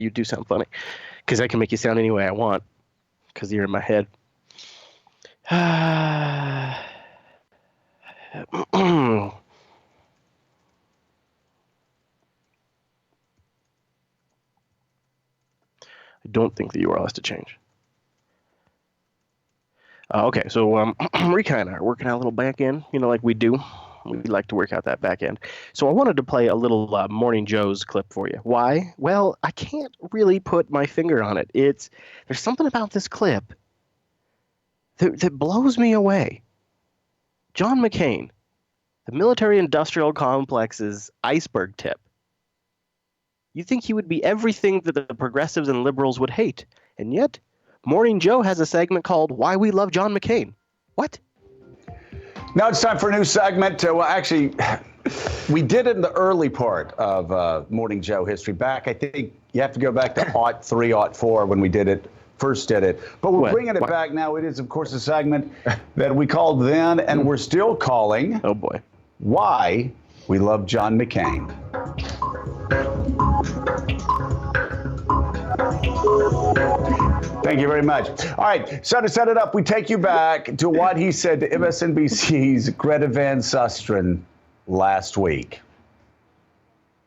You do sound funny, because I can make you sound any way I want, because you're in my head. I don't think the URL has to change. Okay, so Rika and I are working out a little back end, like we do. We like to work out that back end. So I wanted to play a little Morning Joe's clip for you. Why? Well, I can't really put my finger on it. There's something about this clip that blows me away. John McCain, the military-industrial complex's iceberg tip. You'd think he would be everything that the progressives and liberals would hate, and yet Morning Joe has a segment called Why We Love John McCain. What? Now it's time for a new segment. Actually, we did it in the early part of Morning Joe history. Back, I think you have to go back to 03, 04 when we first did it. But we're bringing it back now. It is, of course, a segment that we called then, and we're still calling. Oh, boy. Why We Love John McCain. Thank you very much. All right, so to set it up, we take you back to what he said to MSNBC's Greta Van Susteren last week.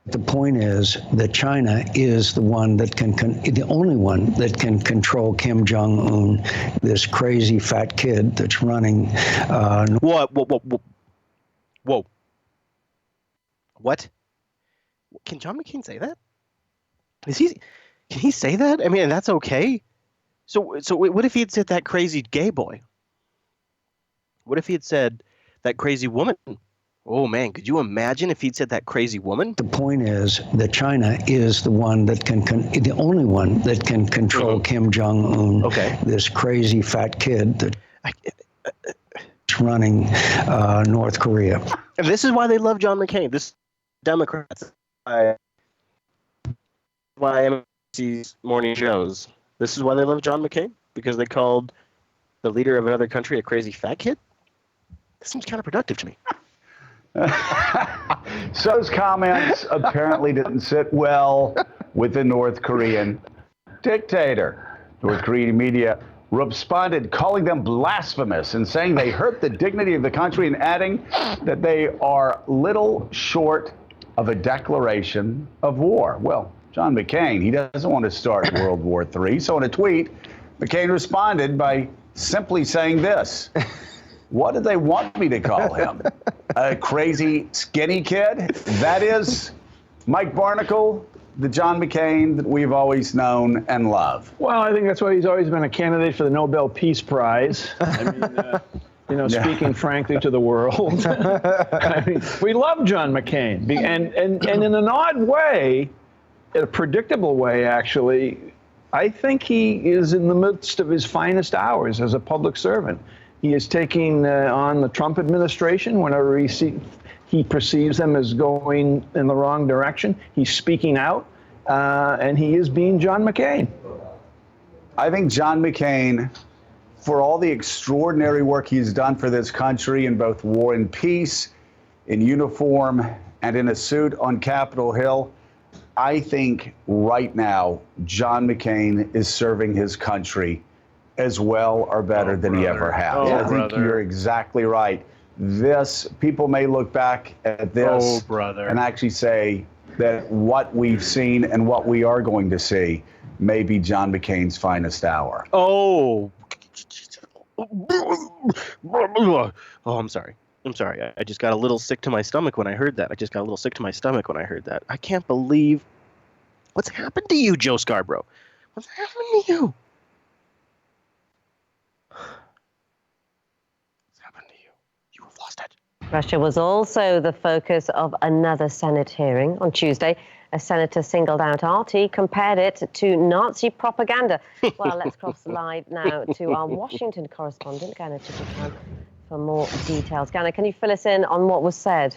The point is that China is the one that the only one that can control Kim Jong-un, this crazy fat kid that's running. Whoa. What? Can John McCain say that? Can he say that? I mean, that's okay. So what if he had said that crazy gay boy? What if he had said that crazy woman? Oh, man, could you imagine if he'd said that crazy woman? The point is that China is the one that the only one that can control Kim Jong-un, this crazy fat kid that's running North Korea. And this is why they love John McCain. This Democrats. Why MSNBC's Morning Joes. This is why they love John McCain? Because they called the leader of another country a crazy fat kid? This seems counterproductive to me. So those comments apparently didn't sit well with the North Korean dictator. North Korean media responded, calling them blasphemous and saying they hurt the dignity of the country and adding that they are little short of a declaration of war. Well, John McCain, he doesn't want to start World War III. So in a tweet, McCain responded by simply saying this. What do they want me to call him? A crazy skinny kid? That is Mike Barnacle, the John McCain that we've always known and loved. Well, I think that's why he's always been a candidate for the Nobel Peace Prize. I mean, speaking frankly to the world. I mean, we love John McCain. And in an odd way, in a predictable way, actually, I think he is in the midst of his finest hours as a public servant. He is taking on the Trump administration whenever he perceives them as going in the wrong direction. He's speaking out, and he is being John McCain. I think John McCain, for all the extraordinary work he's done for this country in both war and peace, in uniform and in a suit on Capitol Hill, I think right now John McCain is serving his country as well or better than he ever has. I think you're exactly right. People may look back at this and actually say that what we've seen and what we are going to see may be John McCain's finest hour. Oh, I'm sorry. I just got a little sick to my stomach when I heard that. I can't believe what's happened to you, Joe Scarborough. What's happened to you? You have lost it. Russia was also the focus of another Senate hearing on Tuesday. A senator singled out RT, compared it to Nazi propaganda. Well, let's cross the line now to our Washington correspondent, Ghana Chichikan, for more details. Ghana, can you fill us in on what was said?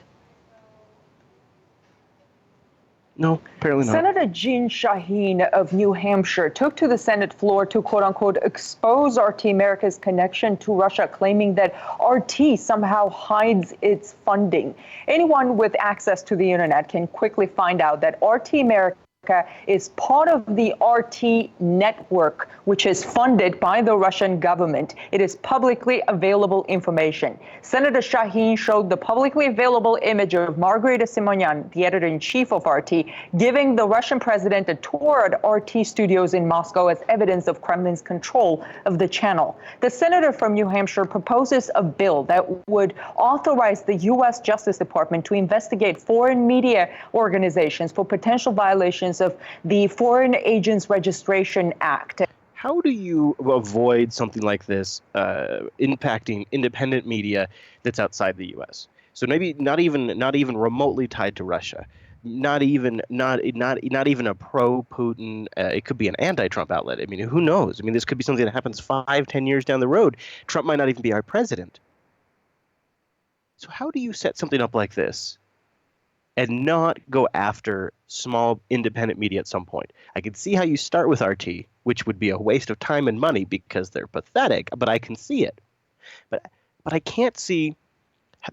No, apparently not. Senator Jean Shaheen of New Hampshire took to the Senate floor to, quote unquote, expose RT America's connection to Russia, claiming that RT somehow hides its funding. Anyone with access to the internet can quickly find out that RT America is part of the RT network, which is funded by the Russian government. It is publicly available information. Senator Shaheen showed the publicly available image of Margarita Simonyan, the editor-in-chief of RT, giving the Russian president a tour at RT studios in Moscow as evidence of Kremlin's control of the channel. The senator from New Hampshire proposes a bill that would authorize the U.S. Justice Department to investigate foreign media organizations for potential violations of the Foreign Agents Registration Act. How do you avoid something like this impacting independent media that's outside the U.S.? So maybe not even remotely tied to Russia, not even a pro-Putin. It could be an anti-Trump outlet. I mean, who knows? I mean, this could be something that happens 5-10 years down the road. Trump might not even be our president. So how do you set something up like this and not go after small independent media at some point? I can see how you start with RT, which would be a waste of time and money because they're pathetic, but I can see it. But I can't see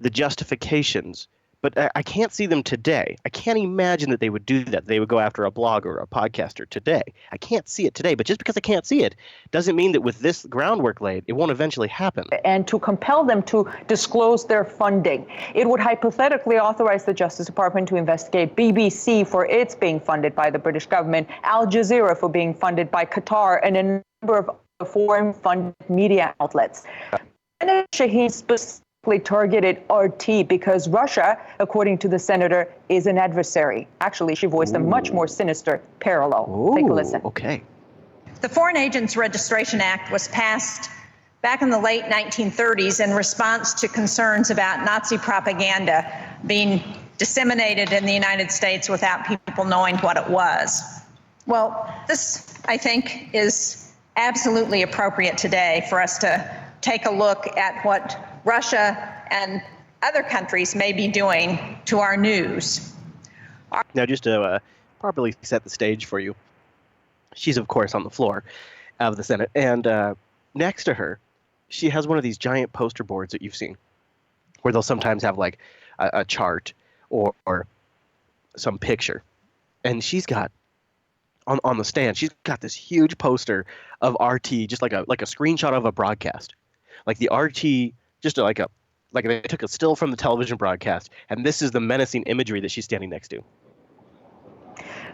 the justifications, but I can't see them today. I can't imagine that they would do that. They would go after a blogger or a podcaster today. I can't see it today, but just because I can't see it doesn't mean that with this groundwork laid, it won't eventually happen. And to compel them to disclose their funding. It would hypothetically authorize the Justice Department to investigate BBC for its being funded by the British government, Al Jazeera for being funded by Qatar, and a number of foreign-funded media outlets. Senator Shaheen specifically targeted RT because Russia, according to the senator, is an adversary. Actually, she voiced a much more sinister parallel. Take a listen. Okay. The Foreign Agents Registration Act was passed back in the late 1930s in response to concerns about Nazi propaganda being disseminated in the United States without people knowing what it was. Well, this, I think, is absolutely appropriate today for us to take a look at what Russia and other countries may be doing to our news. Now, just to properly set the stage for you, she's, of course, on the floor of the Senate, and next to her, she has one of these giant poster boards that you've seen, where they'll sometimes have like a chart or some picture, and she's got on the stand, she's got this huge poster of RT, just like a screenshot of a broadcast, like the RT. Just like they took a still from the television broadcast, and this is the menacing imagery that she's standing next to.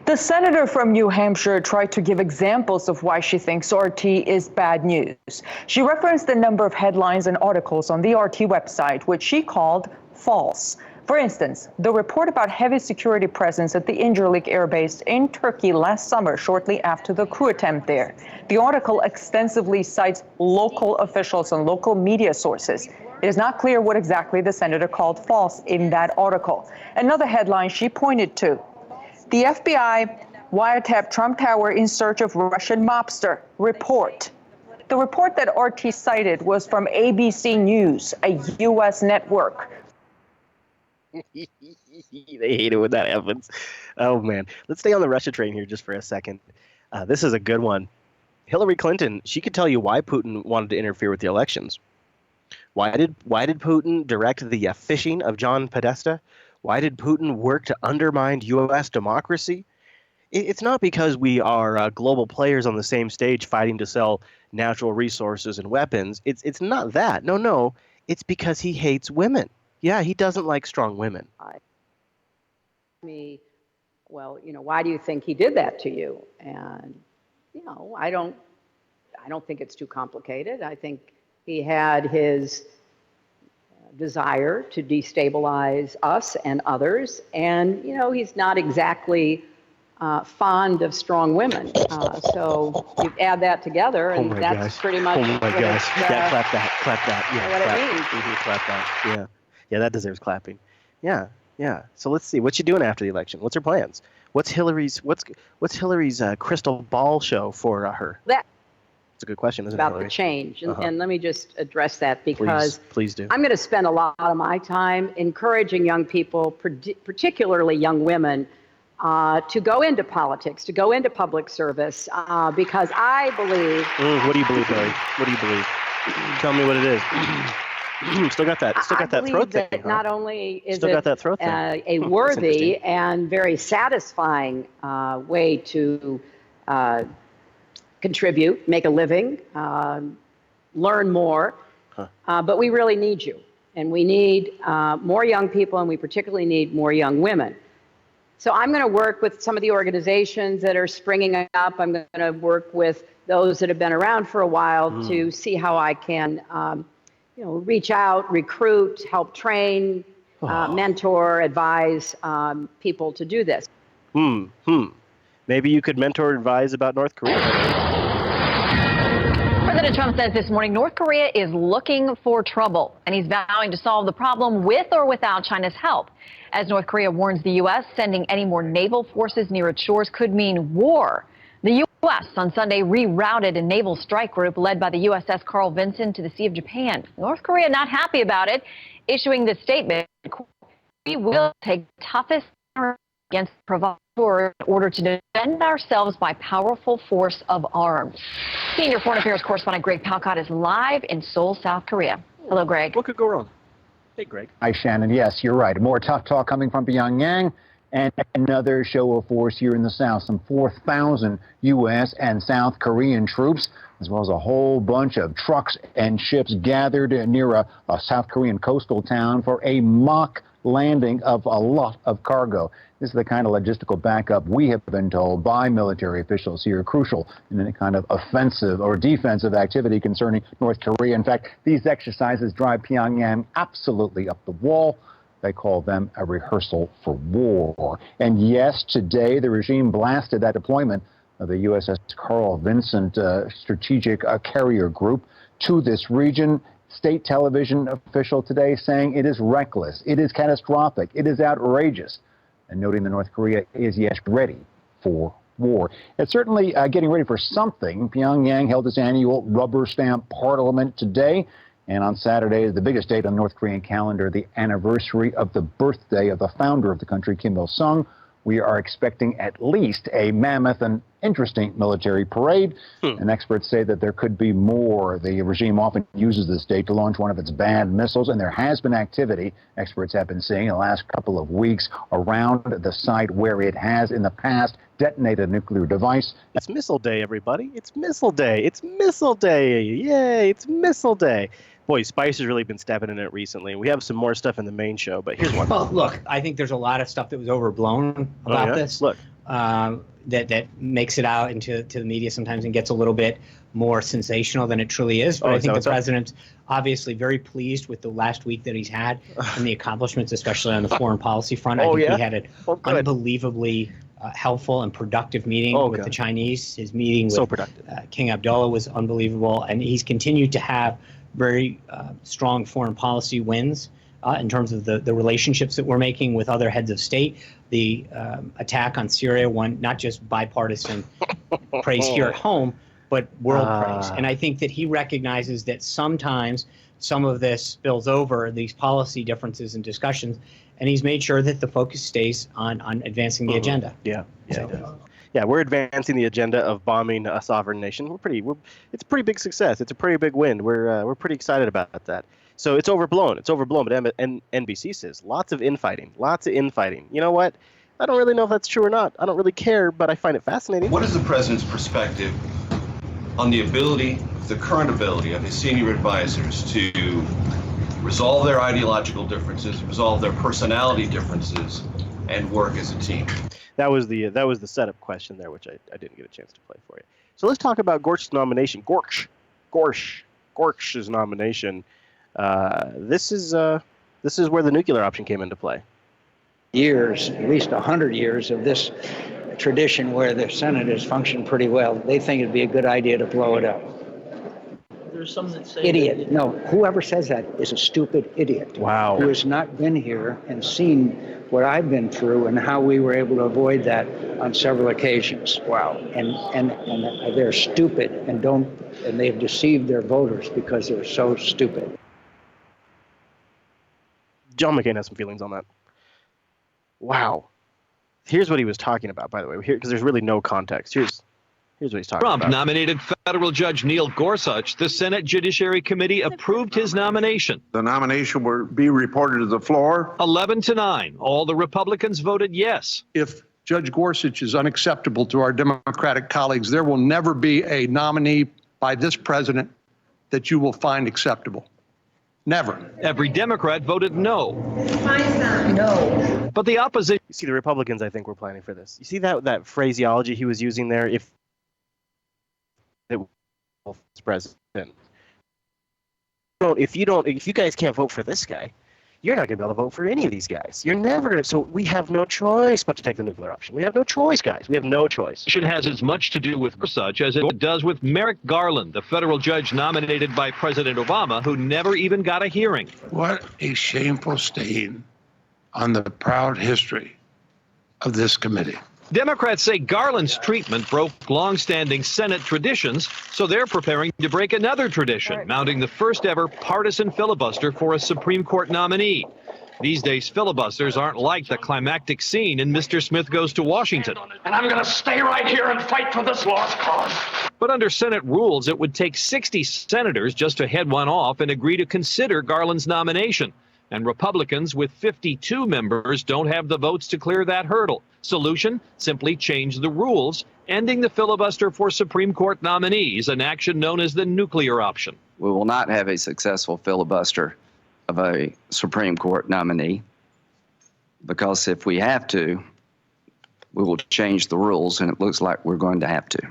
The senator from New Hampshire tried to give examples of why she thinks RT is bad news. She referenced a number of headlines and articles on the RT website, which she called false. For instance, the report about heavy security presence at the Incirlik Air Base in Turkey last summer, shortly after the coup attempt there. The article extensively cites local officials and local media sources. It is not clear what exactly the senator called false in that article. Another headline she pointed to: the FBI wiretapped Trump Tower in search of Russian mobster. Report. The report that RT cited was from ABC News, a U.S. network. They hate it when that happens. Oh, man. Let's stay on the Russia train here just for a second. This is a good one. Hillary Clinton, she could tell you why Putin wanted to interfere with the elections. Why did Putin direct the phishing of John Podesta? Why did Putin work to undermine U.S. democracy? It's not because we are global players on the same stage fighting to sell natural resources and weapons. It's not that. No. It's because he hates women. Yeah, he doesn't like strong women. Well, why do you think he did that to you? And, I don't think it's too complicated. I think he had his desire to destabilize us and others. And, he's not exactly fond of strong women. So you add that together, and that's pretty much. Oh my gosh! Yeah, clap that. Yeah, what it means. Clap that. Yeah, that deserves clapping. Yeah. So let's see. What's she doing after the election? What's her plans? What's Hillary's crystal ball show for her? It's a good question, isn't it, about Hillary? The change. And let me just address that, because please do. I'm going to spend a lot of my time encouraging young people, particularly young women, to go into politics, to go into public service, because I believe. What do you believe, Hillary? What do you believe? Tell me what it is. Still got that. Still got that throat that thing. Not only is still it got that throat thing. A worthy and very satisfying way to contribute, make a living, learn more, but we really need you. And we need more young people, and we particularly need more young women. So I'm going to work with some of the organizations that are springing up. I'm going to work with those that have been around for a while to see how I can reach out, recruit, help train, mentor, advise people to do this. Maybe you could mentor, advise about North Korea. President Trump says this morning North Korea is looking for trouble, and he's vowing to solve the problem with or without China's help. As North Korea warns the U.S., sending any more naval forces near its shores could mean war. The U.S. on Sunday rerouted a naval strike group led by the USS Carl Vinson to the Sea of Japan. North Korea not happy about it, issuing this statement, "We will take the toughest against provokers in order to defend ourselves by powerful force of arms." Senior Foreign Affairs correspondent Greg Palcott is live in Seoul, South Korea. Hello, Greg. What could go wrong? Hey, Greg. Hi, Shannon. Yes, you're right. More tough talk coming from Pyongyang, and another show of force here in the South. Some 4,000 U.S. and South Korean troops, as well as a whole bunch of trucks and ships gathered near a South Korean coastal town for a mock landing of a lot of cargo. This is the kind of logistical backup we have been told by military officials here, crucial in any kind of offensive or defensive activity concerning North Korea. In fact, these exercises drive Pyongyang absolutely up the wall. They call them a rehearsal for war. And yes, today the regime blasted that deployment of the USS Carl Vinson strategic carrier group to this region. State television official today saying it is reckless, it is catastrophic, it is outrageous, and noting that North Korea is, yes, ready for war. It's certainly getting ready for something. Pyongyang held its annual rubber stamp parliament today, and on Saturday, the biggest date on the North Korean calendar, the anniversary of the birthday of the founder of the country, Kim Il-sung. We are expecting at least a mammoth and interesting military parade. And experts say that there could be more. The regime often uses this date to launch one of its banned missiles, and there has been activity, experts have been saying, in the last couple of weeks around the site where it has in the past detonated a nuclear device. It's Missile Day, everybody. It's Missile Day. It's Missile Day. Yay, it's Missile Day. Boy, Spice has really been stepping in it recently. We have some more stuff in the main show, but here's one. Well, look, I think there's a lot of stuff that was overblown about this. Look. That makes it out into the media sometimes and gets a little bit more sensational than it truly is. But I think the president's obviously very pleased with the last week that he's had and the accomplishments, especially on the foreign policy front. I think he had an unbelievably helpful and productive meeting with the Chinese. His meeting with King Abdullah was unbelievable, and he's continued to have very strong foreign policy wins in terms of the relationships that we're making with other heads of state. The attack on Syria won not just bipartisan praise here at home, but world praise. And I think that he recognizes that sometimes some of this spills over, these policy differences and discussions, and he's made sure that the focus stays on advancing the agenda. Yeah, we're advancing the agenda of bombing a sovereign nation. It's a pretty big success. It's a pretty big win. We're pretty excited about that. So it's overblown. But NBC says lots of infighting. You know what? I don't really know if that's true or not. I don't really care, but I find it fascinating. What is the president's perspective on the current ability of his senior advisors to resolve their ideological differences, resolve their personality differences, and work as a team? That was the setup question there, which I didn't get a chance to play for you. So let's talk about Gorsh's nomination. Gorsh's nomination. This is where the nuclear option came into play. Years, at least 100 years of this tradition where the Senate has functioned pretty well. They think it'd be a good idea to blow it up. There's some that say idiot. No, whoever says that is a stupid idiot. Wow. Who has not been here and seen what I've been through and how we were able to avoid that on several occasions. Wow. And they're stupid and they've deceived their voters because they're so stupid. John McCain has some feelings on that. Wow. Here's what he was talking about, by the way, because there's really no context. Here's what he's talking Trump about. nominated federal judge Neil Gorsuch. The Senate Judiciary Committee approved his nomination. The nomination will be reported to the floor. 11-9. All the Republicans voted yes. If Judge Gorsuch is unacceptable to our Democratic colleagues, there will never be a nominee by this president that you will find acceptable. Never. Every Democrat voted no. No. But the opposition. You see, the Republicans, I think, were planning for this. You see that phraseology he was using there? If it was president. If you guys can't vote for this guy, you're not going to be able to vote for any of these guys. You're never going to. So we have no choice but to take the nuclear option. We have no choice, guys. We have no choice. It has as much to do with Gorsuch as it does with Merrick Garland, the federal judge nominated by President Obama, who never even got a hearing. What a shameful stain on the proud history of this committee. Democrats say Garland's treatment broke long-standing Senate traditions, so they're preparing to break another tradition, mounting the first ever partisan filibuster for a Supreme Court nominee. These days, filibusters aren't like the climactic scene in Mr. Smith Goes to Washington. And I'm going to stay right here and fight for this lost cause. But under Senate rules, it would take 60 senators just to head one off and agree to consider Garland's nomination. And Republicans with 52 members don't have the votes to clear that hurdle. Solution? Simply change the rules, ending the filibuster for Supreme Court nominees, an action known as the nuclear option. We will not have a successful filibuster of a Supreme Court nominee, because if we have to, we will change the rules, and it looks like we're going to have to.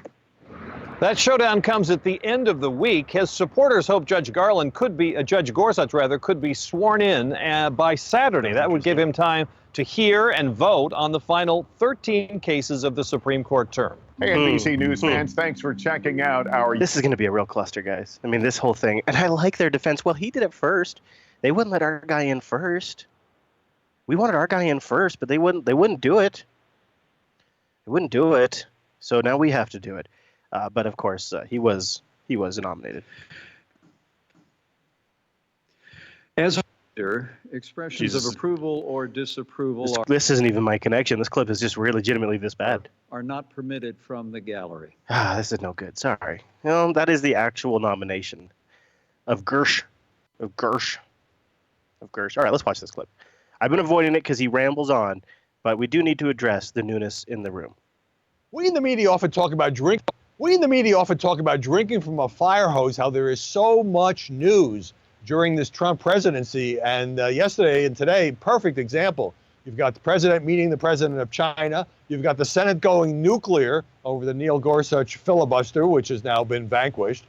That showdown comes at the end of the week. His supporters hope Judge Gorsuch could be sworn in by Saturday. That would give him time to hear and vote on the final 13 cases of the Supreme Court term. Hey, NBC News fans, thanks for checking out our... This is going to be a real cluster, guys. I mean, this whole thing. And I like their defense. Well, he did it first. They wouldn't let our guy in first. We wanted our guy in first, but they wouldn't do it. They wouldn't do it. So now we have to do it. But of course, he was nominated. As expressions of approval or disapproval this isn't even my connection. This clip is just legitimately this bad. Are not permitted from the gallery. This is no good. Sorry. That is the actual nomination of Gersh. All right, let's watch this clip. I've been avoiding it because he rambles on, but we do need to address the newness in the room. We in the media often talk about drinking from a fire hose, how there is so much news during this Trump presidency. And yesterday and today, perfect example. You've got the president meeting the president of China. You've got the Senate going nuclear over the Neil Gorsuch filibuster, which has now been vanquished.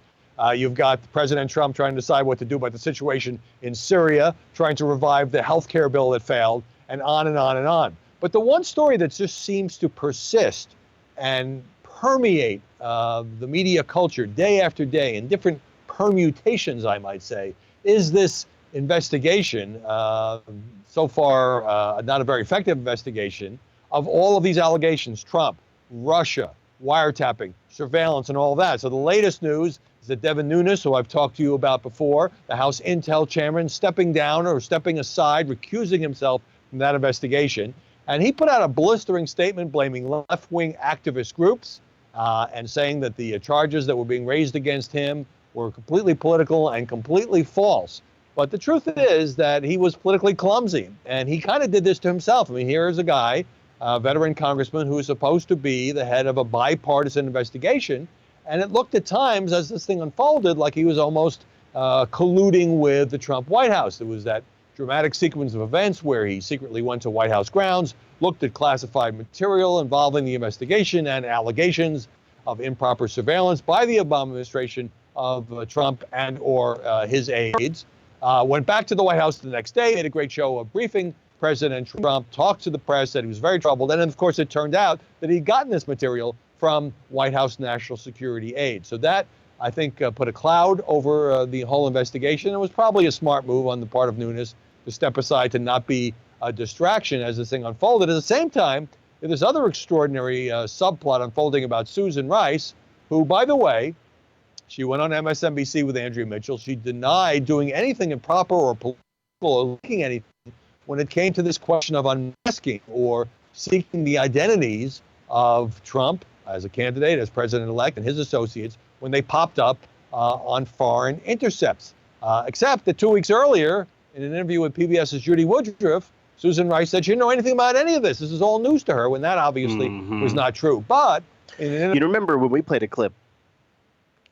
You've got President Trump trying to decide what to do about the situation in Syria, trying to revive the health care bill that failed, and on and on and on. But the one story that just seems to persist and permeate the media culture day after day in different permutations, I might say, is this investigation, so far not a very effective investigation, of all of these allegations: Trump, Russia, wiretapping, surveillance, and all that. So the latest news is that Devin Nunes, who I've talked to you about before, the House Intel chairman, stepping down or stepping aside, recusing himself from that investigation. And he put out a blistering statement blaming left-wing activist groups and saying that the charges that were being raised against him were completely political and completely false. But the truth is that he was politically clumsy, and he kind of did this to himself. I mean, here is a guy, a veteran congressman, who is supposed to be the head of a bipartisan investigation, and it looked at times, as this thing unfolded, like he was almost colluding with the Trump White House. There was that dramatic sequence of events where he secretly went to White House grounds, looked at classified material involving the investigation and allegations of improper surveillance by the Obama administration of Trump and or his aides, went back to the White House the next day, made a great show of briefing President Trump, talked to the press, said he was very troubled. And then, of course, it turned out that he'd gotten this material from White House national security aides. So that, I think, put a cloud over the whole investigation. It was probably a smart move on the part of Nunes to step aside, to not be a distraction as this thing unfolded. At the same time, there's this other extraordinary subplot unfolding about Susan Rice, who, by the way, she went on MSNBC with Andrea Mitchell. She denied doing anything improper or political or leaking anything when it came to this question of unmasking or seeking the identities of Trump as a candidate, as president-elect, and his associates when they popped up on foreign intercepts. Except that 2 weeks earlier, in an interview with PBS's Judy Woodruff, Susan Rice said she didn't know anything about any of this. This is all news to her, when that obviously was not true. But you remember when we played a clip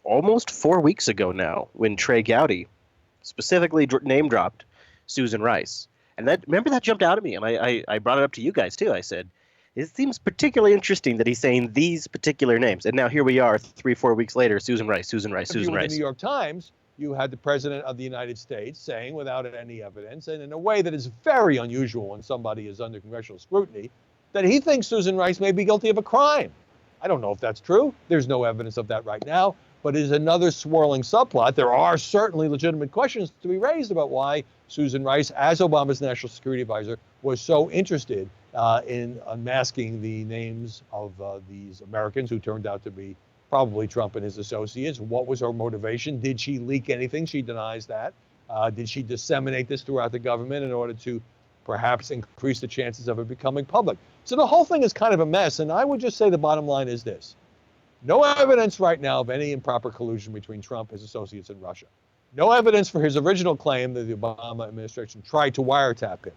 almost 4 weeks ago now, when Trey Gowdy specifically name dropped Susan Rice, and remember that jumped out at me, and I brought it up to you guys too. I said, it seems particularly interesting that he's saying these particular names, and now here we are 3-4 weeks later, Susan Rice, Susan Rice, Susan Rice. In the New York Times, you had the president of the United States saying, without any evidence, and in a way that is very unusual when somebody is under congressional scrutiny, that he thinks Susan Rice may be guilty of a crime. I don't know if that's true. There's no evidence of that right now, but it is another swirling subplot. There are certainly legitimate questions to be raised about why Susan Rice, as Obama's national security advisor, was so interested in unmasking the names of these Americans who turned out to be probably Trump and his associates. What was her motivation? Did she leak anything? She denies that. Did she disseminate this throughout the government in order to perhaps increase the chances of it becoming public? So the whole thing is kind of a mess, and I would just say the bottom line is this. No evidence right now of any improper collusion between Trump, his associates, and Russia. No evidence for his original claim that the Obama administration tried to wiretap him.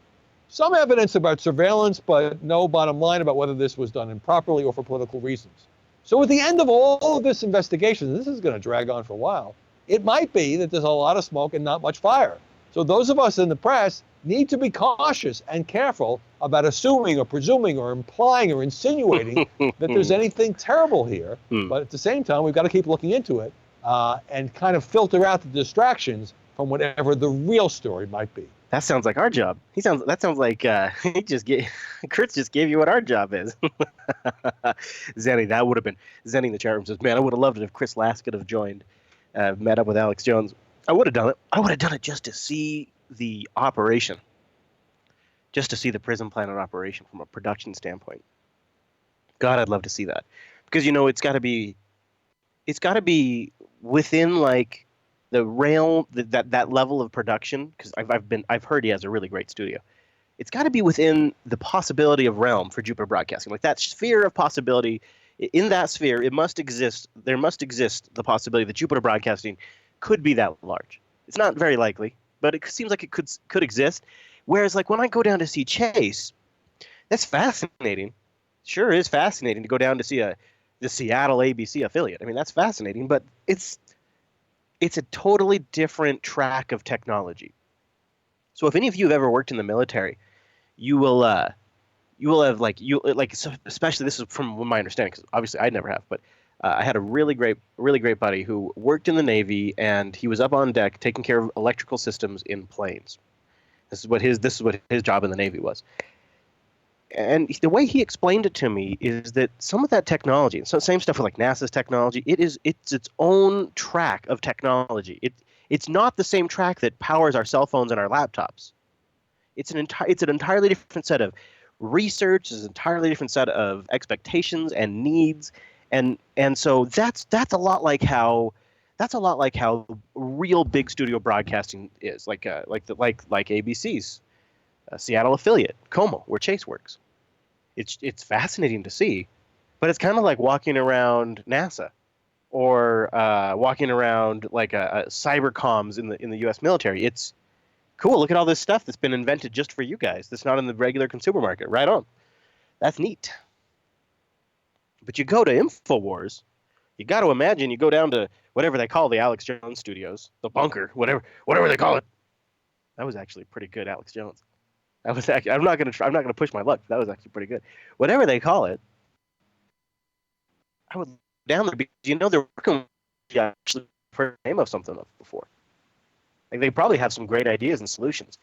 Some evidence about surveillance, but no bottom line about whether this was done improperly or for political reasons. So at the end of all of this investigation, this is going to drag on for a while, it might be that there's a lot of smoke and not much fire. So those of us in the press need to be cautious and careful about assuming or presuming or implying or insinuating that there's anything terrible here. But at the same time, we've got to keep looking into it and kind of filter out the distractions from whatever the real story might be. That sounds like our job. That sounds like Kurtz just gave you what our job is. Zenny, that would have been Zenny in the chat room says, man, I would have loved it if Chris Lass could have joined, met up with Alex Jones. I would have done it. I would have done it just to see the operation, just to see the prison plan in operation from a production standpoint. God, I'd love to see that, because it's got to be within like the realm that level of production. Because I've heard he has a really great studio. It's got to be within the possibility of realm for Jupiter Broadcasting, like that sphere of possibility. In that sphere, there must exist the possibility that Jupiter Broadcasting could be that large. It's not very likely, but it seems like it could exist. Whereas, like when I go down to see Chase, that's fascinating. Sure is fascinating to go down to see the Seattle ABC affiliate. I mean, that's fascinating, but it's a totally different track of technology. So if any of you have ever worked in the military, you will have especially, this is from my understanding, because obviously I never have, but I had a really great buddy who worked in the Navy, and he was up on deck taking care of electrical systems in planes. This is what his job in the Navy was. And the way he explained it to me is that some of that technology, so same stuff with like NASA's technology, it's its own track of technology. It's not the same track that powers our cell phones and our laptops. It's an entirely different set of research, it's an entirely different set of expectations and needs. And so that's a lot like how real big studio broadcasting is, like ABC's Seattle affiliate, Como, where Chase works. It's fascinating to see, but it's kind of like walking around NASA or walking around like a cybercoms in the U.S. military. It's cool. Look at all this stuff that's been invented just for you guys. That's not in the regular consumer market. Right on. That's neat. But you go to InfoWars, you got to imagine you go down to whatever they call the Alex Jones studios, the bunker, whatever they call it. That was actually pretty good, Alex Jones. That was actually, I'm not gonna push my luck. But that was actually pretty good. Whatever they call it, I would down there because they're working with you actually for the name of something before. Like they probably have some great ideas and solutions.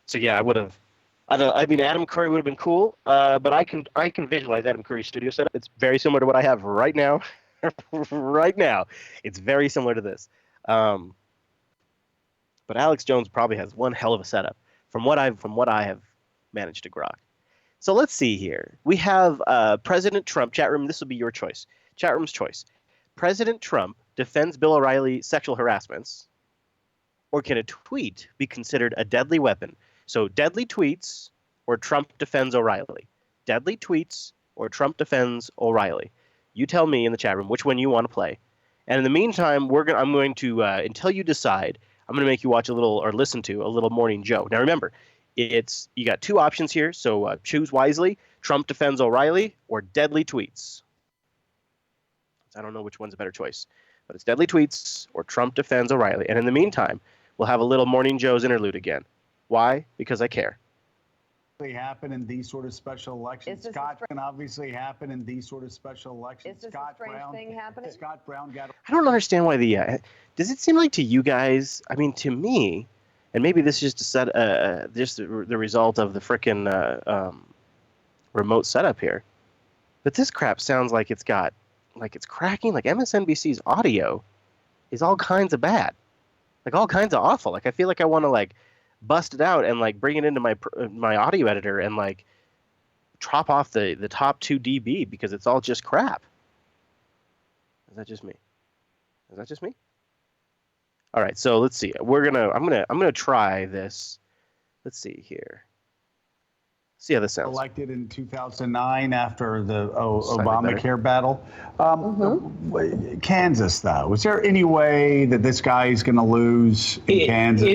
So yeah, I would have. I mean, Adam Curry would have been cool, but I can visualize Adam Curry's studio setup. It's very similar to what I have right now. Right now, it's very similar to this. But Alex Jones probably has one hell of a setup from what I have managed to grok. So let's see here. We have President Trump. Chat room, this will be your choice. Chat room's choice. President Trump defends Bill O'Reilly sexual harassments, or can a tweet be considered a deadly weapon? So deadly tweets or Trump defends O'Reilly. Deadly tweets or Trump defends O'Reilly. You tell me in the chat room which one you want to play. And in the meantime, I'm going to until you decide, I'm going to make you watch a little or listen to a little Morning Joe. Now remember, you got two options here, so choose wisely. Trump defends O'Reilly or deadly tweets. I don't know which one's a better choice, but it's deadly tweets or Trump defends O'Reilly. And in the meantime, we'll have a little Morning Joe's interlude again. Why? Because I care. Happen in these sort of special elections. Scott can obviously happen in these sort of special elections. Is this a strange thing happening? Scott Brown got. I don't understand why does it seem like to you guys? I mean, to me, and maybe this is just the result of the frickin' remote setup here, but this crap sounds like it's cracking. Like MSNBC's audio is all kinds of bad, like all kinds of awful. Like I feel like I want to bust it out and bring it into my audio editor and chop off the top 2 dB because it's all just crap. Is that just me? All right, so let's see. I'm gonna try this. Let's see here. See how this sounds. Elected in 2009 after the Obamacare battle. Kansas, though, is there any way that this guy is going to lose in Kansas?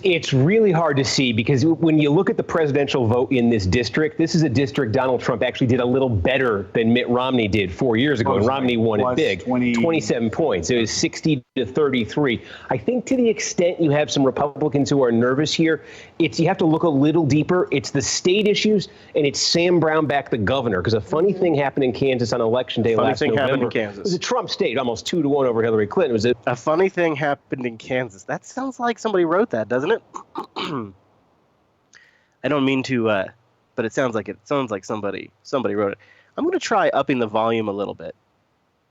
It's really hard to see because when you look at the presidential vote in this district, this is a district Donald Trump actually did a little better than Mitt Romney did 4 years ago. And Romney won it big, 27 points. It was 60-33. I think to the extent you have some Republicans who are nervous here, you have to look a little deeper. It's the state issues, and it's Sam Brownback, the governor, because a funny thing happened in Kansas on Election Day last November. In Kansas. It was a Trump state, almost 2-1 over Hillary Clinton. A funny thing happened in Kansas. That sounds like somebody wrote that, doesn't it? I don't mean to, but it sounds like somebody wrote it. I'm going to try upping the volume a little bit.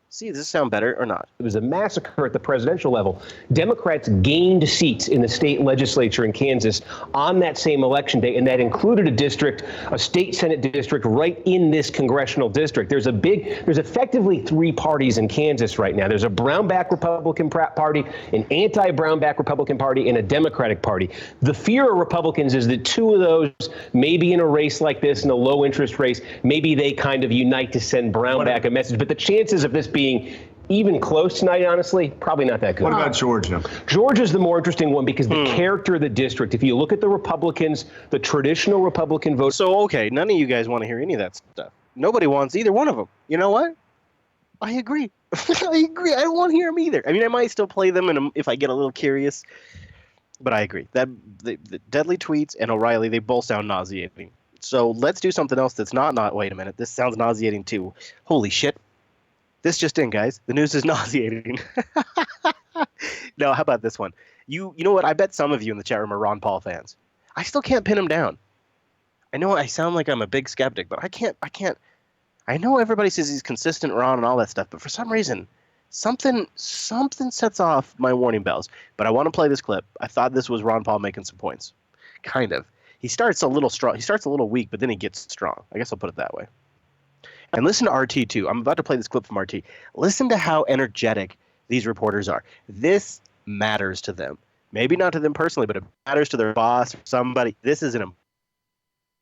See, does this sound better or not? It was a massacre at the presidential level. Democrats gained seats in the state legislature in Kansas on that same election day, and that included a state Senate district right in this congressional district. There's effectively 3 parties in Kansas right now. There's a Brownback Republican Party, an anti-Brownback Republican Party, and a Democratic Party. The fear of Republicans is that 2 of those, maybe in a race like this, in a low-interest race, maybe they kind of unite to send Brownback a message. But the chances of this being even close tonight, honestly, probably not that good. What about Georgia? Georgia's the more interesting one because the character of the district, if you look at the Republicans, the traditional Republican vote. So, okay, none of you guys want to hear any of that stuff. Nobody wants either one of them. You know what? I agree. I agree. I don't want to hear them either. I mean, I might still play them if I get a little curious, but I agree. That the deadly tweets and O'Reilly, they both sound nauseating. So let's do something else that's not. Wait a minute. This sounds nauseating too. Holy shit. This just in, guys. The news is nauseating. No, how about this one? You know what? I bet some of you in the chat room are Ron Paul fans. I still can't pin him down. I know I sound like I'm a big skeptic, but I can't. I know everybody says he's consistent, Ron, and all that stuff, but for some reason, something sets off my warning bells. But I want to play this clip. I thought this was Ron Paul making some points. Kind of. He starts a little strong. He starts a little weak, but then he gets strong. I guess I'll put it that way. And listen to RT too. I'm about to play this clip from RT. Listen to how energetic these reporters are. This matters to them. Maybe not to them personally, but it matters to their boss or somebody. This is an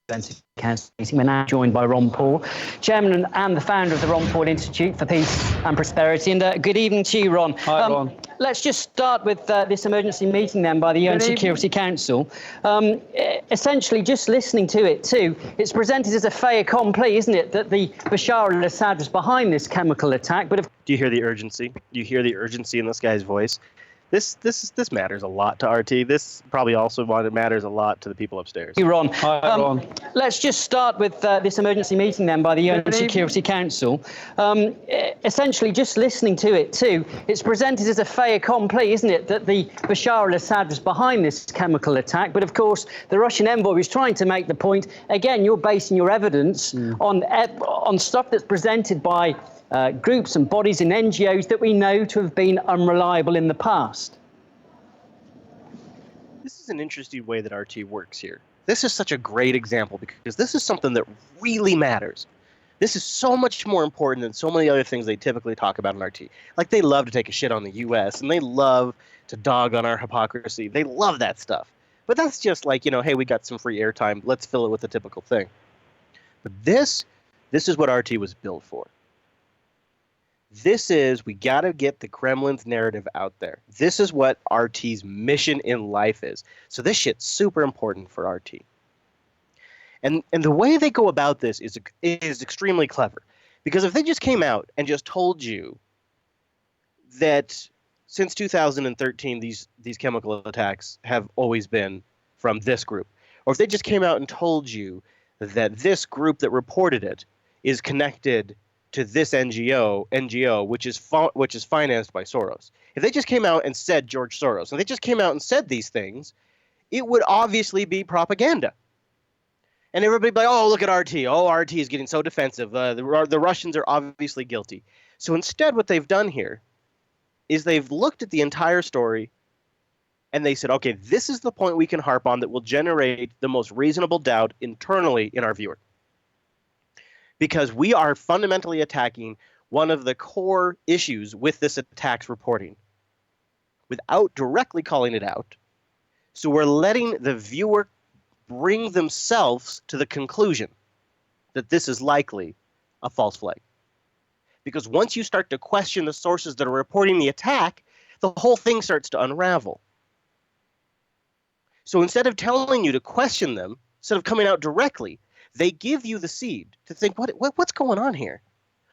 We're now joined by Ron Paul, chairman and the founder of the Ron Paul Institute for Peace and Prosperity. And good evening to you, Ron. Hi, Ron. Let's just start with this emergency meeting then by the UN Security Council. Essentially, just listening to it too, it's presented as a fait accompli, isn't it, that the Bashar al-Assad was behind this chemical attack. But do you hear the urgency? Do you hear the urgency in this guy's voice? This matters a lot to RT. This probably also matters a lot to the people upstairs. Ron. Hi, Ron. Let's just start with this emergency meeting then by the UN Security Council. Essentially, just listening to it too, it's presented as a fait accompli, isn't it, that the Bashar al-Assad was behind this chemical attack. But of course, the Russian envoy was trying to make the point. Again, you're basing your evidence on stuff that's presented by groups and bodies and NGOs that we know to have been unreliable in the past. This is an interesting way that RT works here. This is such a great example because this is something that really matters. This is so much more important than so many other things they typically talk about in RT. Like they love to take a shit on the US and they love to dog on our hypocrisy. They love that stuff. But that's just like, hey, we got some free airtime. Let's fill it with the typical thing. But this is what RT was built for. We got to get the Kremlin's narrative out there. This is what RT's mission in life is. So this shit's super important for RT. And the way they go about this is extremely clever. Because if they just came out and just told you that since 2013 these chemical attacks have always been from this group, or if they just came out and told you that this group that reported it is connected to this NGO, which is financed by Soros. If they just came out and said George Soros, and they just came out and said these things, it would obviously be propaganda. And everybody would be like, oh, look at RT. Oh, RT is getting so defensive. The Russians are obviously guilty. So instead, what they've done here is they've looked at the entire story and they said, okay, this is the point we can harp on that will generate the most reasonable doubt internally in our viewer. Because we are fundamentally attacking one of the core issues with this attacks reporting without directly calling it out. So we're letting the viewer bring themselves to the conclusion that this is likely a false flag. Because once you start to question the sources that are reporting the attack, the whole thing starts to unravel. So instead of telling you to question them, instead of coming out directly, they give you the seed to think, what's going on here?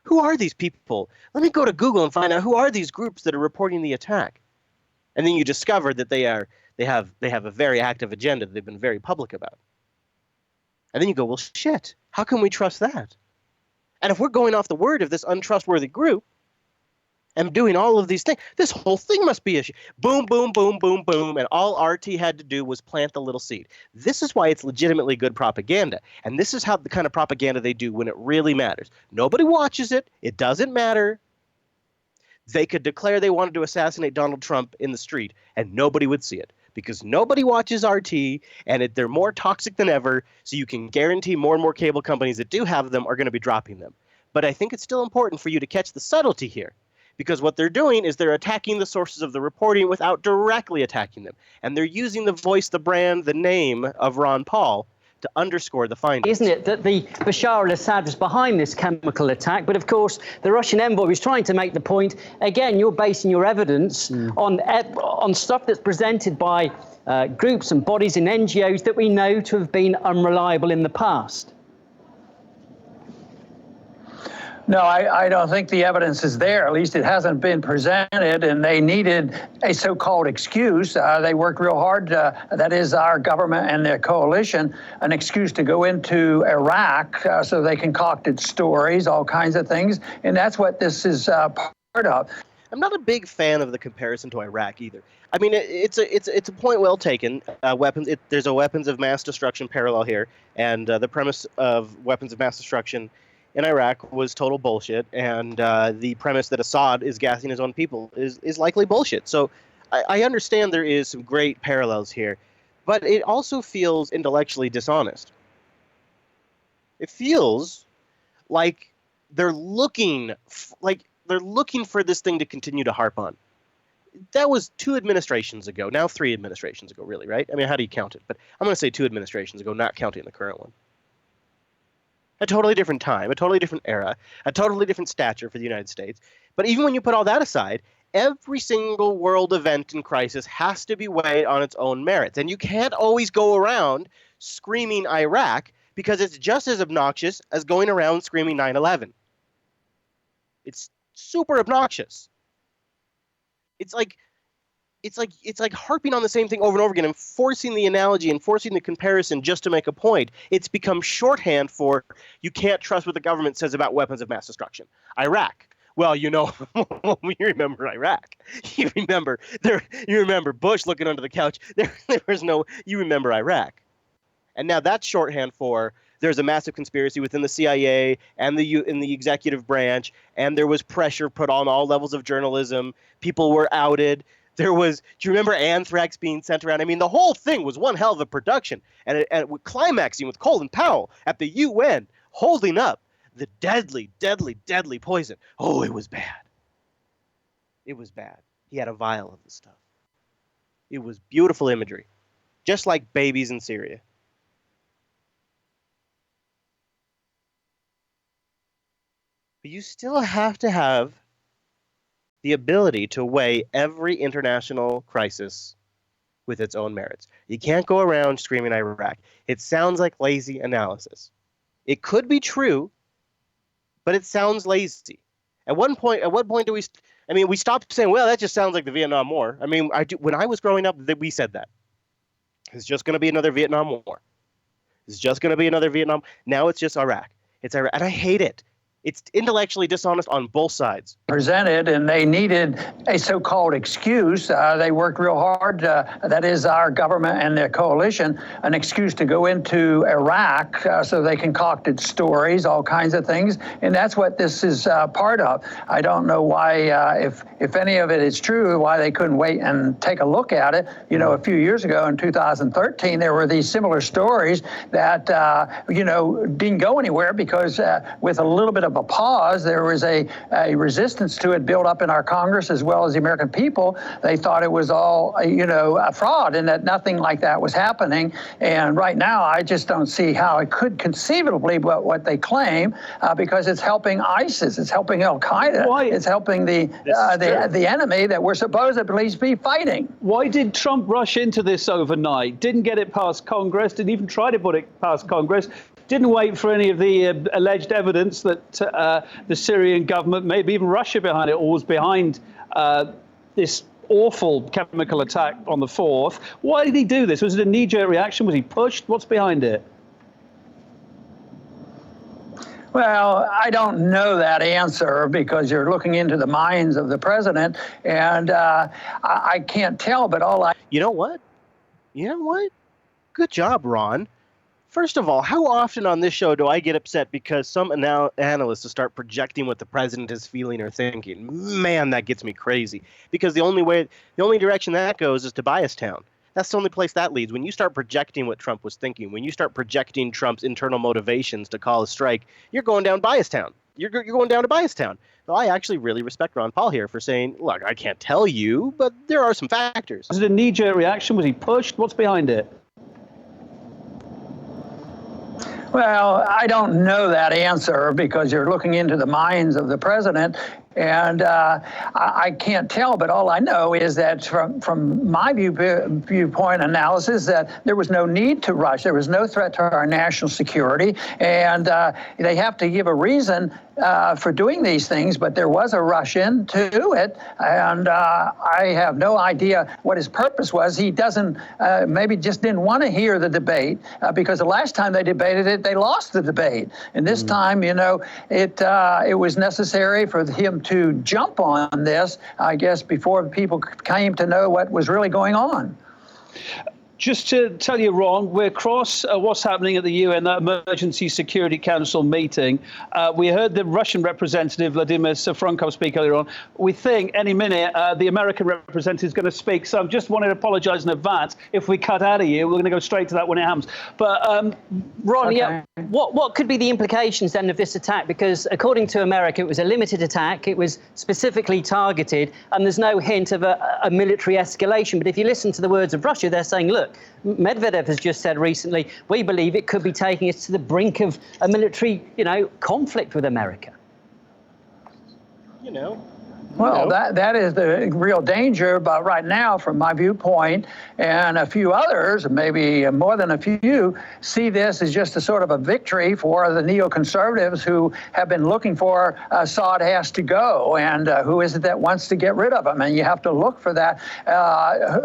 Who are these people? Let me go to Google and find out who are these groups that are reporting the attack. And then you discover that they have a very active agenda that they've been very public about. And then you go, well, shit, how can we trust that? And if we're going off the word of this untrustworthy group and doing all of these things, this whole thing must be a boom, boom, boom, boom, boom. And all RT had to do was plant the little seed. This is why it's legitimately good propaganda. And this is how the kind of propaganda they do when it really matters. Nobody watches it. It doesn't matter. They could declare they wanted to assassinate Donald Trump in the street and nobody would see it because nobody watches RT and they're more toxic than ever. So you can guarantee more and more cable companies that do have them are going to be dropping them. But I think it's still important for you to catch the subtlety here. Because what they're doing is they're attacking the sources of the reporting without directly attacking them. And they're using the voice, the brand, the name of Ron Paul to underscore the findings. Isn't it that the Bashar al-Assad was behind this chemical attack? But of course, the Russian envoy was trying to make the point, again, you're basing your evidence on stuff that's presented by groups and bodies and NGOs that we know to have been unreliable in the past. No, I don't think the evidence is there. At least it hasn't been presented, and they needed a so-called excuse. They worked real hard, that is our government and their coalition, an excuse to go into Iraq so they concocted stories, all kinds of things, and that's what this is part of. I'm not a big fan of the comparison to Iraq either. I mean, it's a point well taken. There's a weapons of mass destruction parallel here, and the premise of weapons of mass destruction in Iraq was total bullshit, and the premise that Assad is gassing his own people is likely bullshit. So I understand there is some great parallels here, but it also feels intellectually dishonest. It feels like they're looking for this thing to continue to harp on. That was 2 administrations ago, now 3 administrations ago, really, right? I mean, how do you count it? But I'm going to say 2 administrations ago, not counting the current one. A totally different time, a totally different era, a totally different stature for the United States. But even when you put all that aside, every single world event in crisis has to be weighed on its own merits. And you can't always go around screaming Iraq because it's just as obnoxious as going around screaming 9/11. It's super obnoxious. It's like harping on the same thing over and over again and forcing the analogy and forcing the comparison just to make a point. It's become shorthand for you can't trust what the government says about weapons of mass destruction. Iraq. Well, you know, you remember Iraq. You remember Bush looking under the couch. You remember Iraq. And now that's shorthand for there's a massive conspiracy within the CIA and in the executive branch, and there was pressure put on all levels of journalism. People were outed. Do you remember anthrax being sent around? I mean, the whole thing was one hell of a production, and climaxing with Colin Powell at the UN holding up the deadly, deadly, deadly poison. Oh, it was bad. It was bad. He had a vial of the stuff. It was beautiful imagery, just like babies in Syria. But you still have to have the ability to weigh every international crisis with its own merits. You can't go around screaming Iraq. It sounds like lazy analysis. It could be true, but it sounds lazy. At what point do we? I mean, we stopped saying, "Well, that just sounds like the Vietnam War." I mean, when I was growing up, we said that it's just going to be another Vietnam War. It's just going to be another Vietnam. Now it's just Iraq. It's Iraq, and I hate it. It's intellectually dishonest on both sides. Presented, and they needed a so-called excuse. They worked real hard. That is our government and their coalition, an excuse to go into Iraq so they concocted stories, all kinds of things, and that's what this is part of. I don't know why, if any of it is true, why they couldn't wait and take a look at it. You know, a few years ago in 2013, there were these similar stories that didn't go anywhere because with a little bit of a pause, there was a resistance to it built up in our Congress as well as the American people. They thought it was all, a fraud and that nothing like that was happening. And right now, I just don't see how it could conceivably be what they claim because it's helping ISIS, it's helping Al Qaeda, it's helping the enemy that we're supposedly be fighting. Why did Trump rush into this overnight? Didn't get it past Congress, didn't even try to put it past Congress. Didn't wait for any of the alleged evidence that the Syrian government, maybe even Russia behind it, or was behind this awful chemical attack on the 4th. Why did he do this? Was it a knee-jerk reaction? Was he pushed? What's behind it? Well, I don't know that answer because you're looking into the minds of the president, and I can't tell, but all I... You know what? Good job, Ron. First of all, how often on this show do I get upset because some analysts start projecting what the president is feeling or thinking? Man, that gets me crazy. Because the only direction that goes is to bias town. That's the only place that leads. When you start projecting what Trump was thinking, when you start projecting Trump's internal motivations to call a strike, you're going down bias town. You're going down to bias town. So I actually really respect Ron Paul here for saying, look, I can't tell you, but there are some factors. Was it a knee-jerk reaction? Was he pushed? What's behind it? Well, I don't know that answer because you're looking into the minds of the president, and I can't tell, but all I know is that from my viewpoint analysis that there was no need to rush. There was no threat to our national security, and they have to give a reason for doing these things, but there was a rush into it, and I have no idea what his purpose was. He doesn't, maybe just didn't want to hear the debate because the last time they debated it, they lost the debate. And this time, it was necessary for him to jump on this, I guess, before people came to know what was really going on. Just to tell you, Ron, we're across what's happening at the UN, that Emergency Security Council meeting. We heard the Russian representative, Vladimir Safronkov, speak earlier on. We think any minute the American representative is going to speak. So I just wanted to apologize in advance. If we cut out of you, we're going to go straight to that when it happens. But Ron, okay. yeah, what could be the implications then of this attack? Because according to America, it was a limited attack. It was specifically targeted, and there's no hint of a military escalation. But if you listen to the words of Russia, they're saying, look, Medvedev has just said recently, we believe it could be taking us to the brink of a military, conflict with America. Well, that is the real danger, but right now, from my viewpoint, and a few others, maybe more than a few, see this as just a sort of a victory for the neoconservatives who have been looking for Assad has to go, and who is it that wants to get rid of him? And you have to look for that,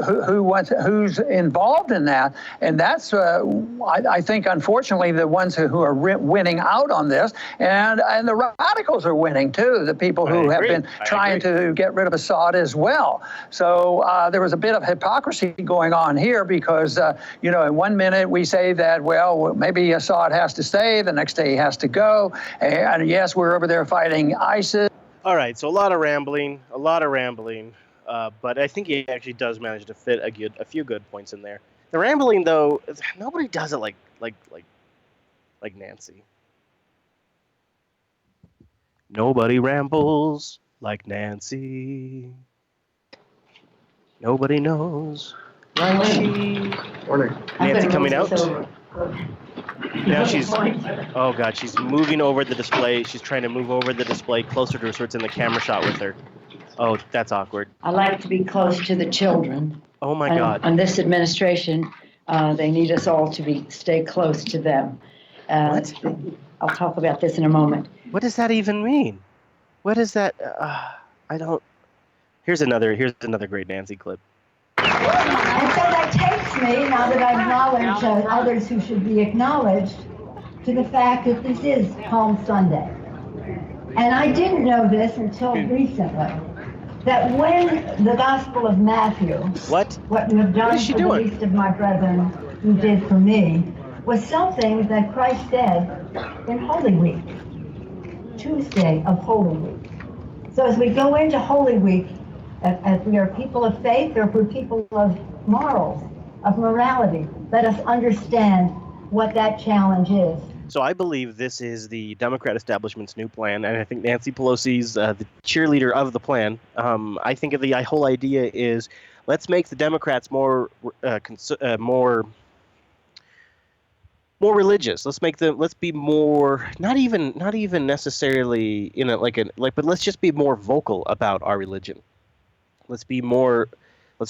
who's involved in that, and that's, I think, unfortunately, the ones who are winning out on this, and the radicals are winning too, the people who have been trying to get rid of Assad as well. So there was a bit of hypocrisy going on here because, in 1 minute we say that, well, maybe Assad has to stay, the next day he has to go. And yes, we're over there fighting ISIS. All right, so a lot of rambling. But I think he actually does manage to fit a few good points in there. The rambling, though, nobody does it like Nancy. Nobody rambles like Nancy. Nobody knows like she. Nancy coming out. Now she's, oh God, she's moving over the display. She's trying to move over the display closer to her so it's in the camera shot with her. Oh, that's awkward. I like to be close to the children. Oh my God. On this administration, they need us all to stay close to them. What? I'll talk about this in a moment. What does that even mean? What is that? I don't. Here's another great Nancy clip. And so that takes me, now that I acknowledge others who should be acknowledged, to the fact that this is Palm Sunday. And I didn't know this until recently, that when the Gospel of Matthew, what you have done for the least of my brethren you did for me, was something that Christ said in Holy Week, Tuesday of Holy Week. So as we go into Holy Week, as we are people of faith or if we're people of morals, of morality, let us understand what that challenge is. So I believe this is the Democrat establishment's new plan, and I think Nancy Pelosi's the cheerleader of the plan. I think of the whole idea is let's make the Democrats more religious. Let's be more not even necessarily but let's just be more vocal about our religion. Let's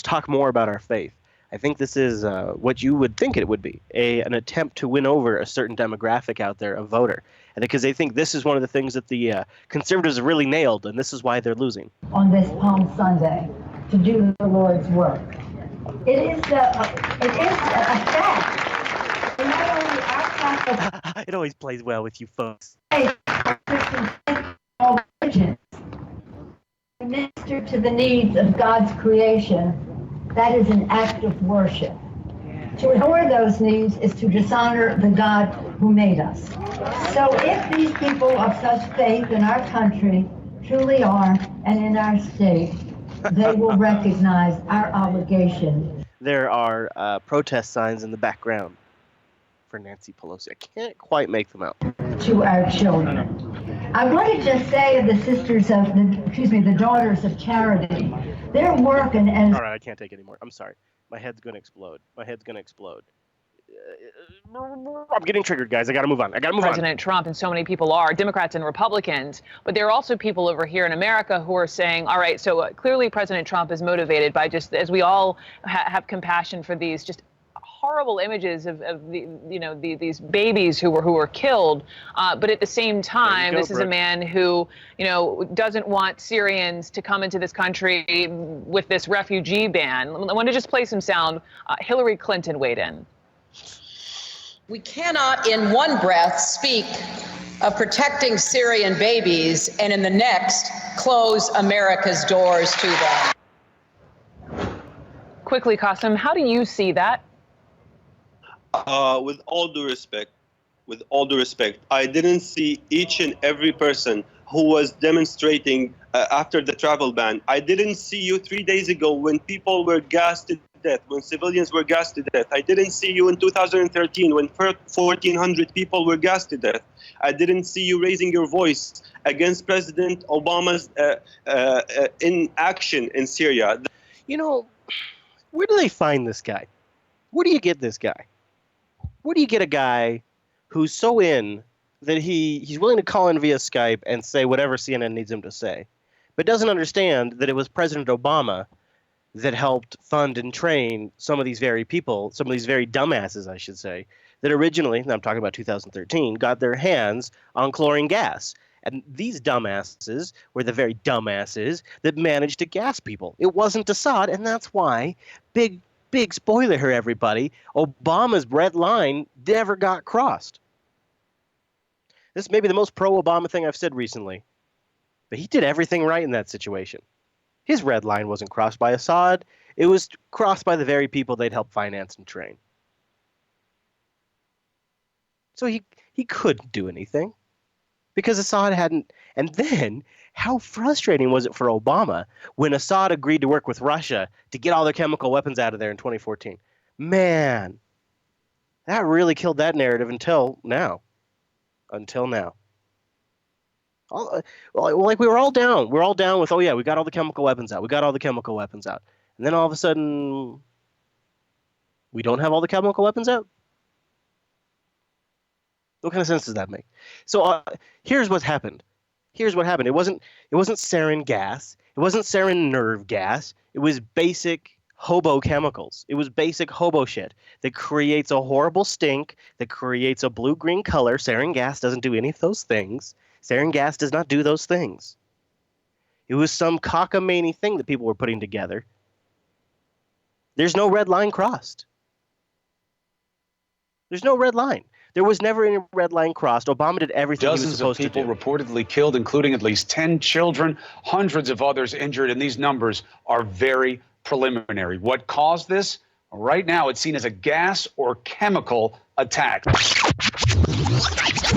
talk more about our faith. I think this is what you would think it would be, an attempt to win over a certain demographic out there, a voter. And because they think this is one of the things that the conservatives have really nailed, and this is why they're losing. On this Palm Sunday, to do the Lord's work. It is a fact. And not only our Catholic It always plays well with you folks. all religions minister to the needs of God's creation. That is an act of worship. To ignore those needs is to dishonor the God who made us. So if these people of such faith in our country truly are, and in our state, they will recognize our obligation. There are protest signs in the background for Nancy Pelosi. I can't quite make them out. To our children. I want to just say of the the Daughters of Charity, their work and all right, I can't take it anymore. I'm sorry. My head's going to explode. I'm getting triggered, guys. I got to move on. President Trump and so many people are, Democrats and Republicans. But there are also people over here in America who are saying, all right, so clearly President Trump is motivated by just, as we all have compassion for these just horrible images of these babies who were killed, but at the same time, this is a man who doesn't want Syrians to come into this country with this refugee ban. I want to just play some sound. Hillary Clinton weighed in. We cannot in one breath speak of protecting Syrian babies and in the next close America's doors to them. Quickly, Qasim, how do you see that? With all due respect, I didn't see each and every person who was demonstrating after the travel ban. I didn't see you 3 days ago when people were gassed to death, when civilians were gassed to death. I didn't see you in 2013 when 1,400 people were gassed to death. I didn't see you raising your voice against President Obama's inaction in Syria. Where do they find this guy? Where do you get this guy? Where do you get a guy who's so in that he's willing to call in via Skype and say whatever CNN needs him to say, but doesn't understand that it was President Obama that helped fund and train some of these very people, some of these very dumbasses, I should say, that originally, and I'm talking about 2013, got their hands on chlorine gas. And these dumbasses were the very dumbasses that managed to gas people. It wasn't Assad, and that's why, big spoiler here, everybody, Obama's red line never got crossed. This may be the most pro-Obama thing I've said recently, but he did everything right in that situation. His red line wasn't crossed by Assad. It was crossed by the very people they'd helped finance and train. So he couldn't do anything because Assad hadn't. And then how frustrating was it for Obama when Assad agreed to work with Russia to get all their chemical weapons out of there in 2014? Man, that really killed that narrative until now. Like we were all down. We're all down with, oh yeah, we got all the chemical weapons out. And then all of a sudden, we don't have all the chemical weapons out? What kind of sense does that make? So here's what's happened. Here's what happened. It wasn't sarin gas. It wasn't sarin nerve gas. It was basic hobo chemicals. It was basic hobo shit that creates a horrible stink, that creates a blue-green color. Sarin gas doesn't do any of those things. Sarin gas does not do those things. It was some cockamamie thing that people were putting together. There's no red line crossed. There's no red line. There was never any red line crossed. Obama did everything he was supposed to do. Dozens of people reportedly killed, including at least 10 children, hundreds of others injured, and these numbers are very preliminary. What caused this? Right now, it's seen as a gas or chemical attack. Do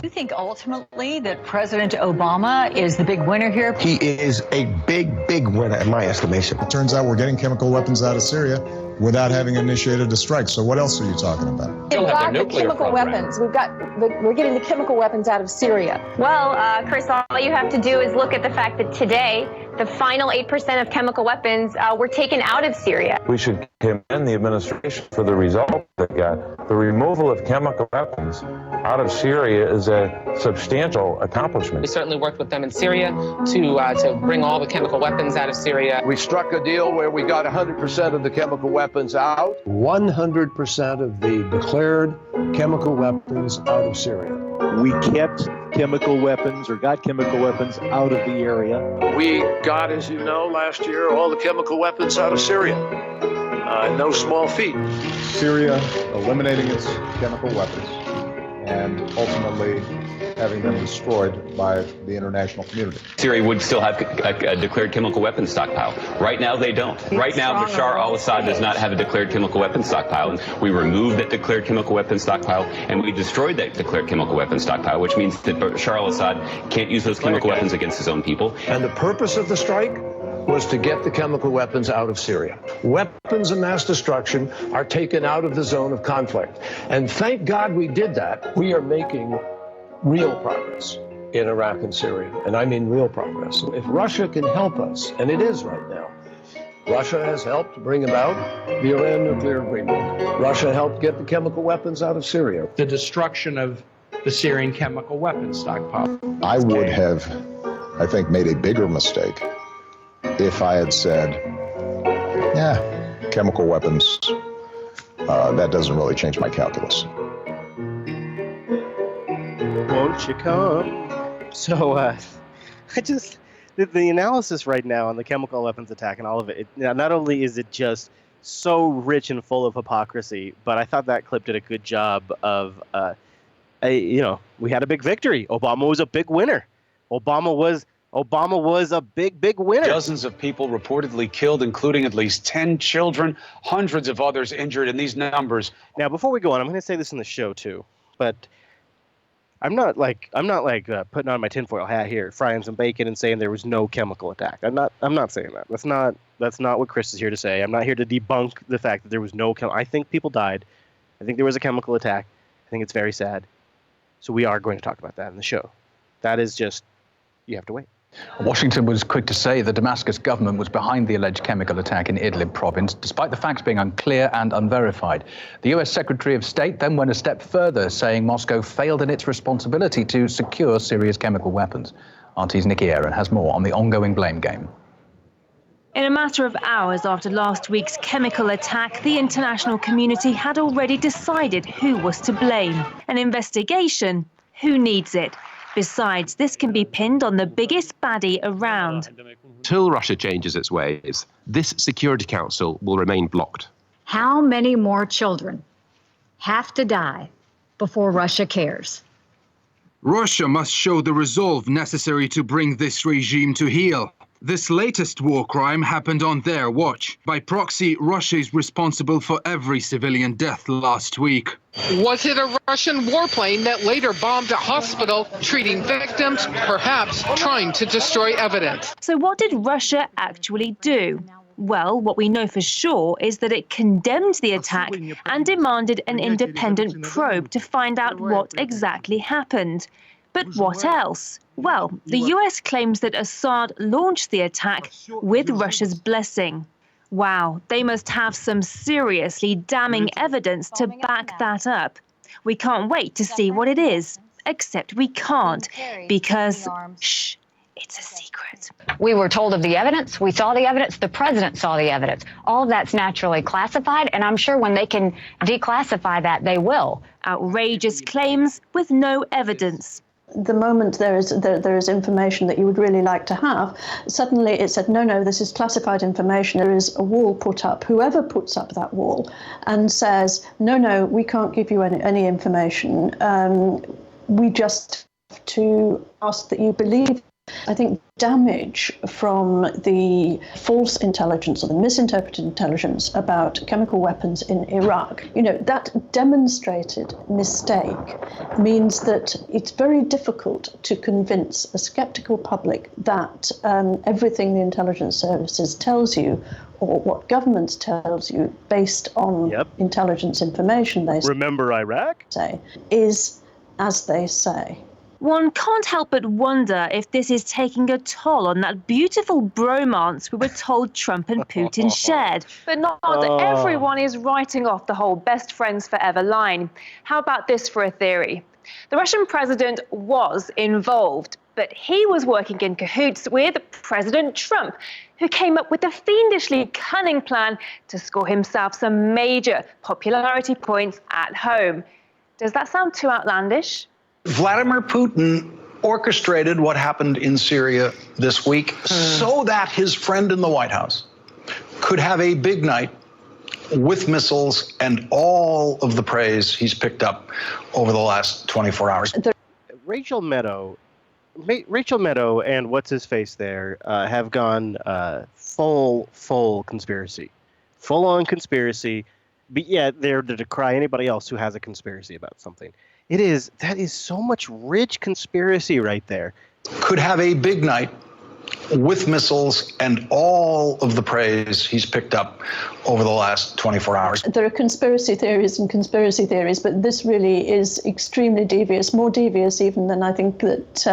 you think ultimately that President Obama is the big winner here? He is a big winner in my estimation. It turns out we're getting chemical weapons out of Syria without having initiated a strike. So what else are you talking about? We've got the chemical weapons. We're getting the chemical weapons out of Syria. Well, Chris, all you have to do is look at the fact that today, the final 8% of chemical weapons were taken out of Syria. We should commend the administration for the result they got. The removal of chemical weapons out of Syria is a substantial accomplishment. We certainly worked with them in Syria to bring all the chemical weapons out of Syria. We struck a deal where we got 100% of the chemical weapons out. 100% of the declared chemical weapons out of Syria. We kept chemical weapons or got chemical weapons out of the area. We got, as you know, last year, all the chemical weapons out of Syria. No small feat. Syria eliminating its chemical weapons and ultimately having them destroyed by the international community. Syria would still have a declared chemical weapons stockpile. Right now, they don't. Right now, Bashar al-Assad does not have a declared chemical weapons stockpile. And we removed that declared chemical weapons stockpile, and we destroyed that declared chemical weapons stockpile, which means that Bashar al-Assad can't use those chemical weapons against his own people. And the purpose of the strike was to get the chemical weapons out of Syria. Weapons of mass destruction are taken out of the zone of conflict. And thank God we did that. We are making real progress in Iraq and Syria, and I mean real progress. So if Russia can help us, and it is right now, Russia has helped bring about the Iran nuclear agreement. Russia helped get the chemical weapons out of Syria. The destruction of the Syrian chemical weapons stockpile. I would have, I think, made a bigger mistake if I had said, yeah, chemical weapons, that doesn't really change my calculus. Won't you come? So, the analysis right now on the chemical weapons attack and all of it, not only is it just so rich and full of hypocrisy, but I thought that clip did a good job of, we had a big victory. Obama was a big winner. Obama was a big winner. Dozens of people reportedly killed, including at least 10 children, hundreds of others injured, and these numbers. Now, before we go on, I'm going to say this in the show too, but I'm not putting on my tinfoil hat here, frying some bacon and saying there was no chemical attack. I'm not saying that. That's not what Chris is here to say. I'm not here to debunk the fact that there was no I think people died. I think there was a chemical attack. I think it's very sad. So we are going to talk about that in the show. That is just, you have to wait. Washington was quick to say the Damascus government was behind the alleged chemical attack in Idlib province, despite the facts being unclear and unverified. The US Secretary of State then went a step further, saying Moscow failed in its responsibility to secure Syria's chemical weapons. RT's Nikki Aaron has more on the ongoing blame game. In a matter of hours after last week's chemical attack, the international community had already decided who was to blame. An investigation? Who needs it? Besides, this can be pinned on the biggest baddie around. Until Russia changes its ways, this Security Council will remain blocked. How many more children have to die before Russia cares? Russia must show the resolve necessary to bring this regime to heel. This latest war crime happened on their watch. By proxy, Russia is responsible for every civilian death last week. Was it a Russian warplane that later bombed a hospital, treating victims, perhaps trying to destroy evidence? So what did Russia actually do? Well, what we know for sure is that it condemned the attack and demanded an independent probe to find out what exactly happened. But what else? Well, the US claims that Assad launched the attack with Russia's blessing. Wow, they must have some seriously damning evidence to back that up. We can't wait to see what it is. Except we can't, because, shh, it's a secret. We were told of the evidence. We saw the evidence. The president saw the evidence. All of that's naturally classified, and I'm sure when they can declassify that, they will. Outrageous claims with no evidence. The moment there is information that you would really like to have, suddenly it said, no, this is classified information. There is a wall put up, whoever puts up that wall, and says, no, we can't give you any information. We just have to ask that you believe. I think damage from the false intelligence or the misinterpreted intelligence about chemical weapons in Iraq, that demonstrated mistake means that it's very difficult to convince a skeptical public that everything the intelligence services tells you or what governments tells you based on intelligence information they remember Iraq say is as they say. One can't help but wonder if this is taking a toll on that beautiful bromance we were told Trump and Putin shared. But not everyone is writing off the whole best friends forever line. How about this for a theory? The Russian president was involved, but he was working in cahoots with President Trump, who came up with a fiendishly cunning plan to score himself some major popularity points at home. Does that sound too outlandish? Vladimir Putin orchestrated what happened in Syria this week so that his friend in the White House could have a big night with missiles and all of the praise he's picked up over the last 24 hours. Rachel Maddow and what's his face there have gone full conspiracy, full on conspiracy. But yeah, they're to decry anybody else who has a conspiracy about something. That is so much rich conspiracy right there. Could have a big night with missiles and all of the praise he's picked up over the last 24 hours. There are conspiracy theories and conspiracy theories, but this really is extremely devious, more devious even than I think that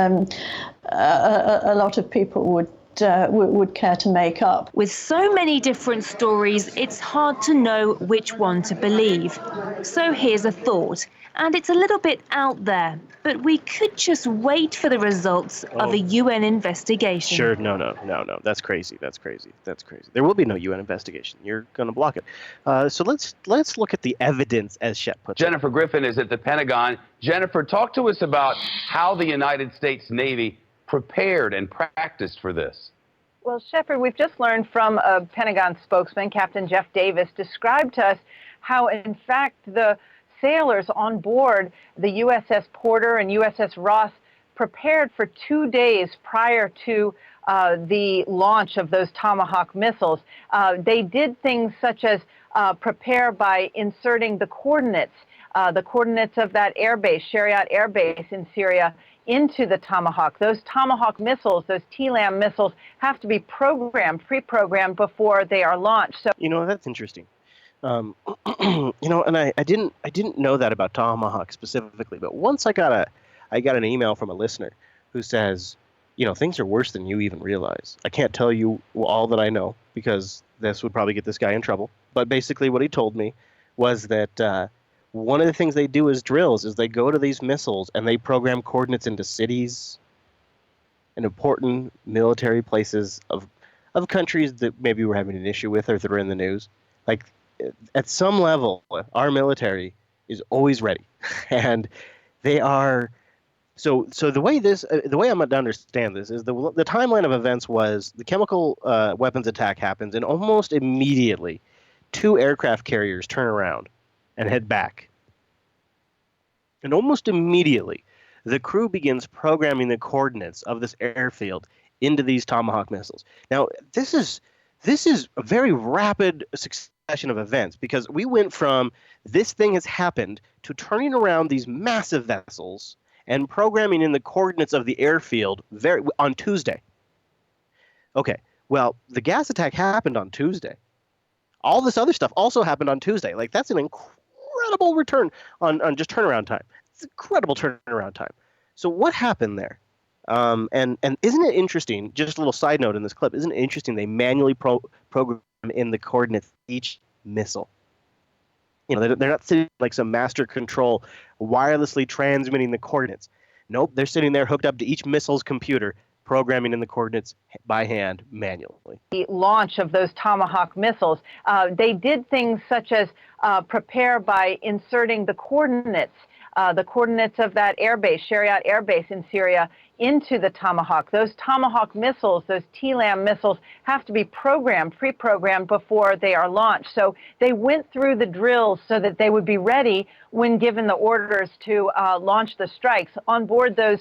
a lot of people would care to make up. With so many different stories, it's hard to know which one to believe. So here's a thought, and it's a little bit out there, but we could just wait for the results of a UN investigation. Sure, no. That's crazy. There will be no UN investigation. You're going to block it. So let's look at the evidence, as Shep puts it. Jennifer Griffin is at the Pentagon. Jennifer, talk to us about how the United States Navy prepared and practiced for this. Well, Shepard, we've just learned from a Pentagon spokesman, Captain Jeff Davis, described to us how, in fact, the sailors on board the USS Porter and USS Ross prepared for 2 days prior to the launch of those Tomahawk missiles. They did things such as prepare by inserting the coordinates of that airbase, Shariat Air Base in Syria, into the Tomahawk. Those Tomahawk missiles, those TLAM missiles, have to be pre-programmed before they are launched. So that's interesting. And I didn't know that about Tomahawk specifically, but once I got an email from a listener who says, things are worse than you even realize. I can't tell you all that I know because this would probably get this guy in trouble. But basically what he told me was that one of the things they do as drills is they go to these missiles and they program coordinates into cities and important military places of countries that maybe we're having an issue with or that are in the news. Like, at some level, our military is always ready, and they are. So the way I'm going to understand this is the timeline of events was the chemical weapons attack happens, and almost immediately, 2 aircraft carriers turn around and head back. And almost immediately, the crew begins programming the coordinates of this airfield into these Tomahawk missiles. Now, this is a very rapid succession of events because we went from this thing has happened to turning around these massive vessels and programming in the coordinates of the airfield on Tuesday. Okay, well, the gas attack happened on Tuesday. All this other stuff also happened on Tuesday. Like, that's an incredible return on just turnaround time. It's incredible turnaround time. So what happened there? And isn't it interesting, just a little side note in this clip, isn't it interesting they manually program in the coordinates of each missile? They're not sitting like some master control wirelessly transmitting the coordinates. Nope, they're sitting there hooked up to each missile's computer, programming in the coordinates by hand manually. The launch of those Tomahawk missiles. They did things such as prepare by inserting the coordinates of that airbase, Shariat Air Base in Syria, into the Tomahawk. Those Tomahawk missiles, those TLAM missiles, have to be pre-programmed before they are launched. So they went through the drills so that they would be ready when given the orders to launch the strikes. On board those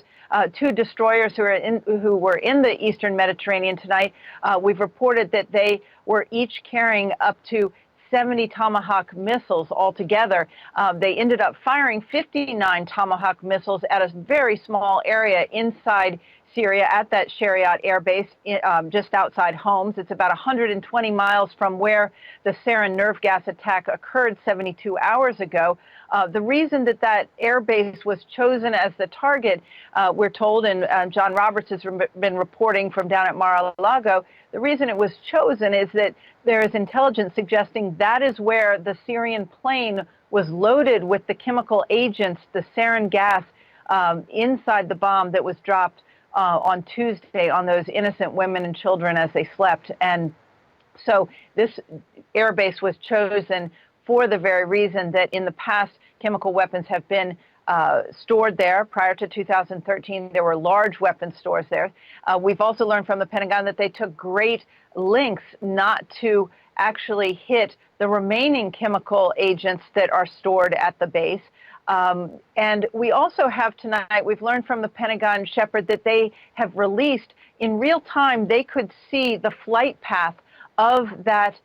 two destroyers who were in the Eastern Mediterranean tonight, we've reported that they were each carrying up to 70 Tomahawk missiles altogether. They ended up firing 59 Tomahawk missiles at a very small area inside Syria at that Shariat Air Base just outside Homs. It's about 120 miles from where the sarin nerve gas attack occurred 72 hours ago. The reason that that air base was chosen as the target, we're told, and John Roberts has been reporting from down at Mar-a-Lago, the reason it was chosen is that there is intelligence suggesting that is where the Syrian plane was loaded with the chemical agents, the sarin gas, inside the bomb that was dropped on Tuesday on those innocent women and children as they slept. And so this air base was chosen for the very reason that in the past, chemical weapons have been stored there. Prior to 2013, there were large weapons stores there. We've also learned from the Pentagon that they took great lengths not to actually hit the remaining chemical agents that are stored at the base. And we also have tonight, we've learned from the Pentagon, Shepard, that they have released in real time, they could see the flight path of that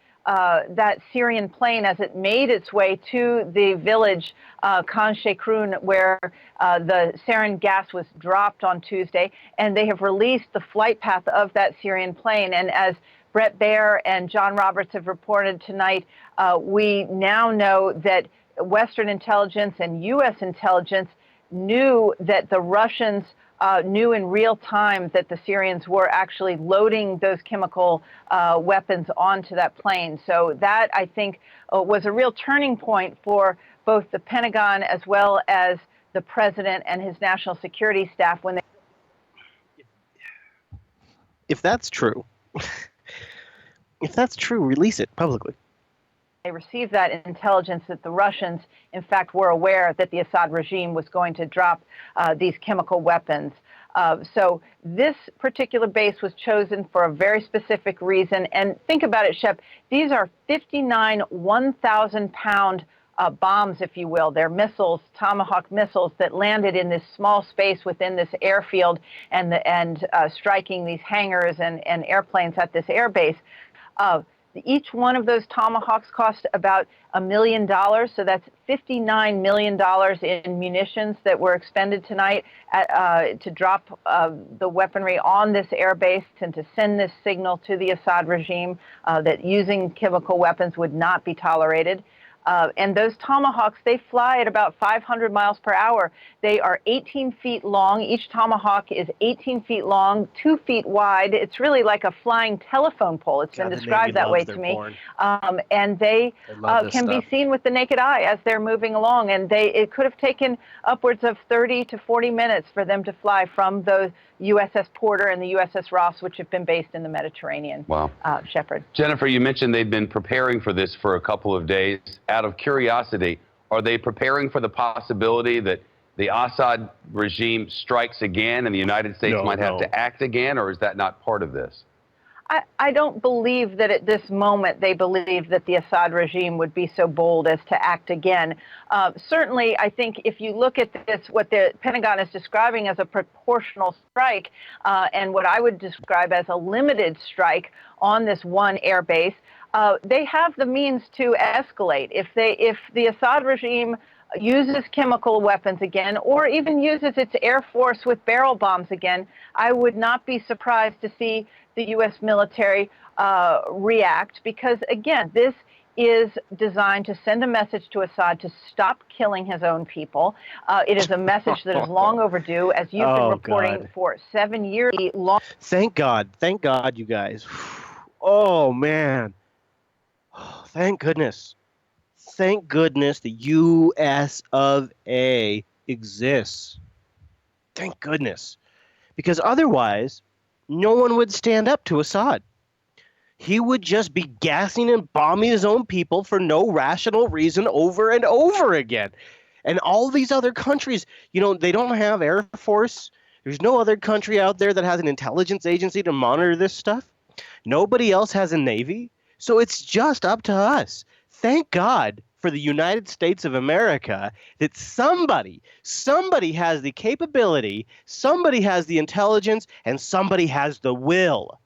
Syrian plane as it made its way to the village Khan Sheikhoun, where the sarin gas was dropped on Tuesday, and they have released the flight path of that Syrian plane. And as Brett Baer and John Roberts have reported tonight, we now know that Western intelligence and U.S. intelligence knew that the Russians knew in real time that the Syrians were actually loading those chemical weapons onto that plane. So that, I think, was a real turning point for both the Pentagon as well as the president and his national security staff when they... If that's true, release it publicly. They received that intelligence that the Russians, in fact, were aware that the Assad regime was going to drop these chemical weapons. So this particular base was chosen for a very specific reason. And think about it, Shep. These are 59 1,000-pound bombs, if you will. They're missiles, Tomahawk missiles, that landed in this small space within this airfield and striking these hangars and airplanes at this air base. Each one of those Tomahawks cost about $1 million, so that's $59 million in munitions that were expended tonight to drop the weaponry on this airbase and to send this signal to the Assad regime that using chemical weapons would not be tolerated. And those Tomahawks, they fly at about 500 miles per hour. They are 18 feet long. Each Tomahawk is 18 feet long, 2 feet wide. It's really like a flying telephone pole. It's been described that way to me. And they can be seen with the naked eye as they're moving along. And it could have taken upwards of 30 to 40 minutes for them to fly from the USS Porter and the USS Ross, which have been based in the Mediterranean. Wow. Shepard. Jennifer, you mentioned they've been preparing for this for a couple of days. Out of curiosity, are they preparing for the possibility that the Assad regime strikes again and the United States might have to act again, or is that not part of this? I don't believe that at this moment they believe that the Assad regime would be so bold as to act again. Certainly, I think if you look at this, what the Pentagon is describing as a proportional strike and what I would describe as a limited strike on this one air base, they have the means to escalate. If the Assad regime uses chemical weapons again, or even uses its air force with barrel bombs again, I would not be surprised to see the U.S. military react, because, again, this is designed to send a message to Assad to stop killing his own people. It is a message that is long overdue, as you've been reporting for 7 years. Thank God, you guys. Oh, man. Thank goodness. Thank goodness the U.S. of A. exists. Thank goodness. Because otherwise, no one would stand up to Assad. He would just be gassing and bombing his own people for no rational reason over and over again. And all these other countries, they don't have Air Force. There's no other country out there that has an intelligence agency to monitor this stuff. Nobody else has a Navy. So it's just up to us. Thank God for the United States of America that somebody has the capability, somebody has the intelligence, and somebody has the will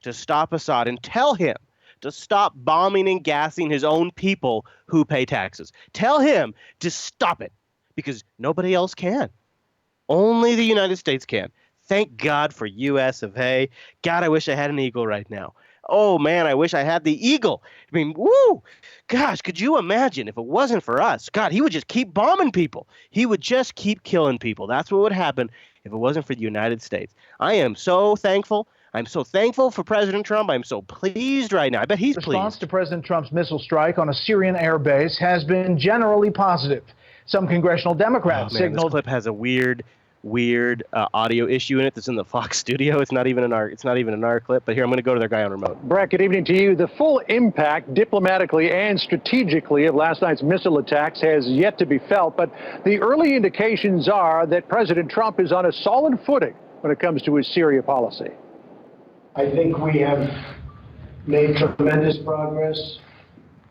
to stop Assad and tell him to stop bombing and gassing his own people who pay taxes. Tell him to stop it because nobody else can. Only the United States can. Thank God for US of A. God, I wish I had an eagle right now. Oh man, I wish I had the eagle. I mean, woo! Gosh, could you imagine if it wasn't for us? God, he would just keep bombing people. He would just keep killing people. That's what would happen if it wasn't for the United States. I am so thankful. I'm so thankful for President Trump. I'm so pleased right now. I bet he's pleased. Response to President Trump's missile strike on a Syrian air base has been generally positive. Some congressional Democrats signaled. This clip has a weird audio issue in it that's in the Fox studio. It's not even in our clip, but here I'm going to go to their guy on remote. Brett, good evening to you. The full impact diplomatically and strategically of last night's missile attacks has yet to be felt, but the early indications are that President Trump is on a solid footing when it comes to his Syria policy. I think we have made tremendous progress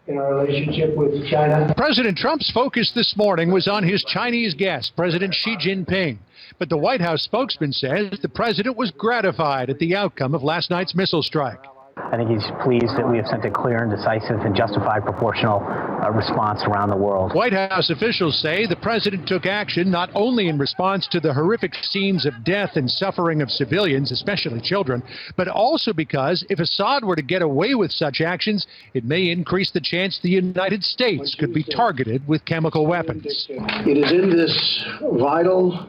in our relationship with China. President Trump's focus this morning was on his Chinese guest, President Xi Jinping. But the White House spokesman says the president was gratified at the outcome of last night's missile strike. I think he's pleased that we have sent a clear and decisive and justified proportional response around the world. White House officials say the president took action not only in response to the horrific scenes of death and suffering of civilians, especially children, but also because if Assad were to get away with such actions, it may increase the chance the United States could be targeted with chemical weapons. It is in this vital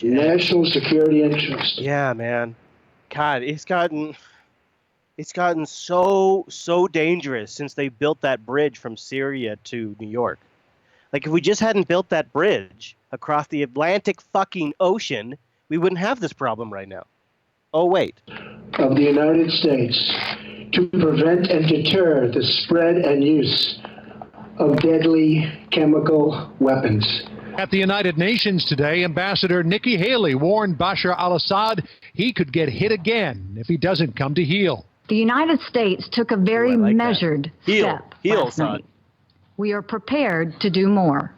national security interest. Yeah, man. God, it's gotten so dangerous since they built that bridge from Syria to New York. Like, if we just hadn't built that bridge across the Atlantic fucking ocean, we wouldn't have this problem right now. Oh, wait. Of the United States to prevent and deter the spread and use of deadly chemical weapons. At the United Nations today, Ambassador Nikki Haley warned Bashar al-Assad he could get hit again if he doesn't come to heel. The United States took a very measured step last night. We are prepared to do more,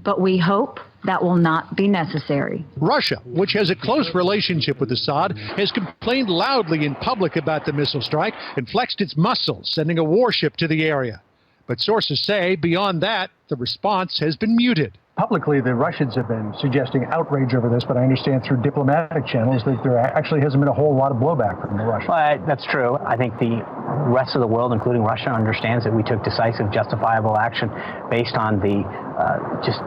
but we hope that will not be necessary. Russia, which has a close relationship with Assad, has complained loudly in public about the missile strike and flexed its muscles, sending a warship to the area. But sources say beyond that, the response has been muted. Publicly, the Russians have been suggesting outrage over this, but I understand through diplomatic channels that there actually hasn't been a whole lot of blowback from the Russians. Well, that's true. I think the rest of the world, including Russia, understands that we took decisive, justifiable action based on the just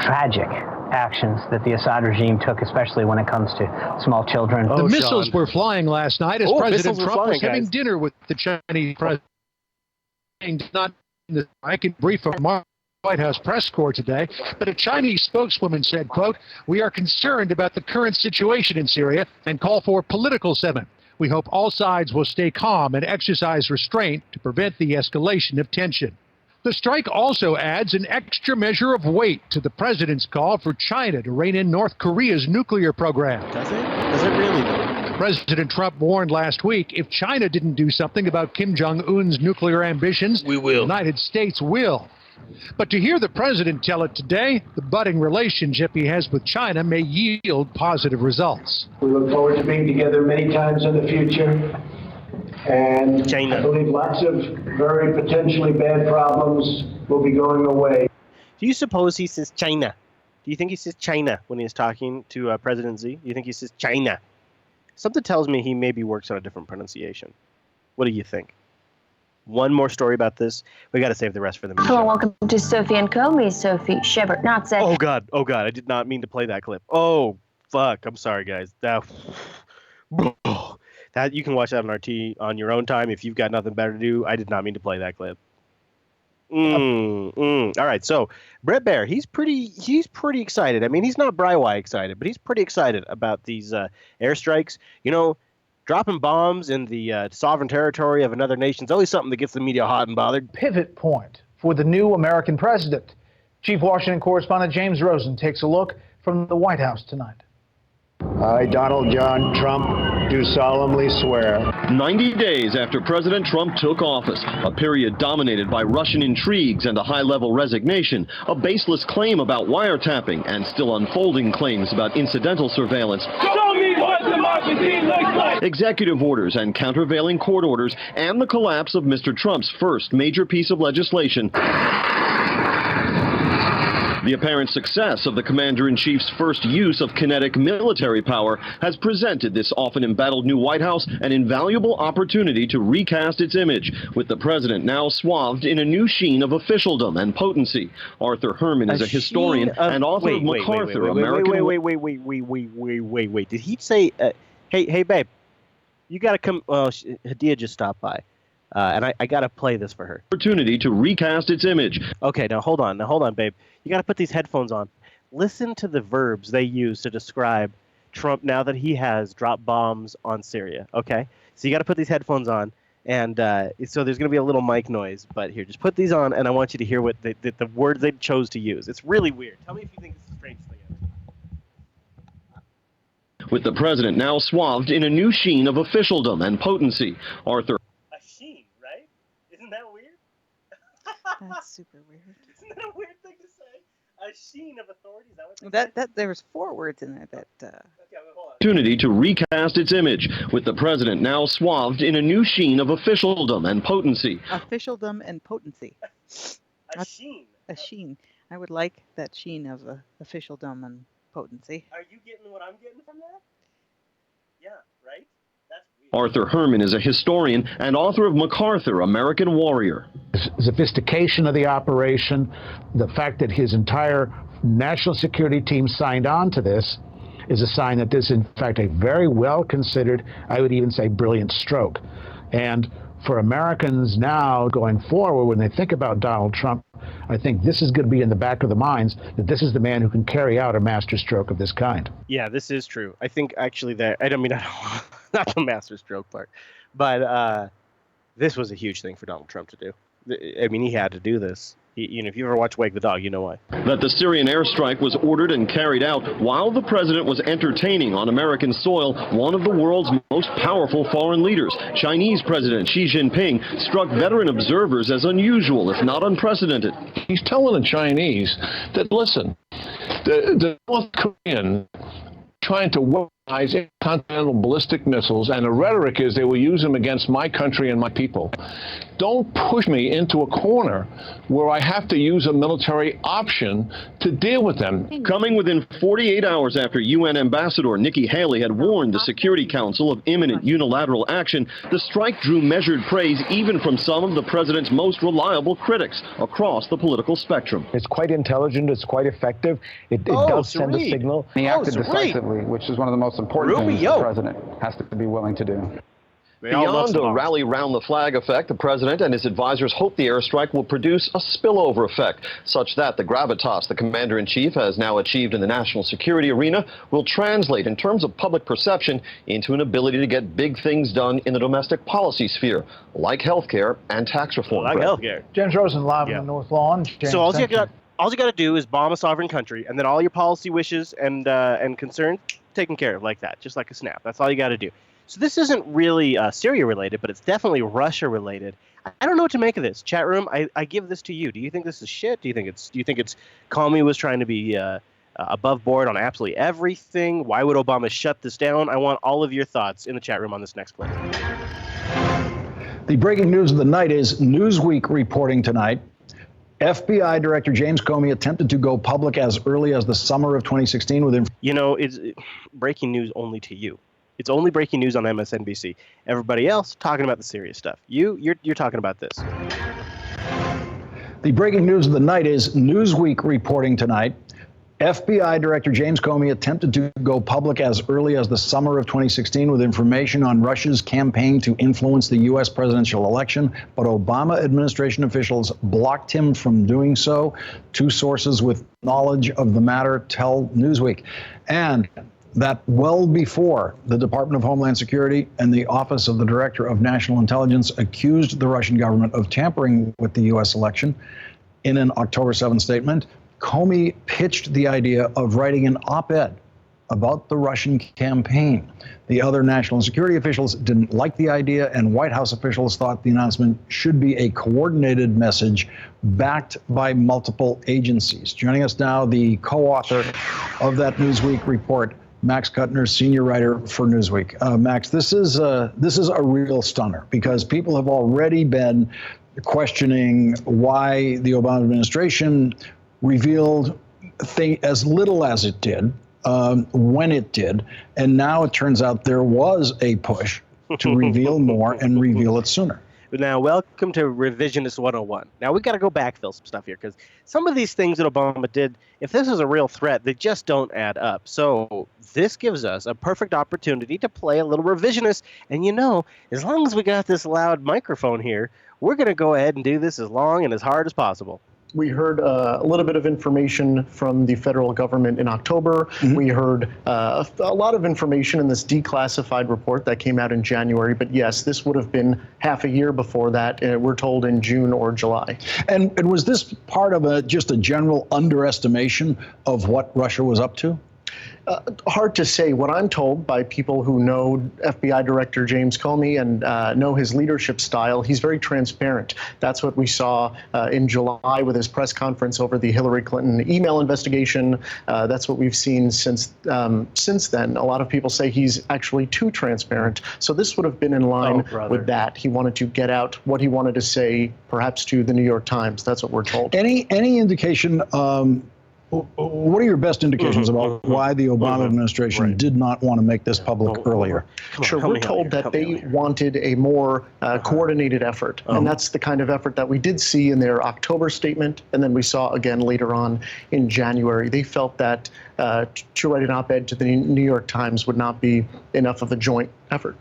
tragic actions that the Assad regime took, especially when it comes to small children. The missiles were flying last night as President Trump was having dinner with the Chinese president. Not in the I can brief remarks. White House press corps today, but a Chinese spokeswoman said, quote, "We are concerned about the current situation in Syria and call for political settlement. We hope all sides will stay calm and exercise restraint to prevent the escalation of tension." The strike also adds an extra measure of weight to the president's call for China to rein in North Korea's nuclear program. Does it? Does it really, though? President Trump warned last week if China didn't do something about Kim Jong-un's nuclear ambitions, the United States will. But to hear the president tell it today, the budding relationship he has with China may yield positive results. We look forward to being together many times in the future. And I believe lots of very potentially bad problems will be going away. Do you suppose he says China? Do you think he says China when he's talking to President Xi? Do you think he says China? Something tells me he maybe works on a different pronunciation. What do you think? One more story about this. We got to save the rest for the Hello, welcome to Sophie and Co. Me, Sophie Shepard. Not said. Oh God! I did not mean to play that clip. Oh fuck! I'm sorry, guys. That you can watch that on RT on your own time if you've got nothing better to do. I did not mean to play that clip. All right, so Brett Baer, he's pretty excited. I mean, he's not Bry excited, but he's pretty excited about these airstrikes. You know, dropping bombs in the sovereign territory of another nation is always something that gets the media hot and bothered. Pivot point for the new American president. Chief Washington correspondent James Rosen takes a look from the White House tonight. I, Donald John Trump, do solemnly swear. 90 days after President Trump took office, a period dominated by Russian intrigues and a high-level resignation, a baseless claim about wiretapping, and still unfolding claims about incidental surveillance. Show me what democracy looks like! Executive orders and countervailing court orders, and the collapse of Mr. Trump's first major piece of legislation. The apparent success of the commander-in-chief's first use of kinetic military power has presented this often embattled new White House an invaluable opportunity to recast its image, with the president now swathed in a new sheen of officialdom and potency. Arthur Herman is a historian and author of MacArthur, American... Wait. Did he say... hey, babe, you got to come... Well, Hadia just stopped by. And I got to play this for her. Opportunity to recast its image. Okay, now hold on, babe. You got to put these headphones on. Listen to the verbs they use to describe Trump now that he has dropped bombs on Syria, okay? So you got to put these headphones on, and so there's going to be a little mic noise. But here, just put these on, and I want you to hear what the words they chose to use. It's really weird. Tell me if you think it's the strangest thing ever. With the president now swathed in a new sheen of officialdom and potency, Arthur... Isn't that weird? That's super weird. Isn't that a weird thing to say? A sheen of authority? Is that what that there was 4 words in there that... Opportunity to recast its image, with the president now swathed in a new sheen of officialdom and potency. Officialdom and potency. A sheen. A sheen. I would like that sheen of officialdom and potency. Are you getting what I'm getting from that? Yeah, right? Arthur Herman is a historian and author of MacArthur, American Warrior. Sophistication of the operation, the fact that his entire national security team signed on to this is a sign that this is, in fact, a very well-considered, I would even say brilliant stroke. And for Americans now going forward, when they think about Donald Trump, I think this is going to be in the back of the minds that this is the man who can carry out a masterstroke of this kind. Yeah, this is true. I think actually that, I don't mean, not the masterstroke part, but this was a huge thing for Donald Trump to do. I mean, he had to do this. If you ever watch Wag the Dog, you know why. That the Syrian airstrike was ordered and carried out while the president was entertaining on American soil one of the world's most powerful foreign leaders. Chinese President Xi Jinping struck veteran observers as unusual, if not unprecedented. He's telling the Chinese that, listen, the North Korean trying to weaponize intercontinental ballistic missiles, and the rhetoric is they will use them against my country and my people. Don't push me into a corner where I have to use a military option to deal with them. Coming within 48 hours after UN Ambassador Nikki Haley had warned the Security Council of imminent unilateral action, the strike drew measured praise even from some of the president's most reliable critics across the political spectrum. It's quite intelligent, it's quite effective, it does send a signal. He acted decisively, which is one of the most important things the president has to be willing to do. Beyond a rally round the flag effect, the president and his advisors hope the airstrike will produce a spillover effect, such that the gravitas the commander-in-chief has now achieved in the national security arena will translate in terms of public perception into an ability to get big things done in the domestic policy sphere, like healthcare and tax reform. Like healthcare. James Rosen, live on the North Lawn. James, so all you got to do is bomb a sovereign country, and then all your policy wishes and concerns taken care of like that, just like a snap. That's all you got to do. So this isn't really Syria related, but it's definitely Russia related. I don't know what to make of this. Chat room, I give this to you. Do you think this is shit? Do you think it's Comey was trying to be above board on absolutely everything? Why would Obama shut this down? I want all of your thoughts in the chat room on this next clip. The breaking news of the night is Newsweek reporting tonight. FBI Director James Comey attempted to go public as early as the summer of 2016 with it's breaking news only to you. It's only breaking news on MSNBC. Everybody else talking about the serious stuff. You're talking about this. The breaking news of the night is Newsweek reporting tonight. FBI Director James Comey attempted to go public as early as the summer of 2016 with information on Russia's campaign to influence the U.S. presidential election, but Obama administration officials blocked him from doing so. Two sources with knowledge of the matter tell Newsweek. And that well before the Department of Homeland Security and the Office of the Director of National Intelligence accused the Russian government of tampering with the U.S. election, in an October 7 statement, Comey pitched the idea of writing an op-ed about the Russian campaign. The other national security officials didn't like the idea, and White House officials thought the announcement should be a coordinated message backed by multiple agencies. Joining us now, the co-author of that Newsweek report, Max Kuttner, senior writer for Newsweek. Max, this is a real stunner because people have already been questioning why the Obama administration revealed as little as it did, when it did, and now it turns out there was a push to reveal more and reveal it sooner. Now, welcome to Revisionist 101. Now, we got to go backfill some stuff here because some of these things that Obama did, if this is a real threat, they just don't add up. So this gives us a perfect opportunity to play a little revisionist. And you know, as long as we got this loud microphone here, we're going to go ahead and do this as long and as hard as possible. We heard a little bit of information from the federal government in October. Mm-hmm. We heard a lot of information in this declassified report that came out in January. But yes, this would have been half a year before that. We're told in June or July. And was this part of just a general underestimation of what Russia was up to? Hard to say. What I'm told by people who know FBI Director James Comey and know his leadership style, he's very transparent. That's what we saw in July with his press conference over the Hillary Clinton email investigation. That's what we've seen since then. A lot of people say he's actually too transparent. So this would have been in line with that. He wanted to get out what he wanted to say, perhaps to the New York Times. That's what we're told. Any indication? What are your best indications about why the Obama administration did not want to make this public earlier? Sure, we're told that they wanted a more coordinated effort, and that's the kind of effort that we did see in their October statement, and then we saw again later on in January. They felt that to write an op-ed to the New York Times would not be enough of a joint effort.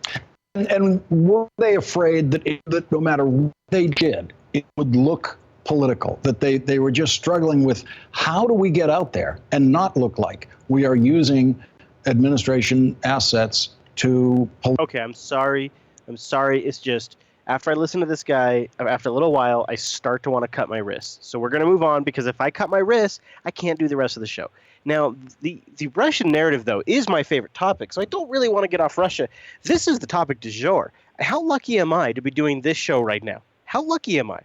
And were they afraid that no matter what they did, it would look political, that they were just struggling with how do we get out there and not look like we are using administration assets to... Okay, I'm sorry. It's just, after I listen to this guy, after a little while, I start to want to cut my wrists. So we're going to move on because if I cut my wrists, I can't do the rest of the show. Now, the Russian narrative, though, is my favorite topic, so I don't really want to get off Russia. This is the topic du jour. How lucky am I to be doing this show right now? How lucky am I?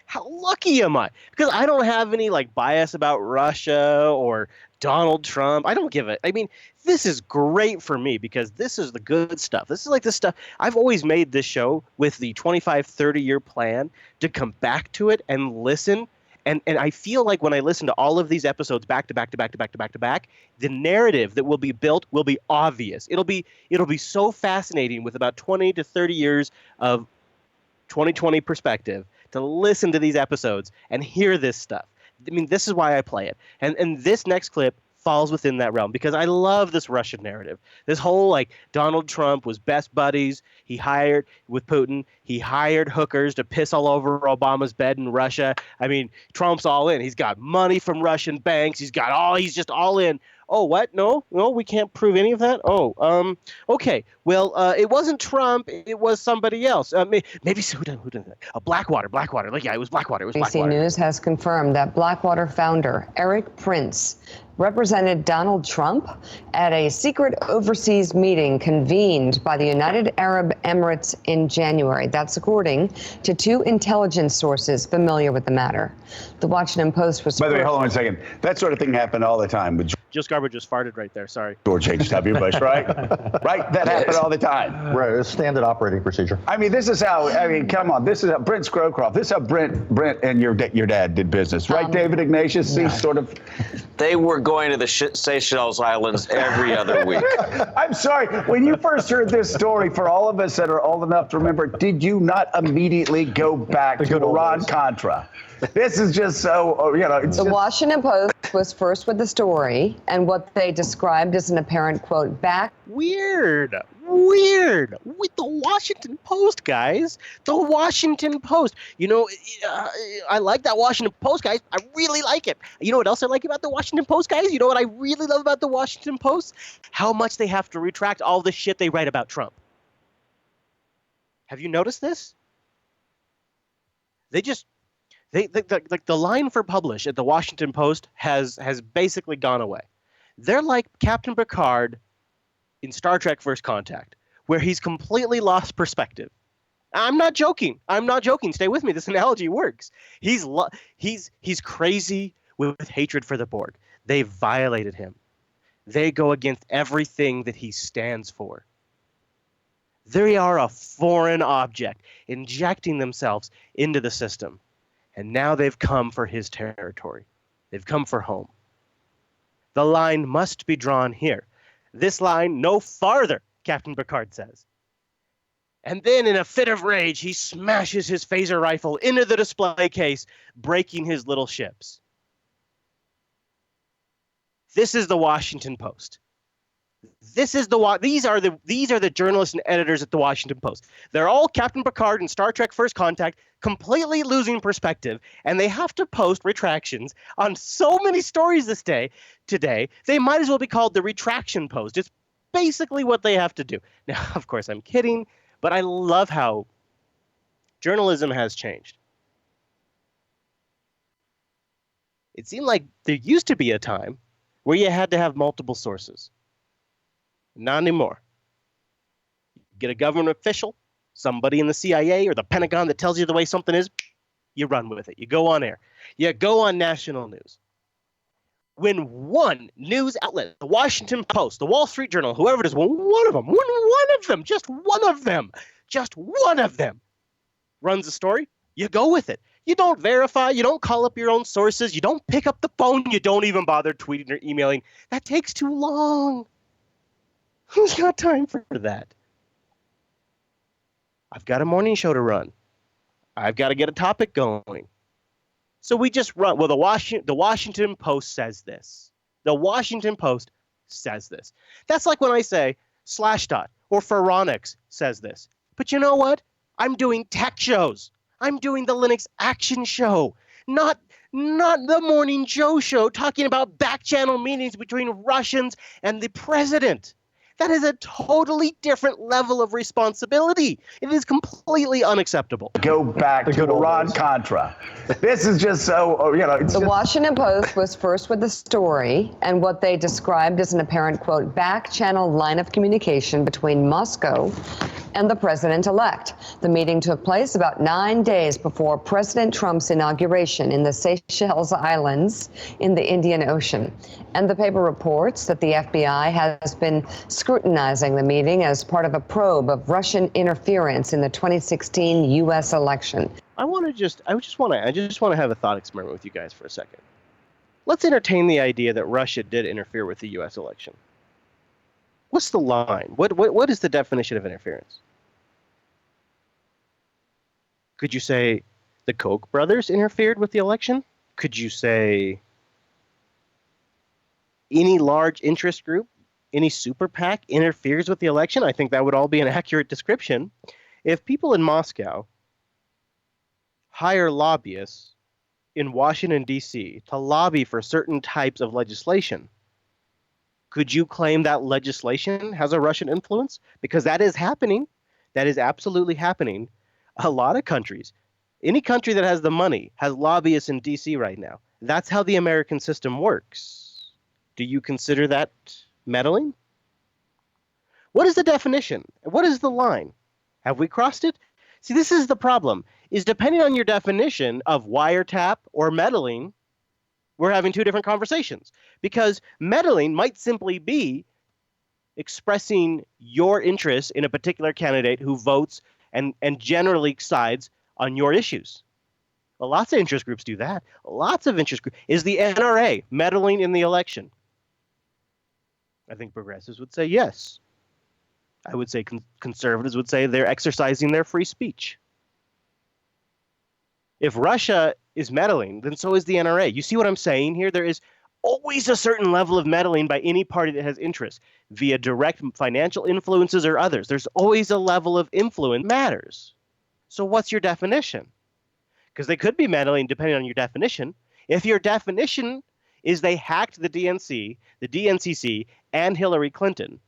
How lucky am I? Because I don't have any bias about Russia or Donald Trump. I don't give it. I mean, this is great for me because this is the good stuff. This is the stuff. I've always made this show with the 25, 30-year plan to come back to it and listen. And I feel like when I listen to all of these episodes back to back to back to back to back to back, the narrative that will be built will be obvious. It'll be so fascinating with about 20 to 30 years of 2020 perspective to listen to these episodes and hear this stuff. I mean, this is why I play it. And this next clip falls within that realm because I love this Russian narrative. This whole Donald Trump was best buddies. He hired with Putin. He hired hookers to piss all over Obama's bed in Russia. I mean, Trump's all in. He's got money from Russian banks. He's just all in. Oh, what? No, we can't prove any of that. Oh, okay. Well, it wasn't Trump. It was somebody else. Maybe who did that? Blackwater. Yeah, it was Blackwater. ABC News has confirmed that Blackwater founder Eric Prince represented Donald Trump at a secret overseas meeting convened by the United Arab Emirates in January. That's according to two intelligence sources familiar with the matter. The Washington Post was... By the way, hold on a second. That sort of thing happened all the time with Joe Scarborough just farted right there. Sorry. George H.W. Bush, right? Right? That happened all the time. Right. It's standard operating procedure. I mean, this is how, come on. This is how Brent Scrowcroft, this is how Brent and your dad did business. Right, David Ignatius? Yeah. Sort of. They were going to the Seychelles Islands every other week. I'm sorry. When you first heard this story, for all of us that are old enough to remember, did you not immediately go back to Iran-Contra? This is just so, The Washington Post was first with the story and what they described as an apparent, quote, Weird with the Washington Post, guys. The Washington Post. I like that Washington Post, guys. I really like it. You know what else I like about the Washington Post, guys? You know what I really love about the Washington Post? How much they have to retract all the shit they write about Trump. Have you noticed this? The line for publish at the Washington Post has basically gone away. They're like Captain Picard in Star Trek First Contact, where he's completely lost perspective. I'm not joking. Stay with me. This analogy works. He's crazy with hatred for the Borg. They violated him. They go against everything that he stands for. They are a foreign object, injecting themselves into the system. And now they've come for his territory. They've come for home. The line must be drawn here. This line no farther, Captain Picard says. And then in a fit of rage, he smashes his phaser rifle into the display case, breaking his little ships. This is the Washington Post. These are the journalists and editors at the Washington Post. They're all Captain Picard and Star Trek First Contact, completely losing perspective, and they have to post retractions on so many stories today. They might as well be called the Retraction Post. It's basically what they have to do. Now, of course, I'm kidding, but I love how journalism has changed. It seemed like there used to be a time where you had to have multiple sources. Not anymore. Get a government official, somebody in the CIA or the Pentagon that tells you the way something is, you run with it. You go on air. You go on national news. When one news outlet, the Washington Post, the Wall Street Journal, whoever it is, one of them, just one of them runs a story, you go with it. You don't verify. You don't call up your own sources. You don't pick up the phone. You don't even bother tweeting or emailing. That takes too long. Who's got time for that? I've got a morning show to run. I've got to get a topic going. So we just run. Well, the Washington Post says this. The Washington Post says this. That's like when I say Slashdot or Phoronix says this. But you know what? I'm doing tech shows. I'm doing the Linux Action Show, not the Morning Joe show talking about back-channel meetings between Russians and the president. That is a totally different level of responsibility. It is completely unacceptable. Go back to Iran-Contra. This is just so, The Washington Post was first with the story and what they described as an apparent, quote, back-channel line of communication between Moscow and the president-elect. The meeting took place about 9 days before President Trump's inauguration in the Seychelles Islands in the Indian Ocean. And the paper reports that the FBI has been scrutinizing the meeting as part of a probe of Russian interference in the 2016 U.S. election. I just want to have a thought experiment with you guys for a second. Let's entertain the idea that Russia did interfere with the U.S. election. What's the line? What is the definition of interference? Could you say the Koch brothers interfered with the election? Could you say any large interest group, any super PAC interferes with the election? I think that would all be an accurate description. If people in Moscow hire lobbyists in Washington, D.C. to lobby for certain types of legislation, could you claim that legislation has a Russian influence? Because that is happening. That is absolutely happening. A lot of countries, any country that has the money, has lobbyists in D.C. right now. That's how the American system works. Do you consider that meddling? What is the definition? What is the line? Have we crossed it? See, this is the problem, is depending on your definition of wiretap or meddling, We're having two different conversations because meddling might simply be expressing your interest in a particular candidate who votes and generally sides on your issues. Well, lots of interest groups do that. Lots of interest groups. Is the NRA meddling in the election? I think progressives would say yes. I would say conservatives would say they're exercising their free speech. If Russia is meddling, then so is the NRA. You see what I'm saying here? There is always a certain level of meddling by any party that has interest via direct financial influences or others. There's always a level of influence matters. So what's your definition? Because they could be meddling depending on your definition. If your definition is they hacked the DNC, the DNCC, and Hillary Clinton,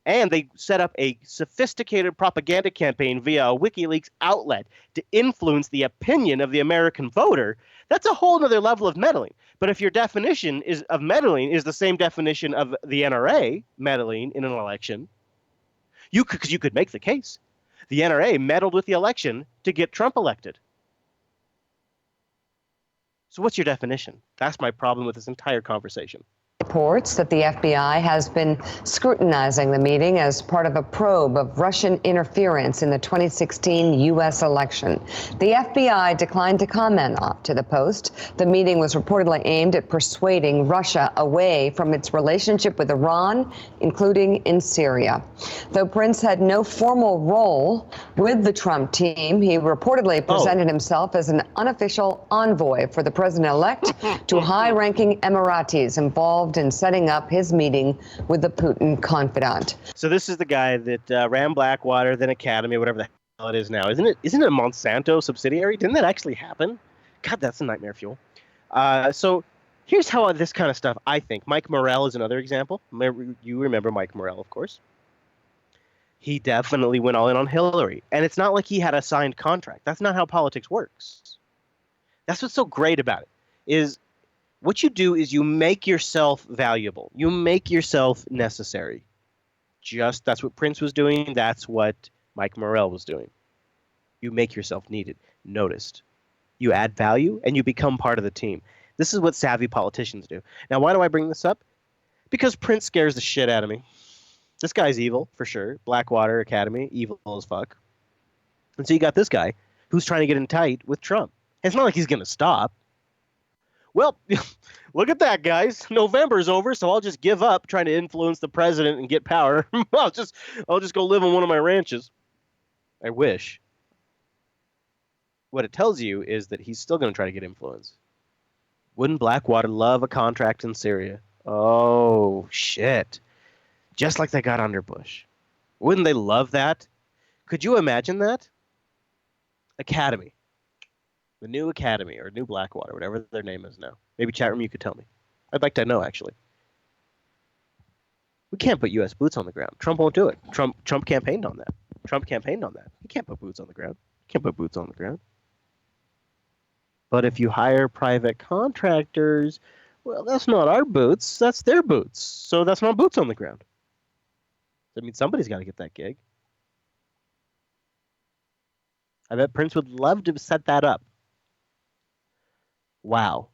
and they set up a sophisticated propaganda campaign via a WikiLeaks outlet to influence the opinion of the American voter, that's a whole other level of meddling. But if your definition of meddling is the same definition of the NRA meddling in an election, you could make the case. The NRA meddled with the election to get Trump elected. So what's your definition? That's my problem with this entire conversation. Reports that the FBI has been scrutinizing the meeting as part of a probe of Russian interference in the 2016 U.S. election. The FBI declined to comment to the Post. The meeting was reportedly aimed at persuading Russia away from its relationship with Iran, including in Syria. Though Prince had no formal role with the Trump team, he reportedly presented himself as an unofficial envoy for the president-elect to high-ranking Emiratis involved in setting up his meeting with the Putin confidant. So this is the guy that ran Blackwater, then Academy, whatever the hell it is now. Isn't it a Monsanto subsidiary? Didn't that actually happen? God, that's a nightmare fuel. So here's how this kind of stuff, I think. Mike Morell is another example. You remember Mike Morell, of course. He definitely went all in on Hillary. And it's not like he had a signed contract. That's not how politics works. That's what's so great about it, is what you do is you make yourself valuable. You make yourself necessary. That's what Prince was doing. That's what Mike Morell was doing. You make yourself needed, noticed. You add value, and you become part of the team. This is what savvy politicians do. Now, why do I bring this up? Because Prince scares the shit out of me. This guy's evil, for sure. Blackwater Academy, evil as fuck. And so you got this guy who's trying to get in tight with Trump. It's not like he's going to stop. Well, look at that, guys. November's over, so I'll just give up trying to influence the president and get power. I'll just go live on one of my ranches. I wish. What it tells you is that he's still going to try to get influence. Wouldn't Blackwater love a contract in Syria? Oh, shit. Just like they got under Bush. Wouldn't they love that? Could you imagine that? Academy. The new Academy, or new Blackwater, whatever their name is now. Maybe chat room, you could tell me. I'd like to know, actually. We can't put U.S. boots on the ground. Trump won't do it. Trump campaigned on that. He can't put boots on the ground. But if you hire private contractors, well, that's not our boots. That's their boots. So that's not boots on the ground. I mean, somebody's got to get that gig. I bet Prince would love to set that up. Wow.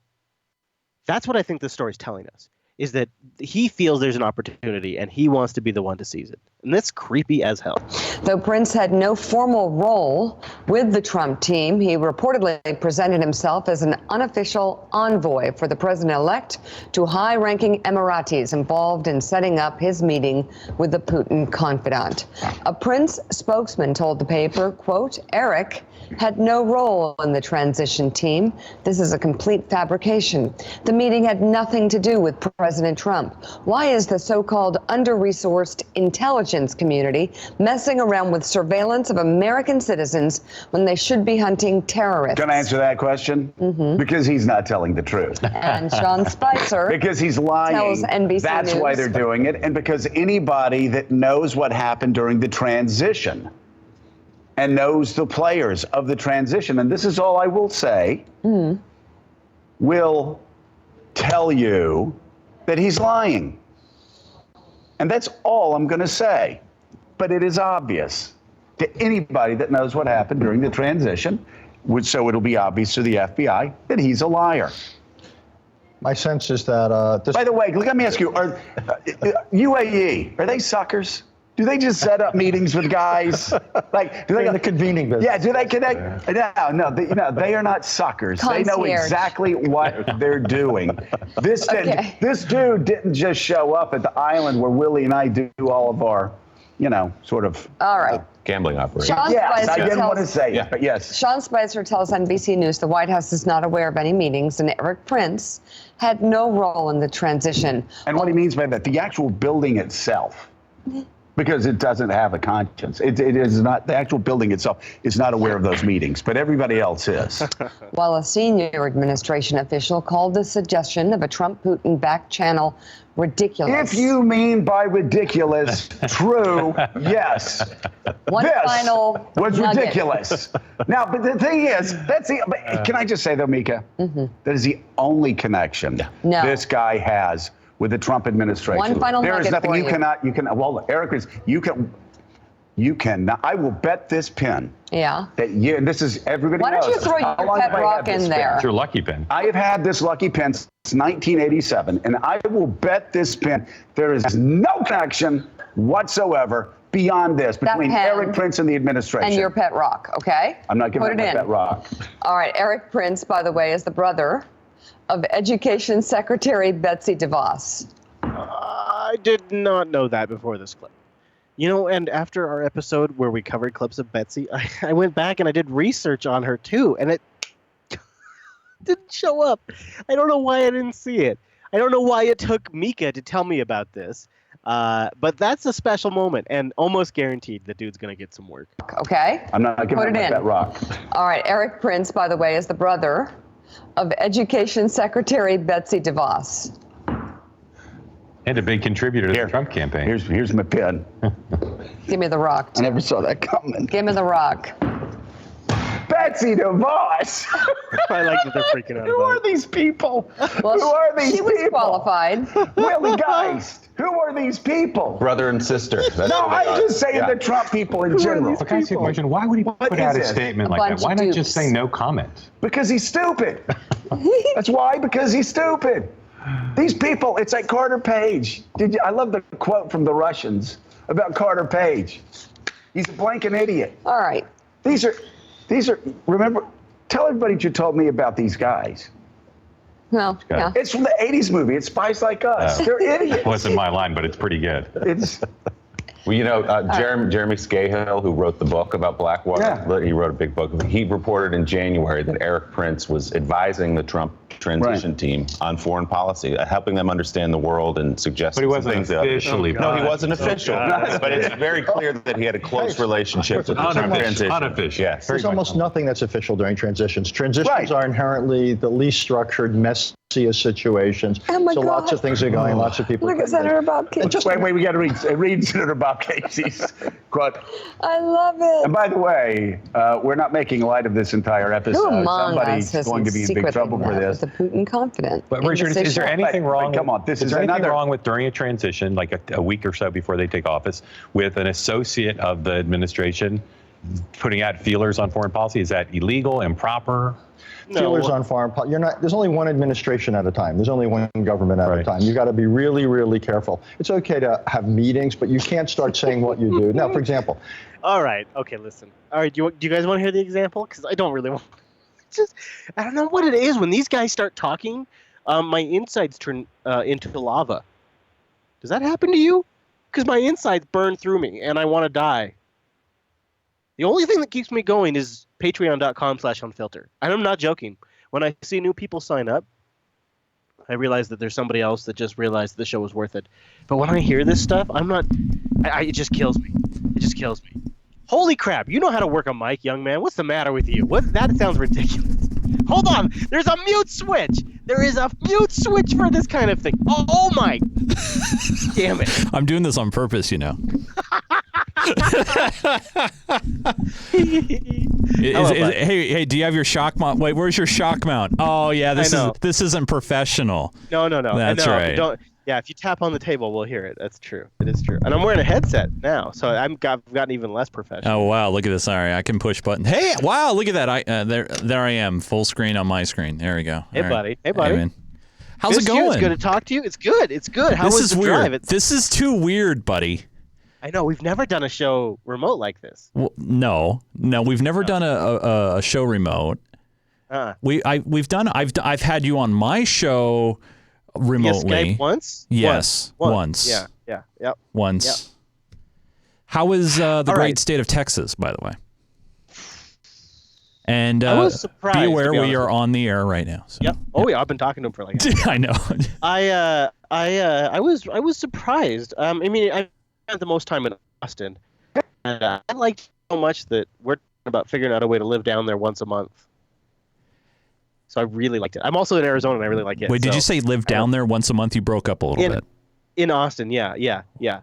That's what I think this story's telling us, is that he feels there's an opportunity and he wants to be the one to seize it. And that's creepy as hell. Though Prince had no formal role with the Trump team, he reportedly presented himself as an unofficial envoy for the president-elect to high-ranking Emiratis involved in setting up his meeting with the Putin confidant. A Prince spokesman told the paper, quote, Eric had no role in the transition team. This is a complete fabrication. The meeting had nothing to do with President Trump. Why is the so-called under-resourced intelligence community messing around with surveillance of American citizens when they should be hunting terrorists? Can I answer that question? Because he's not telling the truth. And Sean Spicer because he's lying. Tells NBC That's News. Why they're doing it. And because anybody that knows what happened during the transition and knows the players of the transition, and this is all I will say, will tell you that he's lying. And that's all I'm going to say. But it is obvious to anybody that knows what happened during the transition, so it'll be obvious to the FBI that he's a liar. My sense is that By the way, let me ask you: Are UAE, are they suckers? Do they just set up meetings with guys? Like, do they in the convening business? Yeah. Do they connect? No. They are not suckers. They know exactly what they're doing. This dude didn't just show up at the island where Willie and I do all of our, sort of. All right. Gambling operation. Yes, I didn't want to say it, but yes. Sean Spicer tells NBC News the White House is not aware of any meetings, and Eric Prince had no role in the transition. And what he means by that, the actual building itself, because it doesn't have a conscience. It is not, the actual building itself is not aware of those meetings, but everybody else is. While a senior administration official called the suggestion of a Trump-Putin back channel ridiculous. If you mean by ridiculous, true, yes. One this final was nugget. Ridiculous. Now, but the thing is, can I just say though, Mika, that is the only connection this guy has with the Trump administration. One final There is nugget nothing for well, Eric, you cannot, I will bet this pin. Yeah. That and this is, everybody Why knows. don't you throw How your long pet have I rock had this in pin? there? It's your lucky pin. I have had this lucky pin since 1987, and I will bet this pin there is no connection whatsoever beyond this between Eric Prince and the administration. And your pet rock, okay? I'm not giving Put up it my in. pet rock. All right, Eric Prince, by the way, is the brother of Education Secretary Betsy DeVos. I did not know that before this clip. And after our episode where we covered clips of Betsy, I went back and I did research on her too, and it didn't show up. I don't know why I didn't see it. I don't know why it took Mika to tell me about this. But that's a special moment, and almost guaranteed the dude's going to get some work. Okay? I'm not giving up my pet rock. All right, Eric Prince, by the way, is the brother of Education Secretary Betsy DeVos. And a big contributor to the Trump campaign. Here's my pin. Give me the rock. I never saw that coming. Give me the rock. Betsy DeVos. I like that they're freaking out. Who are these people? Well, Who are these she people? was qualified. Willie Geist. Who are these people? Brother and sister. That's No, what they I'm are. just saying the Trump people in general. Can I ask you a question? Why would he put out a statement like that? Why not just say no comment? Because he's stupid. That's why, because he's stupid. These people, it's like Carter Page. I love the quote from the Russians about Carter Page. He's a blanking idiot. All right. These are, remember, tell everybody what you told me about these guys. Well, yeah. It's from the 80s movie. It's Spies Like Us. They're idiots. It wasn't my line, but it's pretty good. It's. Well, Jeremy Scahill, who wrote the book about Blackwater, he wrote a big book. He reported in January that Eric Prince was advising the Trump transition team on foreign policy, helping them understand the world and suggesting But he wasn't things. officially. No, he wasn't official. But it's very clear that he had a close relationship with the Trump transition. Unofficial. Yes. There's almost nothing that's official during transitions. Transitions are inherently the least structured, messiest situations. Oh my so God. lots of things are going, lots of people. Look at Senator Bob Casey. Just wait, we got to read Senator Bob Casey's quote. I love it. And by the way, we're not making light of this entire episode. Who among Somebody's us going to be in big trouble for this. The Putin confident. But Richard, is there anything wrong? Come on, is there anything wrong with during a transition, like a week or so before they take office, with an associate of the administration putting out feelers on foreign policy? Is that illegal, improper? Feelers on foreign policy. There's only one administration at a time. There's only one government at a time. You got to be really, really careful. It's okay to have meetings, but you can't start saying what you do. Now, for example. All right. Okay, listen. All right. Do you guys want to hear the example? Because I don't really want. I don't know what it is when these guys start talking. My insides turn into lava. Does that happen to you? Because my insides burn through me and I want to die. The only thing that keeps me going is patreon.com/unfilter. And I'm not joking. When I see new people sign up, I realize that there's somebody else that just realized the show was worth it. But when I hear this stuff, it just kills me. It just kills me. Holy crap, you know how to work a mic, young man. What's the matter with you? That sounds ridiculous. Hold on, there's a mute switch. There is a mute switch for this kind of thing. Oh my. Damn it. I'm doing this on purpose, you know. Hey, do you have your shock mount? Wait, where's your shock mount? Oh yeah, this isn't professional. No. That's right. Yeah, if you tap on the table, we'll hear it. That's true. It is true. And I'm wearing a headset now, so I've gotten even less professional. Oh wow, look at this. All right, I can push buttons. Hey, wow, look at that. There I am, full screen on my screen. There we go. Hey, All buddy. right. Hey, buddy. Hey, man. How's it going? It's good to talk to you. It's good. It's good. How was the drive? This is too weird, buddy. I know we've never done a show remote like this. Well, no, we've never done a show remote. I've had you on my show remotely. Skype once? Yes, once. Yeah. Yep. Once. Yep. How is the great state of Texas, by the way? And I was surprised, be aware to be we are on the air right now. So. Yep. Oh yeah, I've been talking to him for like. I know. I was surprised. I mean, I spent the most time in Austin, and I liked so much that we're talking about figuring out a way to live down there once a month. So I really liked it. I'm also in Arizona, and I really like it. Wait, did you say live down there once a month? You broke up a little bit. In Austin, yeah.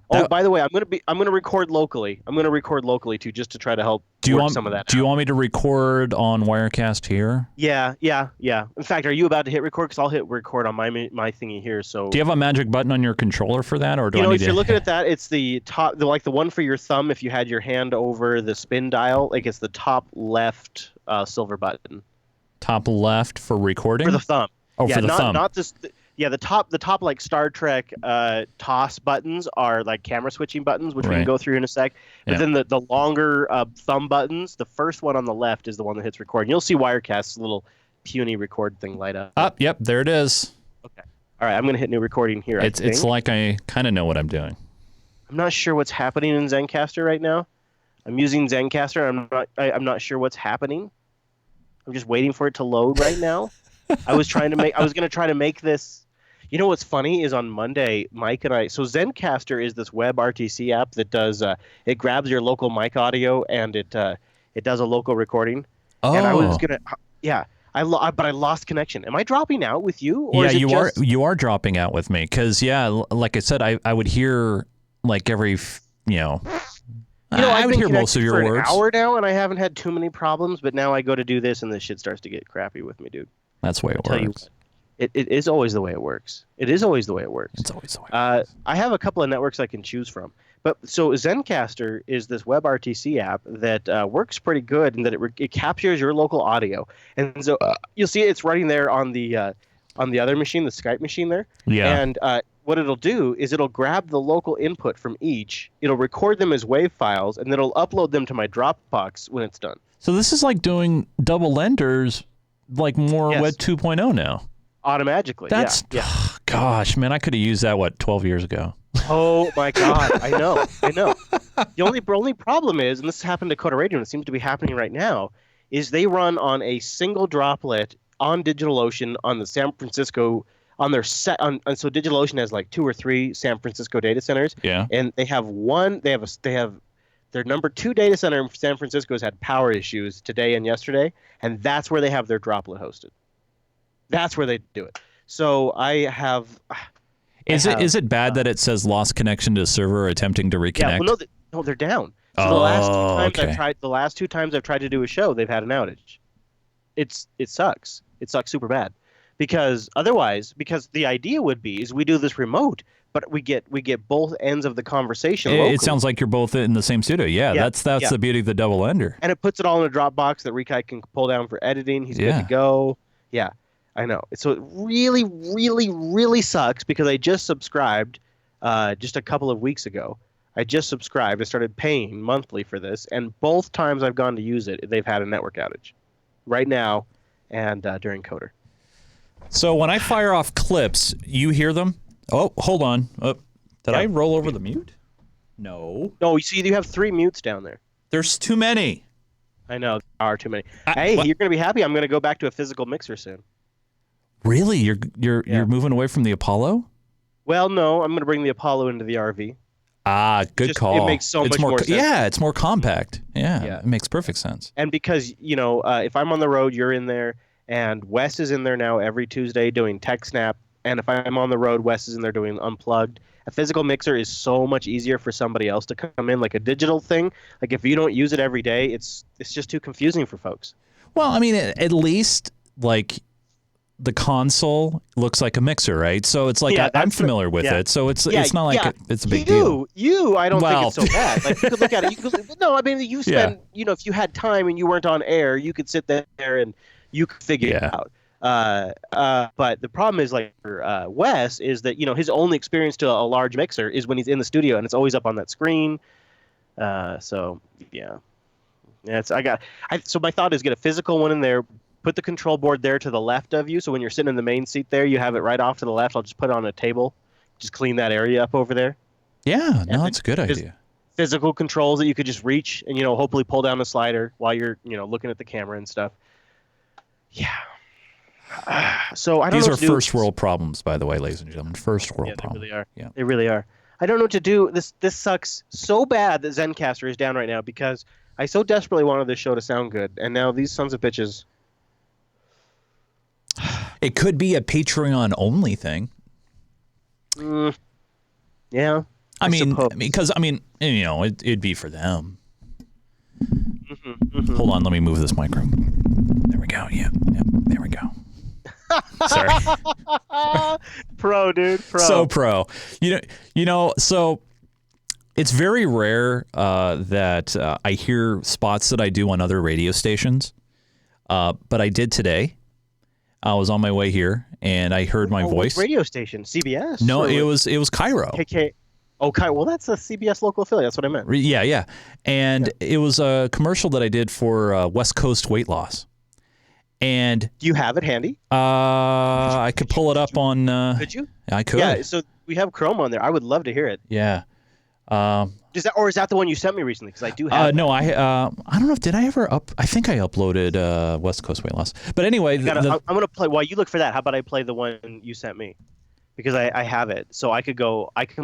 Oh, by the way, I'm gonna record locally. I'm gonna record locally too, just to try to help some of that. Do you want me to record on Wirecast here? Yeah. In fact, are you about to hit record? Because I'll hit record on my thingy here. So. Do you have a magic button on your controller for that, or do I need to? If you're looking at that, it's the top, like the one for your thumb. If you had your hand over the spin dial, like it's the top left silver button. Top left for recording. For the thumb. Oh, for the thumb. Not this. Yeah, the top like Star Trek toss buttons are like camera switching buttons, which we can go through in a sec. But then the longer thumb buttons, the first one on the left is the one that hits record. And you'll see Wirecast's little puny record thing light up. Yep, there it is. Okay. All right, I'm gonna hit new recording here. It's like I kind of know what I'm doing. I'm not sure what's happening in Zencastr right now. I'm using Zencastr. I'm not sure what's happening. I'm just waiting for it to load right now. I was gonna try to make this. You know what's funny is on Monday, Mike and I. So Zencastr is this web RTC app that does. It grabs your local mic audio and it does a local recording. Oh. And I was gonna. Yeah. But I lost connection. Am I dropping out with you? Or you are dropping out with me because like I said, I would hear like every I would hear most of your words. An hour now, and I haven't had too many problems. But now I go to do this, and this shit starts to get crappy with me, dude. That's the way it works. It is always the way it works. It is always the way it works. It's always the way it works. I have a couple of networks I can choose from. But so Zencastr is this web RTC app that works pretty good in that it captures your local audio. And so you'll see it's running there on the other machine, the Skype machine there. Yeah. And what it'll do is it'll grab the local input from each, it'll record them as WAV files, and then it'll upload them to my Dropbox when it's done. So this is like doing double enders, like more Web 2.0 now. Automatically. That's gosh, man, I could have used that 12 years ago. Oh my God, I know. The only problem is, and this happened to Coda Radio, and it seems to be happening right now, is they run on a single droplet on DigitalOcean on the San Francisco on their set. And so DigitalOcean has like 2 or 3 San Francisco data centers. Yeah. And they have their number 2 data center in San Francisco has had power issues today and yesterday, and that's where they have their droplet hosted. That's where they do it. So I have. Is it bad that it says lost connection to server attempting to reconnect? Yeah, well, they're down. So the last 2 times I've tried to do a show, they've had an outage. It sucks. It sucks super bad, because the idea would be is we do this remote, but we get both ends of the conversation. It sounds like you're both in the same studio. Yeah, that's the beauty of the double ender. And it puts it all in a Dropbox that Rikai can pull down for editing. He's good to go. Yeah. I know. So it really, really, really sucks because I just subscribed just a couple of weeks ago. I just subscribed. I started paying monthly for this, and both times I've gone to use it, they've had a network outage. Right now and during Coder. So when I fire off clips, you hear them? Oh, hold on. Did I roll over the mute? No. No, you see, you have 3 mutes down there. There's too many. I know. There are too many. Hey, you're going to be happy. I'm going to go back to a physical mixer soon. Really? You're moving away from the Apollo? Well, no. I'm going to bring the Apollo into the RV. Ah, good call. It makes much more sense. Yeah, it's more compact. Yeah, it makes perfect sense. And because, if I'm on the road, you're in there, and Wes is in there now every Tuesday doing TechSnap, and if I'm on the road, Wes is in there doing Unplugged. A physical mixer is so much easier for somebody else to come in, like a digital thing. Like if you don't use it every day, it's just too confusing for folks. Well, I mean, at least like the console looks like a mixer, right? So it's like I'm familiar with it. So it's not like it's a big deal. I don't think it's so bad. Like you could look at it. No, I mean you spend if you had time and you weren't on air, you could sit there and you could figure it out. But the problem is like for Wes is that his only experience to a large mixer is when he's in the studio and it's always up on that screen. So yeah, so my thought is get a physical one in there, put the control board there to the left of you, so when you're sitting in the main seat there, you have it right off to the left. I'll just put it on a table, just clean that area up over there. Yeah, no, that's a good idea. Physical controls that you could just reach and hopefully pull down the slider while you're looking at the camera and stuff. Yeah. So I don't These know are first world problems, by the way, ladies and gentlemen. First world problems. They really are. Yeah, they really are. I don't know what to do. This sucks so bad that Zencastr is down right now because I so desperately wanted this show to sound good, and now these sons of bitches. It could be a Patreon only thing. Yeah. I mean, because it'd be for them. Hold on, let me move this micro. There we go. Yeah, there we go. Sorry. Pro, dude. Pro. So pro. So it's very rare that I hear spots that I do on other radio stations. But I did today. I was on my way here and I heard my voice. Radio station, CBS. No, it was Cairo. KK. Oh, Cairo. Well, that's a CBS local affiliate. That's what I meant. Yeah. And it was a commercial that I did for West Coast weight loss. And do you have it handy? I could pull it up on. Could you? I could. Yeah. So we have Chrome on there. I would love to hear it. Yeah. Is that the one you sent me recently? Because I do have. No, I don't know if did I ever I think I uploaded West Coast weight loss. But anyway, I'm gonna play. While you look for that, how about I play the one you sent me? Because I have it, so I can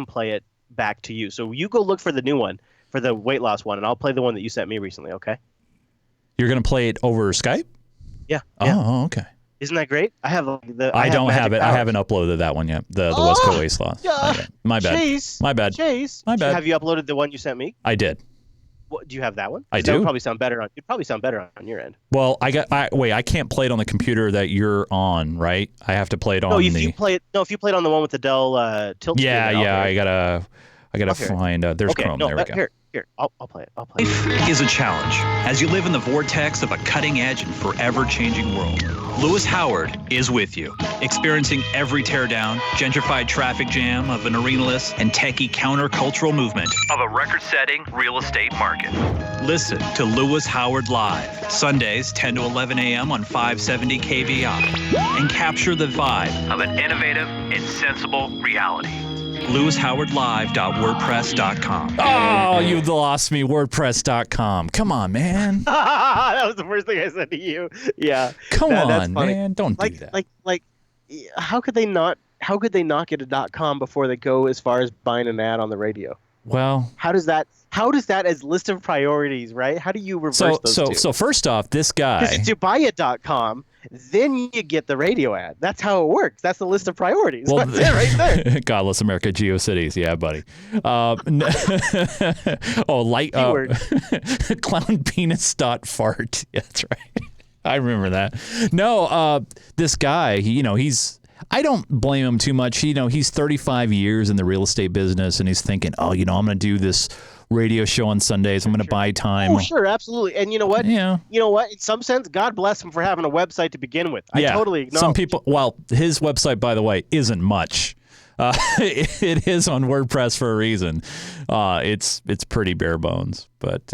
play it back to you. So you go look for the new one, for the weight loss one, and I'll play the one that you sent me recently. Okay. You're gonna play it over Skype? Yeah. Oh, okay. Isn't that great? I have I don't have it. Powers. I haven't uploaded that one yet. The West Coast weight loss. My bad. Chase. My bad. Chase. My bad. Have you uploaded the one you sent me? I did. What, do you have that one? I do. That would probably sound better it'd probably sound better on your end. Well, I can't play it on the computer that you're on, right? I have to play it on if you play it on the one with the Dell tilt. Yeah. I gotta find. There's Chrome. There we go. Here, I'll play it. Life is a challenge as you live in the vortex of a cutting-edge and forever-changing world. Lewis Howard is with you, experiencing every teardown, gentrified traffic jam of an arenaless and techie countercultural movement of a record-setting real estate market. Listen to Lewis Howard Live, Sundays 10 to 11 a.m. on 570 KVI, and capture the vibe of an innovative and sensible reality. LewisHowardLive.wordpress.com. Oh, you lost me. WordPress.com. Come on, man. That was the first thing I said to you. Yeah. Come on, man. Don't do that. Like, how could they not get a .com before they go as far as buying an ad on the radio? Well, how does that as list of priorities, right? How do you reverse those two? So first off, this guy. To buy a .com, then you get the radio ad. That's how it works. That's the list of priorities. Well, that's it right there. Godless America, GeoCities. Yeah, buddy. clownpenis.fart. Yeah, that's right. I remember that. No, this guy, I don't blame him too much. He's 35 years in the real estate business, and he's thinking, I'm going to do this radio show on Sundays. I'm going to buy time. Oh, sure, absolutely. And you know what? Yeah. You know what? In some sense, God bless him for having a website to begin with. I totally acknowledge. Some people, his website, by the way, isn't much. It is on WordPress for a reason. It's pretty bare bones, but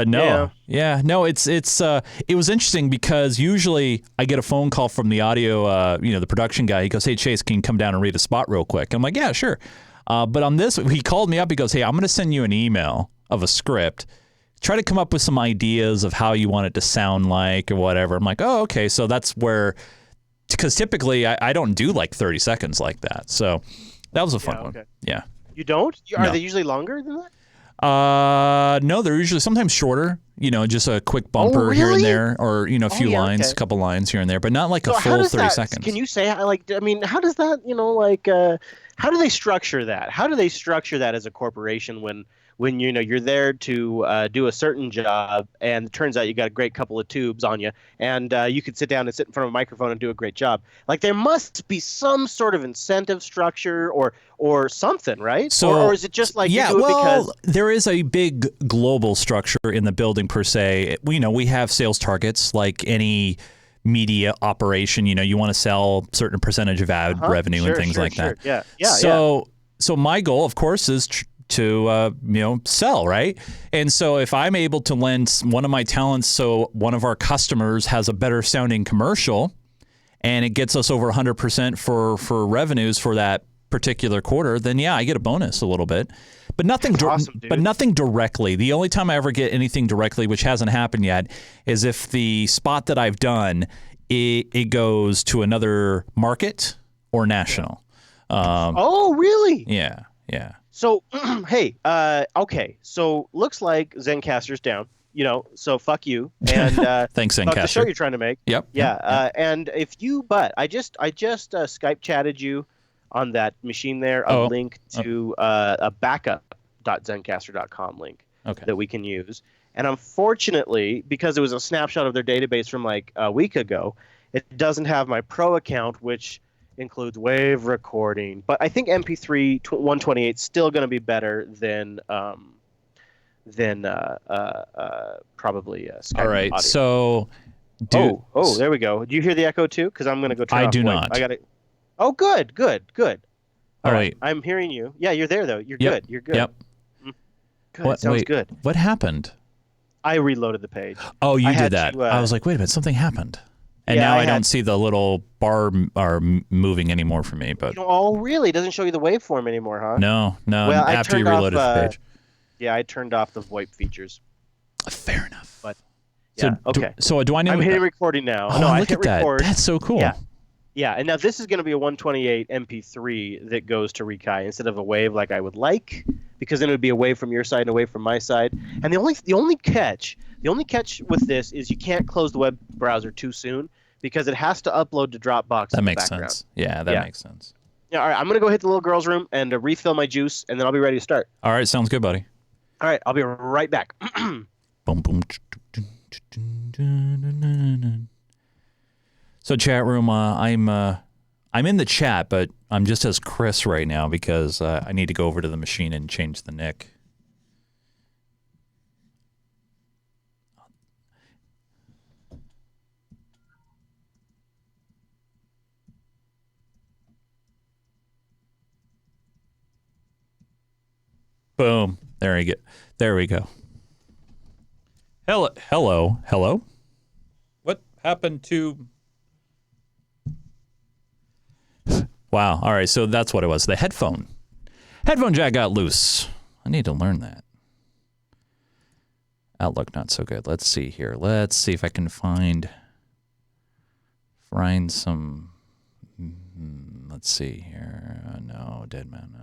no, it was interesting because usually I get a phone call from the audio, the production guy. He goes, "Hey Chase, can you come down and read a spot real quick?" I'm like, "Yeah, sure." But on this, he called me up. He goes, "Hey, I'm going to send you an email of a script. Try to come up with some ideas of how you want it to sound like or whatever." I'm like, "Oh, okay." So that's where, because typically I don't do like 30 seconds like that. So that was a fun one. Yeah. You don't? Are they usually longer than that? No, they're usually sometimes shorter, just a quick bumper here and there, or, a few lines, a couple lines here and there, but not like a full 30 seconds. Can you say, how does that, how do they structure that? How do they structure that as a corporation when you're there to do a certain job and it turns out you got a great couple of tubes on you and you could sit down and sit in front of a microphone and do a great job? Like, there must be some sort of incentive structure or something, right? So, or is it just like you do it because there is a big global structure in the building per se. We have sales targets like any media operation. You want to sell certain percentage of ad revenue and things like that. Yeah. So my goal, of course, is to sell, right? And so if I'm able to lend one of my talents so one of our customers has a better sounding commercial and it gets us over 100% for revenues for that particular quarter, then yeah, I get a bonus a little bit. But nothing nothing directly. The only time I ever get anything directly, which hasn't happened yet, is if the spot that I've done it goes to another market or national. Oh, really? Yeah. So, hey, okay. So looks like Zencaster's down. So fuck you. And thanks, Zencaster. Fuck the show you're trying to make. Yep. Yeah. And I just Skype chatted you on that machine there a link to a backup.zencaster.com link that we can use. And unfortunately, because it was a snapshot of their database from like a week ago, it doesn't have my pro account, which includes wave recording. But I think MP3 128 is still going to be better than probably Skype. All right. Audio. So, there we go. Do you hear the echo too? Because I'm going to go turn I off do VoIP. not. I got it. Oh, good. All right. I'm hearing you. Yeah, you're there though. You're good. You're good. Yep. Good. Sounds good. What happened? I reloaded the page. Oh, you did that. I was like, wait a minute, something happened. And now I don't see the little bar moving anymore for me. But oh, really? It doesn't show you the waveform anymore, huh? No. Well, after you reloaded the page. Yeah, I turned off the VoIP features. Fair enough. But yeah, okay. So do I know? I'm hitting recording now. Oh, no, I look hit at that. record. That's so cool. Yeah, and now this is going to be a 128 MP3 that goes to Rekai instead of a wave like I would like, because then it would be a wave from your side and a wave from my side. And the only catch with this is you can't close the web browser too soon because it has to upload to Dropbox. That makes sense. Yeah, that makes sense. Yeah, all right. I'm going to go hit the little girl's room and refill my juice, and then I'll be ready to start. All right, sounds good, buddy. All right, I'll be right back. Boom, boom. So chat room, I'm in the chat, but I'm just as Chris right now because I need to go over to the machine and change the nick. Boom. There we go. Hello. What happened to... Wow. All right. So that's what it was. The headphone jack got loose. I need to learn that. Outlook not so good. Let's see here. Let's see if I can find some. Let's see here. No, dead man. No.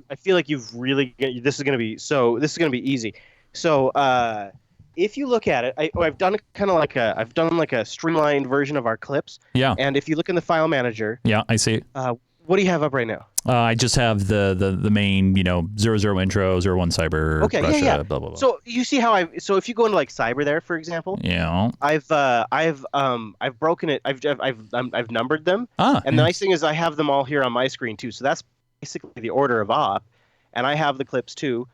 I feel like you've really. This is gonna be easy. So if you look at it, I've done like a streamlined version of our clips. Yeah. And if you look in the file manager. Yeah, I see. What do you have up right now? I just have the main 00 intro, 01 cyber. Okay. Russia, yeah. Blah blah blah. So you see how so if you go into like cyber there, for example. Yeah. I've broken it. I've numbered them. And the nice thing is I have them all here on my screen too. So that's basically the order of op, and I have the clips too.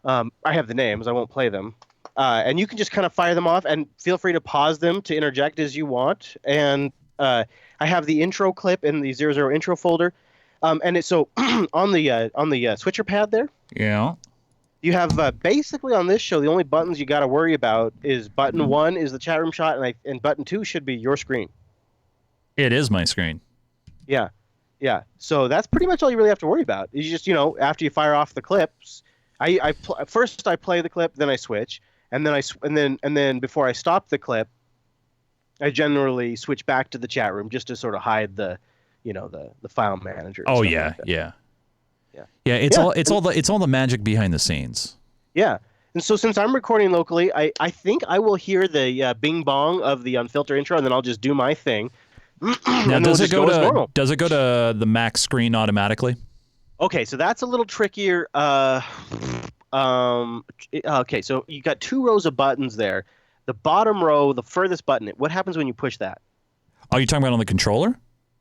I have the names. I won't play them. And you can just kind of fire them off, and feel free to pause them to interject as you want. And I have the intro clip in the 00 intro folder, and it's so on the switcher pad there. Yeah. You have basically on this show the only buttons you got to worry about is button 1 is the chat room shot, and button 2 should be your screen. It is my screen. Yeah. So that's pretty much all you really have to worry about. You just after you fire off the clips, first I play the clip, then I switch, and then before I stop the clip, I generally switch back to the chat room just to sort of hide the file manager. Oh yeah, like yeah. It's all the magic behind the scenes. Yeah, and so since I'm recording locally, I think I will hear the bing bong of the Unfilter intro, and then I'll just do my thing. Now, does it go to the Mac screen automatically? Okay, so that's a little trickier. Okay, so you got 2 rows of buttons there. The bottom row, the furthest button, what happens when you push that? Oh, you're talking about on the controller?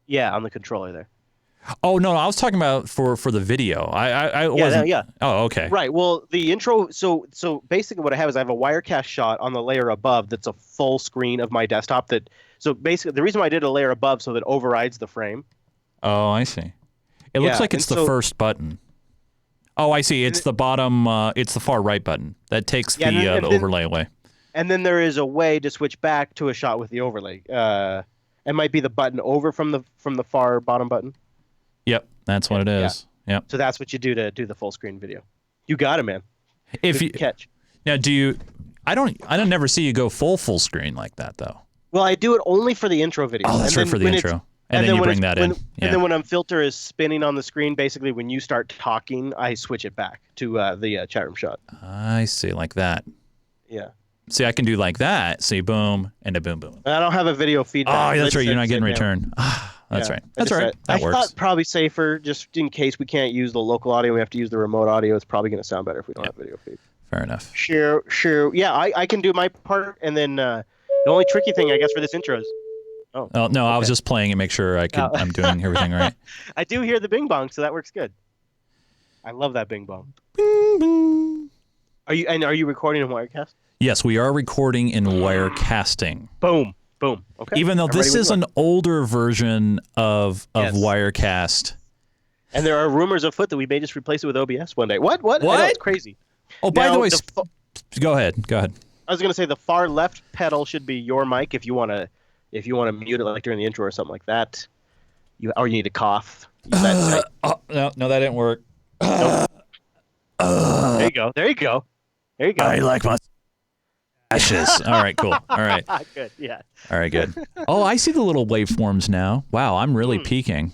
Yeah, on the controller there. Oh no, I was talking about for the video. I wasn't. Yeah. Oh, okay. Right. Well, the intro. So basically, what I have is I have a Wirecast shot on the layer above that's a full screen of my desktop. So basically, the reason why I did a layer above so that overrides the frame. Oh, I see. It looks like it's the first button. Oh, I see. It's the bottom. It's the far right button that takes the overlay away. And then there is a way to switch back to a shot with the overlay. It might be the button over from the far bottom button. Yep, that's what it is. Yeah. Yep. So that's what you do to do the full screen video. You got it, man. If you catch. Now, I don't never see you go full screen like that though. Well, I do it only for the intro video. Oh, that's right, for the intro. And then you bring that in. And then when Unfilter is spinning on the screen, basically when you start talking, I switch it back to the chat room shot. I see, like that. Yeah. See, I can do like that. See, boom, and a boom, boom. I don't have a video feedback. Oh, that's right. You're not getting return. That's right. That's right. That works. I thought probably safer, just in case we can't use the local audio, we have to use the remote audio. It's probably going to sound better if we don't have video feed. Fair enough. Sure. Yeah, I can do my part, and then the only tricky thing, I guess, for this intro is... Oh no, okay. I was just playing and make sure I'm doing everything right. I do hear the bing bong, so that works good. I love that bing bong. Bing bing. Are you recording in Wirecast? Yes, we are recording in Wirecasting. Boom. Okay. Even though this is an older version of Wirecast. And there are rumors afoot that we may just replace it with OBS one day. What? I know, it's crazy. Oh, by the way, go ahead. I was going to say the far left pedal should be your mic if you want to mute it like during the intro or something like that. Or you need to cough. No, that didn't work. Nope. There you go. I like my ashes. All right, cool. All right. Good, yeah. All right, good. Oh, I see the little waveforms now. Wow, I'm really peaking.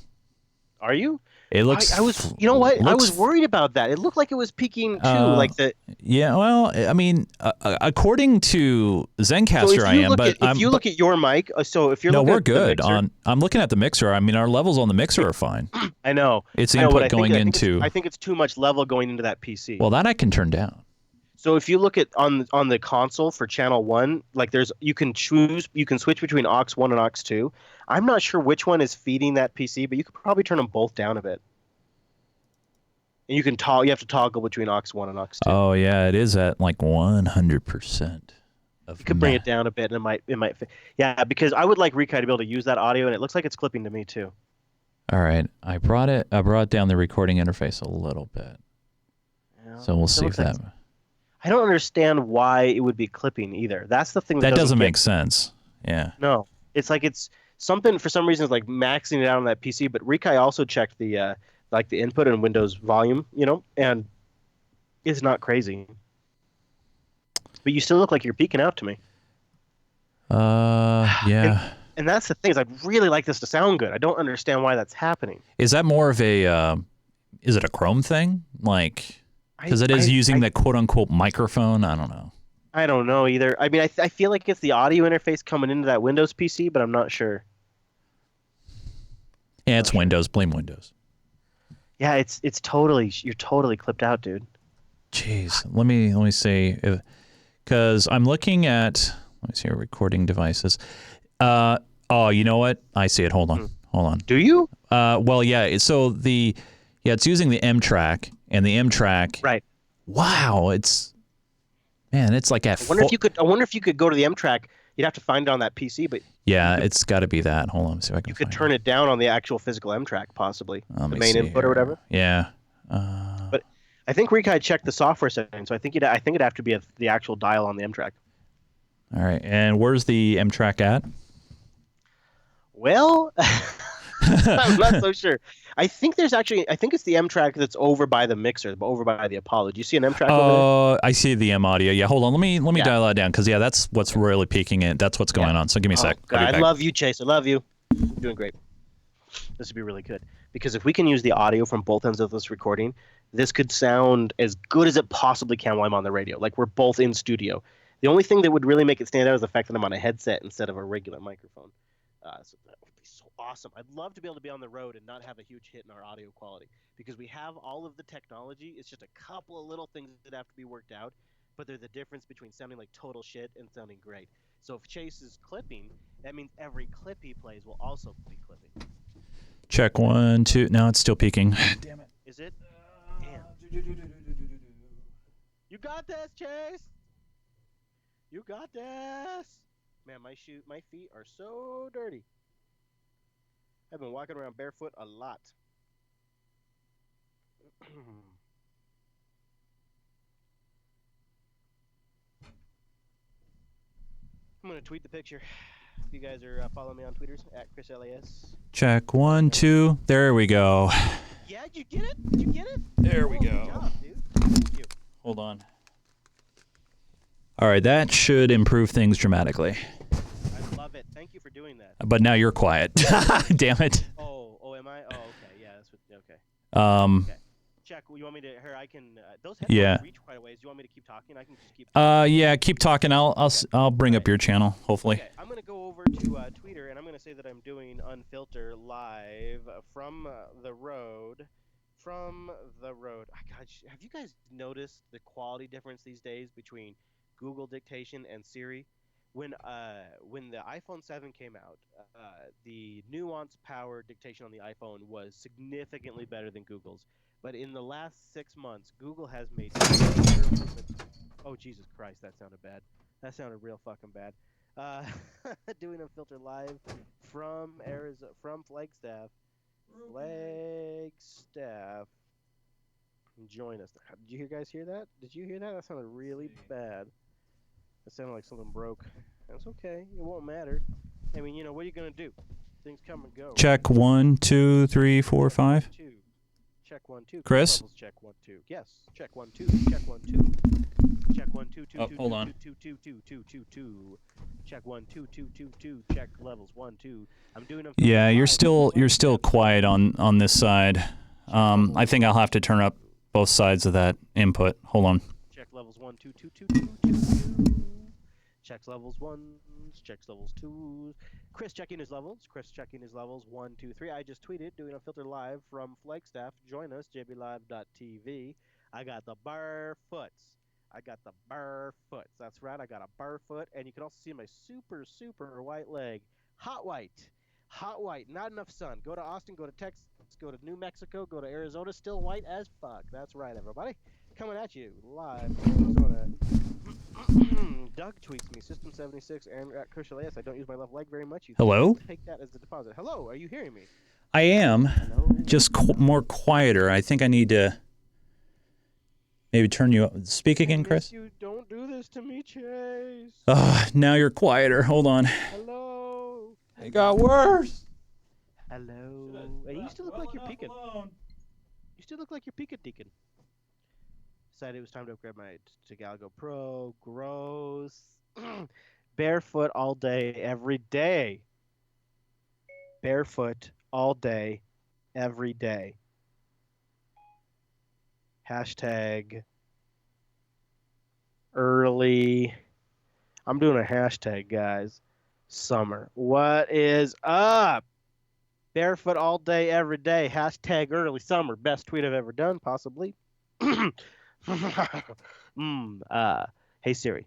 Are you? It looks. I was. You know what? I was worried about that. It looked like it was peaking too, like the. Yeah. Well, I mean, according to Zencaster, so I am. But if you look at your mic, so if you're no, looking we're at good. the mixer, I'm looking at the mixer. I mean, our levels on the mixer are fine. I know. It's the input going into. I think it's too much level going into that PC. Well, that I can turn down. So if you look at on the console for channel 1, like you can switch between aux 1 and aux 2. I'm not sure which one is feeding that PC, but you could probably turn them both down a bit. And you have to toggle between aux 1 and aux 2. Oh yeah, it is at like 100%. You could bring it down a bit, and it might fit. Yeah, because I would like Rikai to be able to use that audio, and it looks like it's clipping to me too. All right, I brought down the recording interface a little bit. Yeah, so we'll see if that. I don't understand why it would be clipping either. That's the thing that doesn't make sense. Yeah. No, it's like it's something for some reason it's like maxing it out on that PC. But Rikai also checked the the input and Windows volume, and it's not crazy. But you still look like you're peeking out to me. Yeah. And that's the thing is I'd really like this to sound good. I don't understand why that's happening. Is that more of a is it a Chrome thing? Like. Because it is using the quote-unquote microphone. I don't know. I don't know either. I mean, I feel like it's the audio interface coming into that Windows PC, but I'm not sure. Yeah, it's Windows. Blame Windows. Yeah, you're totally clipped out, dude. Jeez, let me see, because I'm looking at recording devices. Oh, you know what? I see it. Hold on. Do you? Well, yeah. So it's using the M track. And the M track, right? Wow, it's like at. I wonder if you could go to the M track. You'd have to find it on that PC, but yeah, it's got to be that. Hold on, see if I can. You could turn it down on the actual physical M track, possibly the main input or whatever. Yeah. But I think Rikai checked the software settings, so I think it'd have to be the actual dial on the M track. All right, and where's the M track at? Well, I'm not so sure. I think it's the M track that's over by the mixer, over by the Apollo. Do you see an M track over there? I see the M audio. Yeah, hold on. Let me dial that down because that's what's really peaking it. That's what's going on. So give me a sec. God, I love you, Chase. I love you. You're doing great. This would be really good because if we can use the audio from both ends of this recording, this could sound as good as it possibly can while I'm on the radio. Like we're both in studio. The only thing that would really make it stand out is the fact that I'm on a headset instead of a regular microphone. So that would be so awesome. I'd love to be able to be on the road and not have a huge hit in our audio quality because we have all of the technology. It's just a couple of little things that have to be worked out, but they're the difference between sounding like total shit and sounding great. So if Chase is clipping, that means every clip he plays will also be clipping. Check 1, 2. No, it's still peaking. Damn it. Is it? Damn. You got this, Chase. You got this. Man, my feet are so dirty. I've been walking around barefoot a lot. I'm going to tweet the picture. If you guys are following me on Twitters, at ChrisLAS. Check 1, 2. There we go. Yeah, did you get it? Did you get it? There we go. Good job, dude. Thank you. Hold on. All right, that should improve things dramatically. I love it. Thank you for doing that. But now you're quiet. Damn it. Oh, am I? Oh, okay. Yeah, that's what. Okay. Okay. Check. You want me to? I can. Those headphones reach quite a ways. Do you want me to keep talking? I can just keep. Yeah, keep talking. I'll bring up your channel, hopefully. Okay. I'm gonna go over to Twitter and I'm gonna say that I'm doing Unfilter live from the road. From the road. God, have you guys noticed the quality difference these days between Google dictation and Siri? When the iPhone 7 came out, the nuance power dictation on the iPhone was significantly better than Google's. But in the last 6 months, Google has made improvements. Oh, Jesus Christ, that sounded bad. That sounded real fucking bad. Doing Unfilter live from Arizona, from Flagstaff. Flagstaff. Join us. Did you guys hear that? Did you hear that? That sounded really bad. It sounded like something broke. That's okay. It won't matter. I mean, what are you going to do? Things come and go. Check 1, 2, 3, 4, 5. Check 1, 2. Chris? Check 1, 2. Yes. Check 1, 2. Check 1, 2. Check 1, 2, 2, 2, hold on. 2, 2, 2, 2, 2, 2. Check 1, 2, 2, 2, 2. Check levels 1, 2. I'm doing them. Yeah, you're still quiet on this side. I think I'll have to turn up both sides of that input. Hold on. Check levels 1, 2, 2, 2, 2, 2, 2. Checks levels 1, checks levels 2. Chris checking his levels. 1, 2, 3. I just tweeted doing Unfilter live from Flagstaff. Join us, jblive.tv. I got the barefoots. That's right. I got a barefoot, and you can also see my super, super white leg. Hot white. Not enough sun. Go to Austin, go to Texas, go to New Mexico, go to Arizona. Still white as fuck. That's right, everybody. Coming at you live from Arizona. Doug tweets me, System 76 and at ChrisLAS. I don't use my left leg very much. You Hello? Take that as a deposit. Hello, are you hearing me? I am. Hello? Just more quieter. I think I need to maybe turn you up. Speak again, Chris? You don't do this to me, Chase. Now you're quieter. Hold on. Hello. It got worse. Hello. Hey, you still look like you're peeking. You still look like you're peeking, Deacon. Decided it was time to upgrade my Tagalgo Pro. Gross. Barefoot all day, every day. Barefoot all day, every day. Hashtag early. I'm doing a hashtag, guys. Summer. What is up? Barefoot all day, every day. Hashtag early summer. Best tweet I've ever done, possibly. Hey Siri.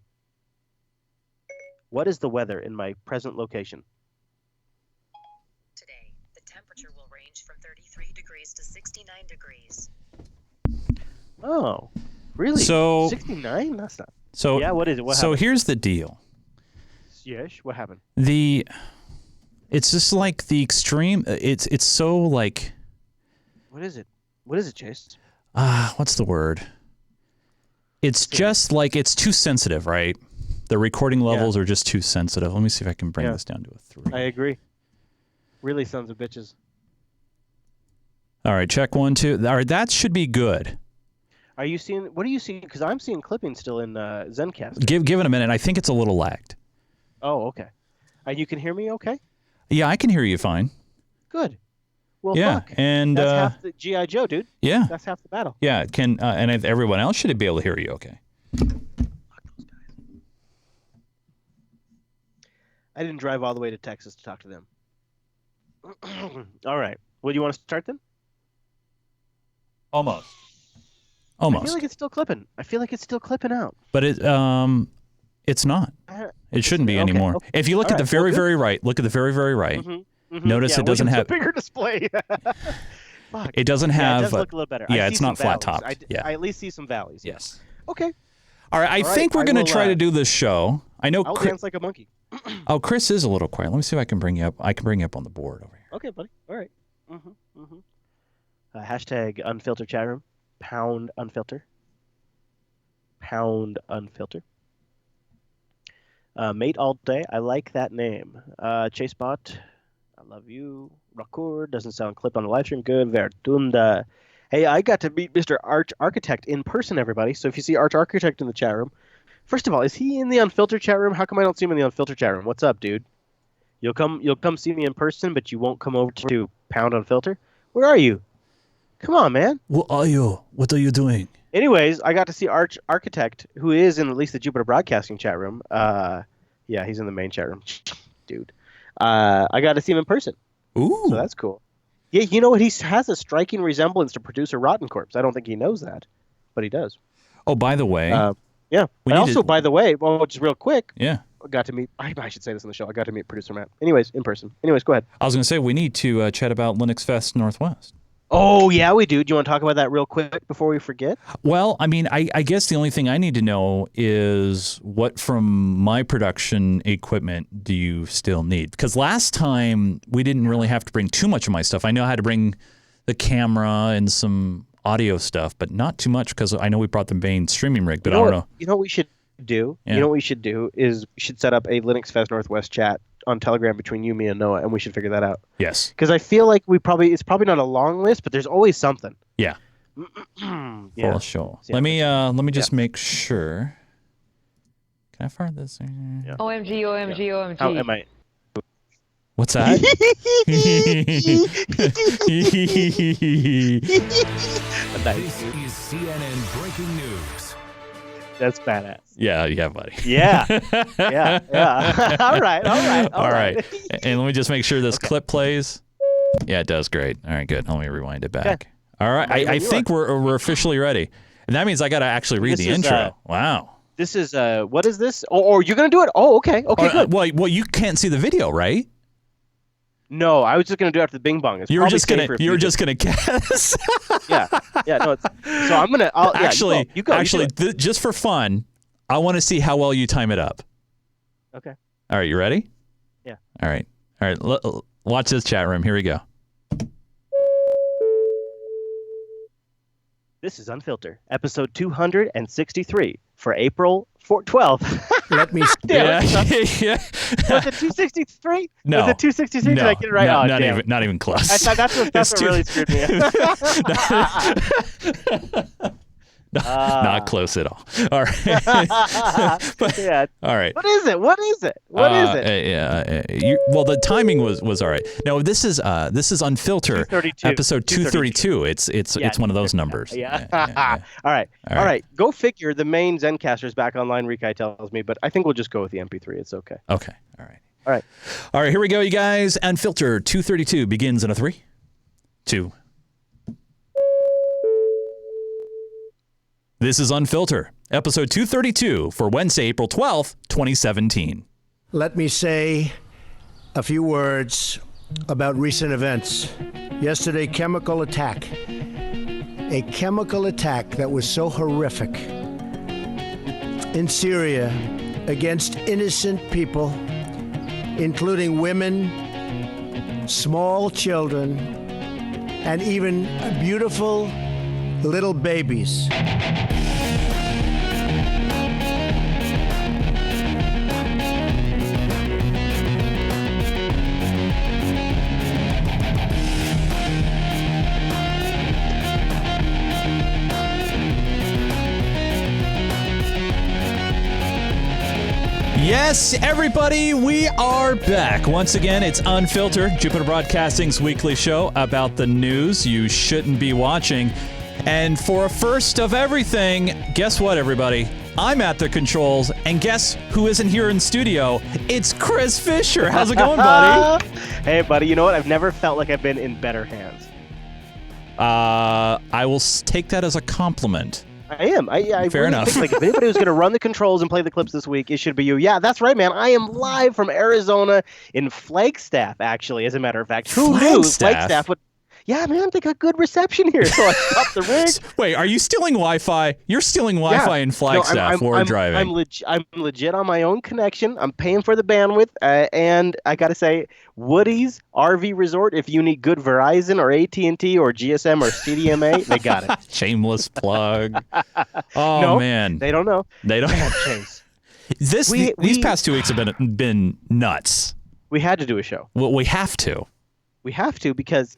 What is the weather in my present location? Today, the temperature will range from 33 degrees to 69 degrees. Oh, really? So 69? That's not. So yeah, what is it? What so happened? Here's the deal. Yes, what happened? It's just like the extreme. It's so like. What is it? What is it, Chase? What's the word? It's just like it's too sensitive, right? The recording levels are just too sensitive. Let me see if I can bring this down to a 3. I agree. Really, sons of bitches. All right, check 1, 2. All right, that should be good. Are you seeing? What are you seeing? Because I'm seeing clipping still in Zencastr. Give it a minute. I think it's a little lagged. Oh, okay. And you can hear me okay? Yeah, I can hear you fine. Good. Well, yeah, fuck. and that's half the G.I. Joe, dude. Yeah, that's half the battle. Yeah, and if everyone else should be able to hear you okay. Fuck those guys. I didn't drive all the way to Texas to talk to them. All right. Well, do you want to start then? Almost. I feel like it's still clipping. out. But it's not. It shouldn't be anymore. Okay. If you look at the very, very right, look at the very, very right. Mm-hmm. Notice it doesn't have a bigger display. Fuck. It doesn't have. It does look a little better. Yeah, I it's see not some flat valleys. topped. Yeah. I at least see some valleys. Yes. Okay. All right. I think we're going to try to do this show. I know. I'll dance like a monkey. Oh, Chris is a little quiet. Let me see if I can bring you up. I can bring you up on the board over here. Okay, buddy. All right. Hashtag unfilter chat room. Pound unfilter. Pound unfilter. Mate all day. I like that name. Chasebot. I love you. Rakur doesn't sound clipped on the live stream. Good. Verdunda. Hey, I got to meet Mr. Arch Architect in person, everybody. So if you see Arch Architect in the chat room, first of all, is he in the Unfiltered chat room? How come I don't see him in the Unfiltered chat room? What's up, dude? You'll come see me in person, but you won't come over to Pound Unfilter? Where are you? Come on, man. What are you? What are you doing? Anyways, I got to see Arch Architect, who is in at least the Jupiter Broadcasting chat room. Yeah, he's in the main chat room. Dude. I got to see him in person. Ooh. So that's cool. Yeah, you know what? He has a striking resemblance to producer Rotten Corpse. I don't think he knows that, but he does. Oh, by the way. Yeah. By the way, well, just real quick. Yeah. I got to meet, I should say this in the show. I got to meet producer Matt. Anyways, in person. Anyways, go ahead. I was going to say, we need to chat about Linux Fest Northwest. Oh, yeah, we do. Do you want to talk about that real quick before we forget? Well, I mean, I guess the only thing I need to know is what from my production equipment do you still need? Because last time we didn't really have to bring too much of my stuff. I know I had to bring the camera and some audio stuff, but not too much because I know we brought the main streaming rig, but I don't know. You know what we should do? Yeah. You know what we should do is we should set up a Linux Fest Northwest chat on Telegram between you, me, and Noah, and we should figure that out. Yes. Because I feel like it's probably not a long list, but there's always something. Yeah. Yeah. For sure. Let me just make sure. Can I fire this? OMG, OMG, OMG. How am I? What's that? This is CNN breaking news. That's badass. Yeah, buddy. Yeah. All right. And let me just make sure this clip plays. Yeah, it does. Great. All right, good. Let me rewind it back. Okay. All right. I think we're officially ready. And that means I got to actually read the intro. Wow. This is, what is this? Oh, you're going to do it? Oh, okay. Okay, good. Well, you can't see the video, right? No, I was just going to do it after the Bing Bong. You were just going to guess. Yeah. No, so I'm going to, actually, you go. Actually, just for fun, I want to see how well you time it up. Okay. All right, you ready? Yeah. All right. Watch this chat room. Here we go. This is Unfilter, episode 263 for April 12th. Let me. Yeah. Was it 263? No. Was it 263? Did I get it right? No, not even close. I thought that's what really screwed me up. Not close at all. All right. But, yeah. All right. What is it? Well, the timing was all right. No, this is Unfilter, episode 232. It's one of those numbers. Yeah. All right. Go figure. The main Zencaster is back online. Rikai tells me, but I think we'll just go with the MP3. It's okay. Okay. All right. Here we go, you guys. Unfilter 232 begins in a 3, 2. This is Unfilter, episode 232 for Wednesday, April 12th, 2017. Let me say a few words about recent events. Yesterday, chemical attack. A chemical attack that was so horrific in Syria against innocent people, including women, small children, and even beautiful little babies. Yes, everybody, we are back. Once again, it's Unfiltered, Jupiter Broadcasting's weekly show about the news you shouldn't be watching. And for a first of everything, guess what, everybody? I'm at the controls, and guess who isn't here in studio? It's Chris Fisher. How's it going, buddy? Hey, buddy. You know what? I've never felt like I've been in better hands. I will take that as a compliment. I am. I Fair really enough. think, like, if anybody was going to run the controls and play the clips this week, it should be you. Yeah, that's right, man. I am live from Arizona in Flagstaff, actually, as a matter of fact. Who knew Flagstaff would... Yeah, man, they got good reception here, so I stopped the rig. Wait, are you stealing Wi-Fi? You're stealing Wi-Fi in Flagstaff while driving. I'm legit on my own connection. I'm paying for the bandwidth, and I got to say, Woody's RV Resort, if you need good Verizon or AT&T or GSM or CDMA, they got it. Shameless plug. Oh, no, man. They don't know. They don't. Man, Chase. These past 2 weeks have been nuts. We had to do a show. Well, we have to. We have to, because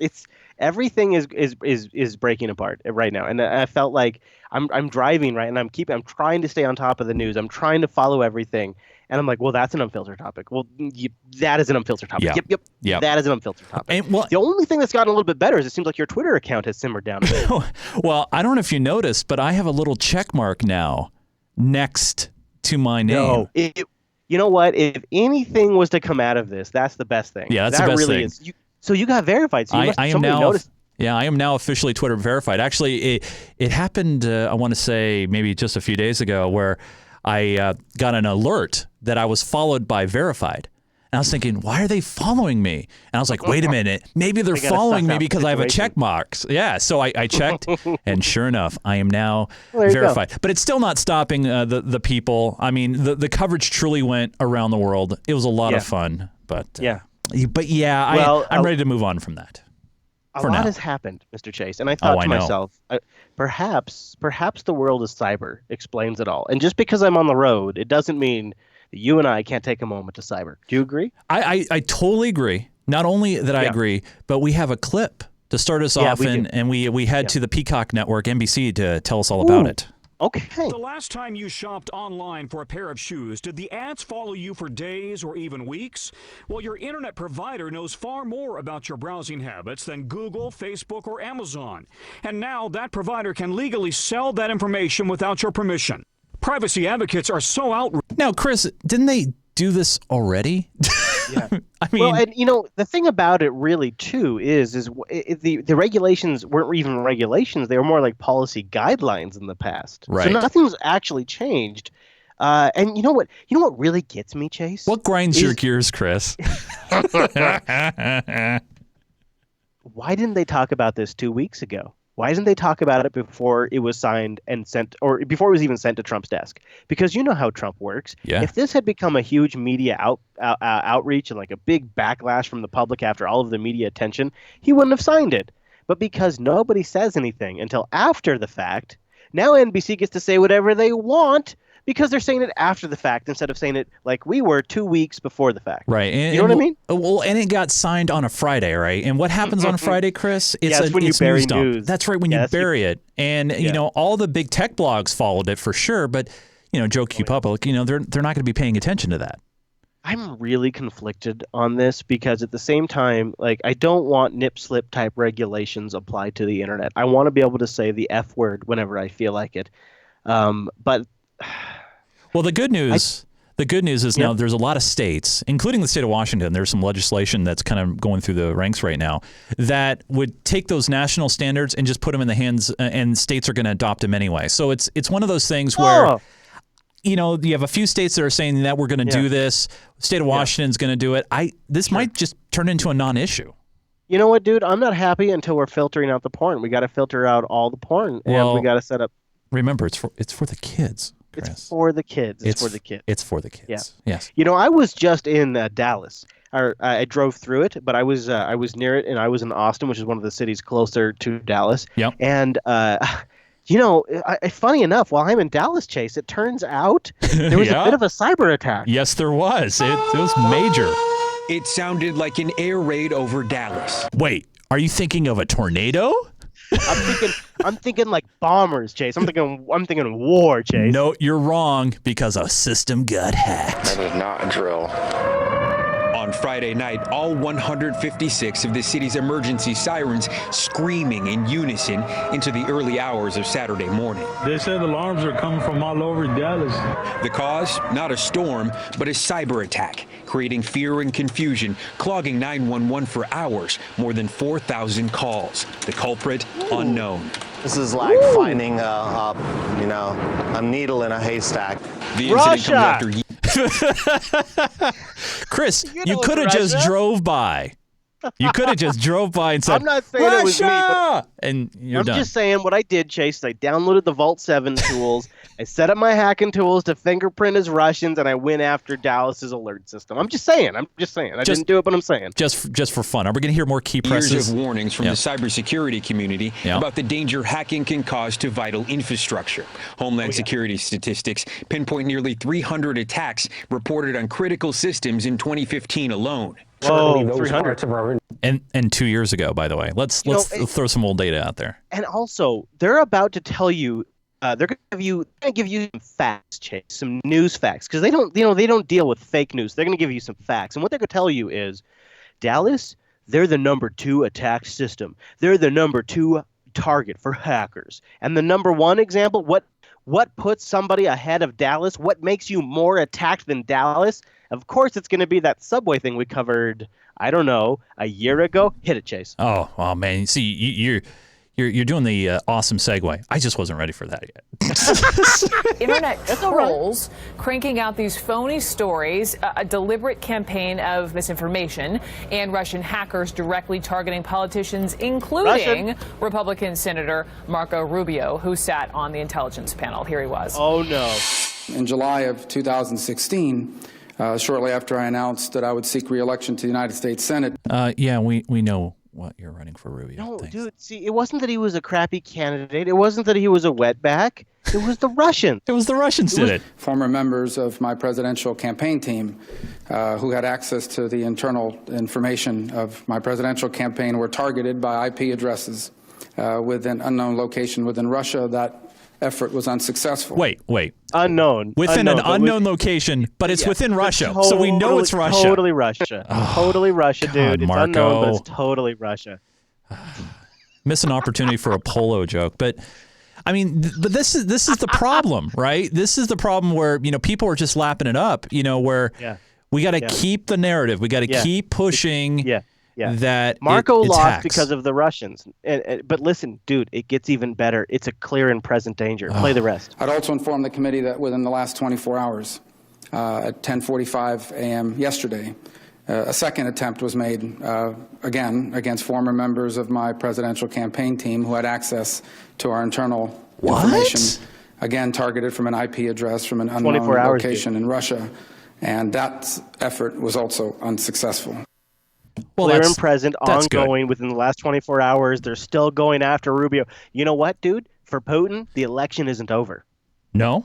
everything is breaking apart right now, and I felt like I'm driving, right, and I'm trying to stay on top of the news. I'm trying to follow everything, and I'm like, well, that's an unfiltered topic. Well, that is an unfiltered topic. Yep. That is an unfiltered topic. And, the only thing that's gotten a little bit better is it seems like your Twitter account has simmered down a bit. Well, I don't know if you noticed, but I have a little check mark now next to my name. No, you know what? If anything was to come out of this, that's the best thing. Yeah, that's the best thing. So you got verified. So I am now. Yeah, I am now officially Twitter verified. Actually, it happened. I want to say maybe just a few days ago, where I got an alert that I was followed by verified, and I was thinking, why are they following me? And I was like, wait a minute, maybe they're following me because I have a check mark. Yeah, so I checked, and sure enough, I am now verified. But it's still not stopping the people. I mean, the coverage truly went around the world. It was a lot of fun, but I'm ready to move on from that. A lot has happened, Mr. Chase, and I thought to myself, perhaps the world is cyber explains it all. And just because I'm on the road, it doesn't mean that you and I can't take a moment to cyber. Do you agree? I totally agree. Not only that I agree, but we have a clip to start us off, and we head to the Peacock Network, NBC, to tell us all about it. Okay. The last time you shopped online for a pair of shoes, did the ads follow you for days or even weeks? Well, your internet provider knows far more about your browsing habits than Google, Facebook, or Amazon. And now that provider can legally sell that information without your permission. Privacy advocates are so outraged. Now, Chris, didn't they do this already? Yeah. I mean, well, and the thing about it really too is the regulations weren't even regulations; they were more like policy guidelines in the past. Right. So nothing's actually changed. And you know what? You know what really gets me, Chase? What grinds your gears, Chris? Why didn't they talk about this 2 weeks ago? Why didn't they talk about it before it was signed and sent, or before it was even sent to Trump's desk? Because you know how Trump works. Yeah. If this had become a huge media outreach and like a big backlash from the public after all of the media attention, he wouldn't have signed it. But because nobody says anything until after the fact, now NBC gets to say whatever they want because they're saying it after the fact instead of saying it like we were 2 weeks before the fact. Right. And, you know what I mean? Well, and it got signed on a Friday, right? And what happens on a Friday, Chris? It's when you bury news. That's right, when you bury it. And, you know, all the big tech blogs followed it for sure. But, you know, Joe Q Public, you know, they're not going to be paying attention to that. I'm really conflicted on this because at the same time, like, I don't want nip-slip type regulations applied to the internet. I want to be able to say the F word whenever I feel like it. But well, the good news is now there's a lot of states, including the state of Washington. There's some legislation that's kind of going through the ranks right now that would take those national standards and just put them in the hands, and states are going to adopt them anyway. So it's one of those things where, you know, you have a few states that are saying that we're going to do this. The state of Washington's going to do it. This might just turn into a non-issue. You know what, dude? I'm not happy until we're filtering out the porn. We got to filter out all the porn, and we got to set up. Remember, it's for the kids, Chris. It's for the kids. It's for the kids. It's for the kids. Yeah. Yes. You know, I was just in Dallas. I drove through it, but I was near it, and I was in Austin, which is one of the cities closer to Dallas. Yep. And you know, funny enough, while I'm in Dallas, Chase, it turns out there was a bit of a cyber attack. Yes, there was. It was major. It sounded like an air raid over Dallas. Wait, are you thinking of a tornado? I'm thinking like bombers, Chase. I'm thinking war, Chase. No, you're wrong because a system got hacked. That is not a drill. On Friday night, all 156 of the city's emergency sirens screaming in unison into the early hours of Saturday morning. They said alarms are coming from all over Dallas. The cause, not a storm, but a cyber attack, creating fear and confusion, clogging 911 for hours, more than 4,000 calls. The culprit, unknown. This is like finding a needle in a haystack. The incident comes after Chris, you could have just drove by. You could have just drove by and said, I'm not saying it was me, but and you're I'm done. just saying what I did, Chase. I downloaded the Vault 7 tools. I set up my hacking tools to fingerprint as Russians, and I went after Dallas's alert system. I'm just saying. I didn't do it, but I'm saying. Just for fun. Are we going to hear more key presses? Years of warnings from the cybersecurity community about the danger hacking can cause to vital infrastructure. Homeland Security statistics pinpoint nearly 300 attacks reported on critical systems in 2015 alone. Whoa, 300. And 2 years ago, by the way. Let's throw some old data out there. And also, they're about to tell you, they're going to give you some facts, Chase, some news facts, because they don't deal with fake news. They're going to give you some facts, and what they're going to tell you is, Dallas, they're the number 2 attack system. They're the number 2 target for hackers, and the number 1 example. What puts somebody ahead of Dallas? What makes you more attacked than Dallas? Of course, it's going to be that subway thing we covered, I don't know, a year ago. Hit it, Chase. Oh man. See, you're doing the awesome segue. I just wasn't ready for that yet. Internet trolls cranking out these phony stories, a deliberate campaign of misinformation, and Russian hackers directly targeting politicians, including Republican Senator Marco Rubio, who sat on the intelligence panel. Here he was. Oh, no. In July of 2016, shortly after I announced that I would seek re-election to the United States Senate. Yeah, we know what you're running for, Rubio. No, dude, see, it wasn't that he was a crappy candidate. It wasn't that he was a wetback. It was the Russians. It was the Russians did it. Former members of my presidential campaign team who had access to the internal information of my presidential campaign were targeted by IP addresses with an unknown location within Russia. That effort was unsuccessful. Wait. Unknown. Within an unknown location, but it's within Russia, so we know it's Russia. Totally Russia. Totally Russia, dude. It's Marco. unknown, but it's totally Russia. Miss an opportunity for a polo joke, but I mean, but this is the problem, right? This is the problem where people are just lapping it up. Where we got to keep the narrative. We got to keep pushing. That Marco it lost attacks. because of the Russians. But listen, dude, it gets even better. It's a clear and present danger. Play the rest. I'd also informed the committee that within the last 24 hours, at 10:45 a.m. yesterday, a second attempt was made, again, against former members of my presidential campaign team who had access to our internal information, again, targeted from an IP address from an unknown location in Russia. And that effort was also unsuccessful. Well, clear and present, ongoing within the last 24 hours. They're still going after Rubio. You know what, dude? For Putin, the election isn't over. No,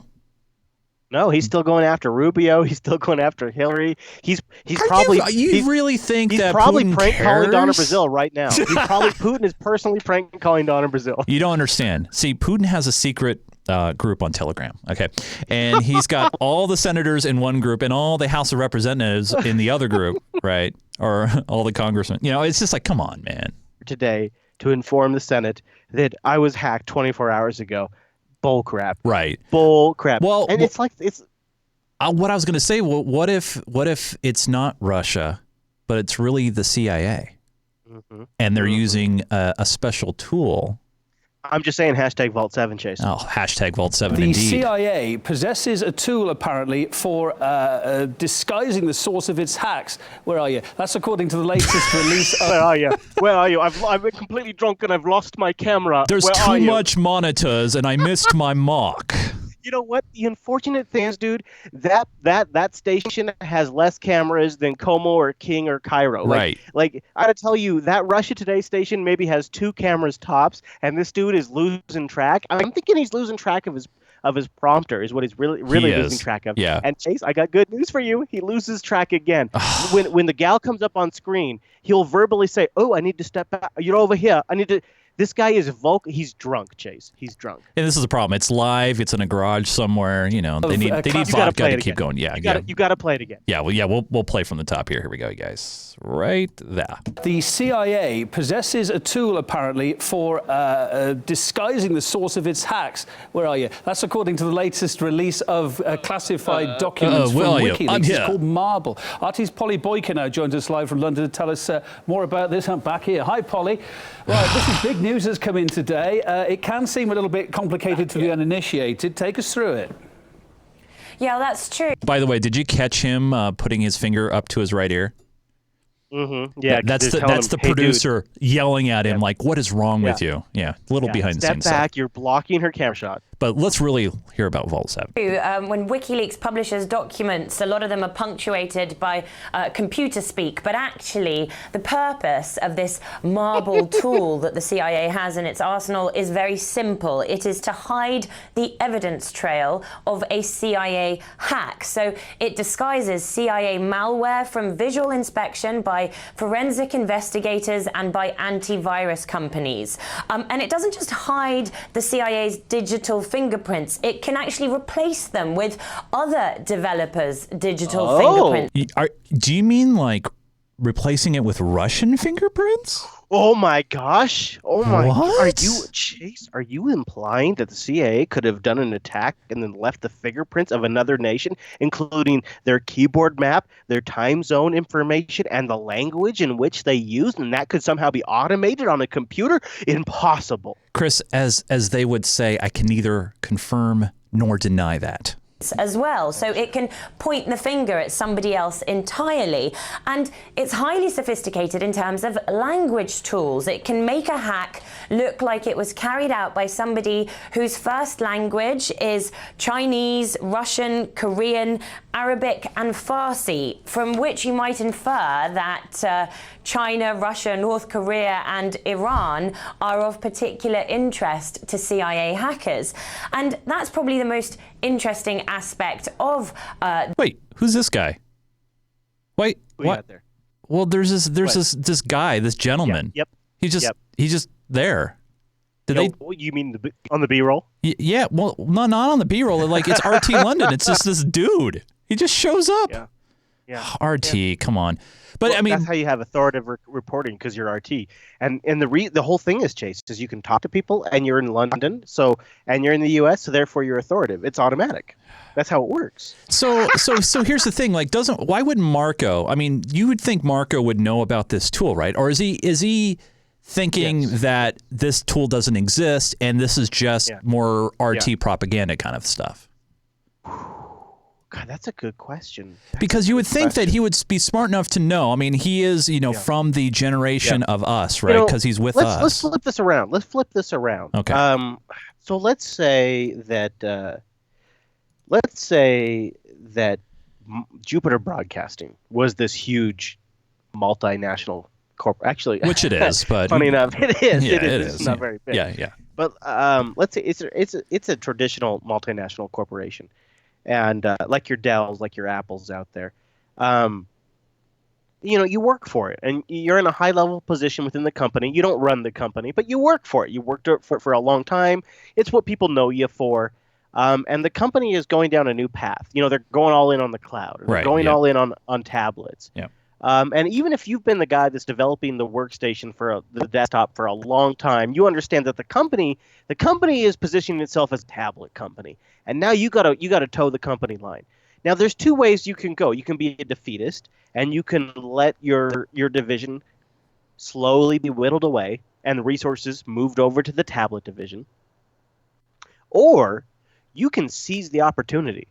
he's still going after Rubio. He's still going after Hillary. He's probably. You really think he's that probably Putin prank cares? calling Donna Brazil right now? Putin is personally prank calling Donna Brazil. You don't understand. See, Putin has a secret group on Telegram, okay? And he's got all the senators in one group and all the House of Representatives in the other group, right? Or all the congressmen. It's just like, come on, man. Today, to inform the Senate that I was hacked 24 hours ago. Bull crap. Right. Bull crap. Well, and it's like it's. What I was going to say. Well, what if it's not Russia, but it's really the CIA, and they're using a special tool. I'm just saying hashtag Vault 7, Chase. Oh, hashtag Vault 7 The indeed. CIA possesses a tool, apparently, for disguising the source of its hacks. Where are you? That's according to the latest release of... Where are you? Where are you? I've been completely drunk and I've lost my camera. There's too much monitors and I missed my mark. You know what? The unfortunate thing is, dude, that station has less cameras than Como or King or Cairo. Right. Like I gotta tell you, that Russia Today station maybe has 2 cameras tops, and this dude is losing track. I'm thinking he's losing track of his prompter is what he's really losing track of. Yeah. And Chase, I got good news for you. He loses track again. when the gal comes up on screen, he'll verbally say, "Oh, I need to step back. You're over here. I need to." This guy is he's drunk, Chase. He's drunk. And this is the problem. It's live. It's in a garage somewhere. They need vodka to keep going. Yeah, you got to play it again. Yeah, we'll play from the top here. Here we go, you guys. Right there. The CIA possesses a tool, apparently, for disguising the source of its hacks. Where are you? That's according to the latest release of classified documents from WikiLeaks. I'm here. It's called Marble. Artist Polly Boykin now joins us live from London to tell us more about this. I'm back here. Hi, Polly. Right, this is big news has come in today. It can seem a little bit complicated to the uninitiated. Take us through it. Yeah, that's true. By the way, did you catch him putting his finger up to his right ear? Mm-hmm. Yeah, that's the producer yelling at him like, "What is wrong with you?" Yeah, a little behind the scenes. Step back, you're blocking her camera shot. But let's really hear about Vault 7. When WikiLeaks publishes documents, a lot of them are punctuated by computer speak, but actually the purpose of this marble tool that the CIA has in its arsenal is very simple. It is to hide the evidence trail of a CIA hack. So it disguises CIA malware from visual inspection by forensic investigators and by antivirus companies. And it doesn't just hide the CIA's digital fingerprints, it can actually replace them with other developers' digital fingerprints. Do you mean like replacing it with Russian fingerprints? Oh my gosh! Oh my! What? Are you implying that the CIA could have done an attack and then left the fingerprints of another nation, including their keyboard map, their time zone information, and the language in which they used, and that could somehow be automated on a computer? Impossible. Chris, as they would say, I can neither confirm nor deny that. As well, so it can point the finger at somebody else entirely, and it's highly sophisticated in terms of language tools. It can make a hack look like it was carried out by somebody whose first language is Chinese, Russian, Korean, Arabic and Farsi, from which you might infer that China, Russia, North Korea and Iran are of particular interest to CIA hackers. And that's probably the most interesting aspect of... Wait, who's this guy? Wait, what? There? Well, there's this guy, this gentleman. Yep. He's just there. You mean on the B-roll? Yeah, well, not on the B-roll. Like, it's RT London. It's just this dude. He just shows up. Yeah. RT, come on. But well, I mean, that's how you have authoritative reporting, because you're RT. And the whole thing is, Chase, is you can talk to people, and you're in London, and you're in the U.S., so therefore you're authoritative. It's automatic. That's how it works. So here's the thing. Like, why wouldn't Marco? I mean, you would think Marco would know about this tool, right? Or is he thinking that this tool doesn't exist and this is just more RT propaganda kind of stuff? God, that's a good question. Because you would think that he would be smart enough to know. I mean, he is, from the generation of us, right? Because he's with us. Let's flip this around. Okay. So let's say that Jupiter Broadcasting was this huge multinational corporate. Actually, which it is, but funny enough, it is. Yeah, it is. It's not very big. Yeah. But let's say it's a traditional multinational corporation. And like your Dells, like your Apples out there, you work for it, and you're in a high-level position within the company. You don't run the company, but you work for it. You worked for a long time. It's what people know you for. And the company is going down a new path. They're going all in on the cloud. They're going all in on tablets. Yeah. And even if you've been the guy that's developing the workstation for the desktop for a long time, you understand that the company is positioning itself as a tablet company, and now you gotta toe the company line. Now, there's two ways you can go. You can be a defeatist, and you can let your division slowly be whittled away, and the resources moved over to the tablet division, or you can seize the opportunity,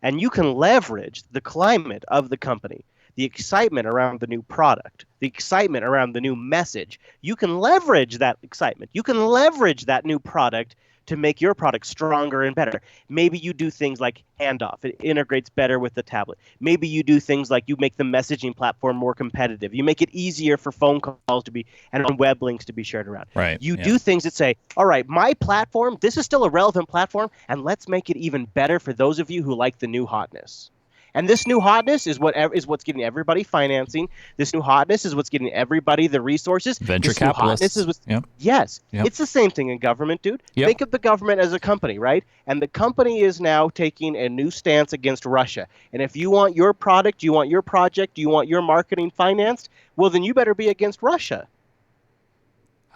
and you can leverage the climate of the company. The excitement around the new product, the excitement around the new message. You can leverage that excitement. You can leverage that new product to make your product stronger and better. Maybe you do things like handoff. It integrates better with the tablet. Maybe you do things like you make the messaging platform more competitive. You make it easier for phone calls to be and on web links to be shared around. Right. You do things that say, all right, my platform, this is still a relevant platform, and let's make it even better for those of you who like the new hotness. And this new hotness is what's getting everybody financing. This new hotness is what's getting everybody the resources. Venture capitalists. Yes. It's the same thing in government, dude. Yep. Think of the government as a company, right? And the company is now taking a new stance against Russia. And if you want your product, you want your project, you want your marketing financed, well, then you better be against Russia.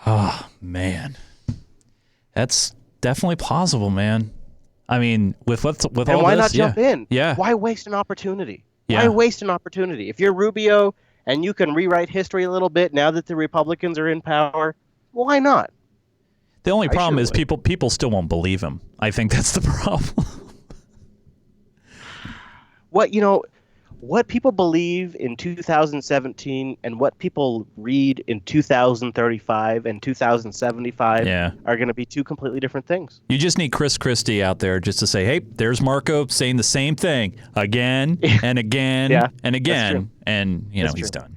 Oh, man. That's definitely possible, man. I mean, with all this, and why not jump in? Yeah. Why waste an opportunity? Yeah. Why waste an opportunity? If you're Rubio and you can rewrite history a little bit now that the Republicans are in power, why not? The only problem is people still won't believe him. I think that's the problem. What people believe in 2017 and what people read in 2035 and 2075 are going to be two completely different things. You just need Chris Christie out there just to say, hey, there's Marco saying the same thing again and again and again. And, he's done.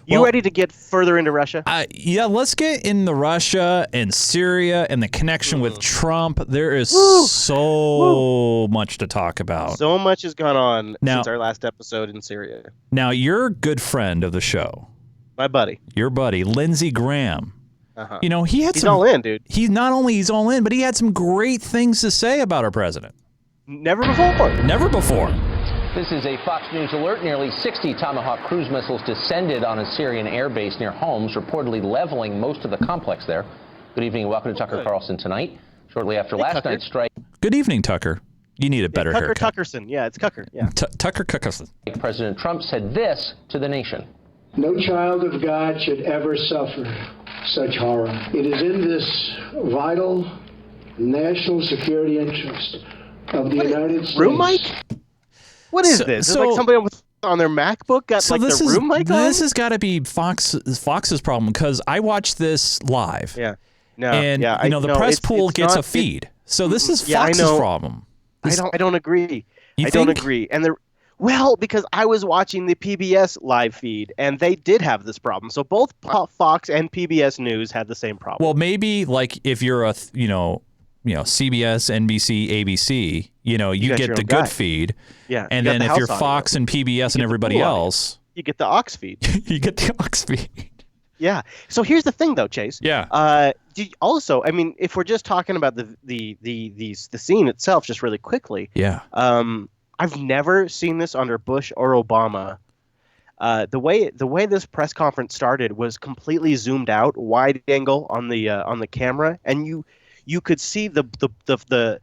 You ready to get further into Russia? Yeah, let's get into Russia and Syria and the connection with Trump. There is so much to talk about. So much has gone on since our last episode in Syria. Now, you're a good friend of the show. My buddy. Your buddy, Lindsey Graham. Uh-huh. He's all in, dude. He's all in, but he had some great things to say about our president. Never before. Never before. This is a Fox News alert. Nearly 60 Tomahawk cruise missiles descended on a Syrian airbase near Homs, reportedly leveling most of the complex there. Good evening and welcome to Tucker Carlson Tonight. Shortly after last night's strike. Good evening, Tucker. You need a better haircut. Tuckerson. Yeah, it's Tucker. Yeah. Tucker Tuckerson. President Trump said this to the nation. No child of God should ever suffer such horror. It is in this vital national security interest of the United States. Room mic? What is this? Is it like somebody on their MacBook got their room mic on? This has got to be Fox's problem because I watched this live. Yeah. No. And the press pool gets a feed. So this is Fox's problem. I don't agree. I don't agree. And because I was watching the PBS live feed and they did have this problem. So both Fox and PBS News had the same problem. Well, maybe like if you're a CBS, NBC, ABC, you get the good feed. Yeah. And then if you're Fox and PBS and everybody else, you get the aux feed. You get the aux feed. Yeah. So here's the thing, though, Chase. Yeah. Also, I mean, if we're just talking about the scene itself, just really quickly. Yeah. I've never seen this under Bush or Obama. The way this press conference started was completely zoomed out, wide angle on the camera, and you could see the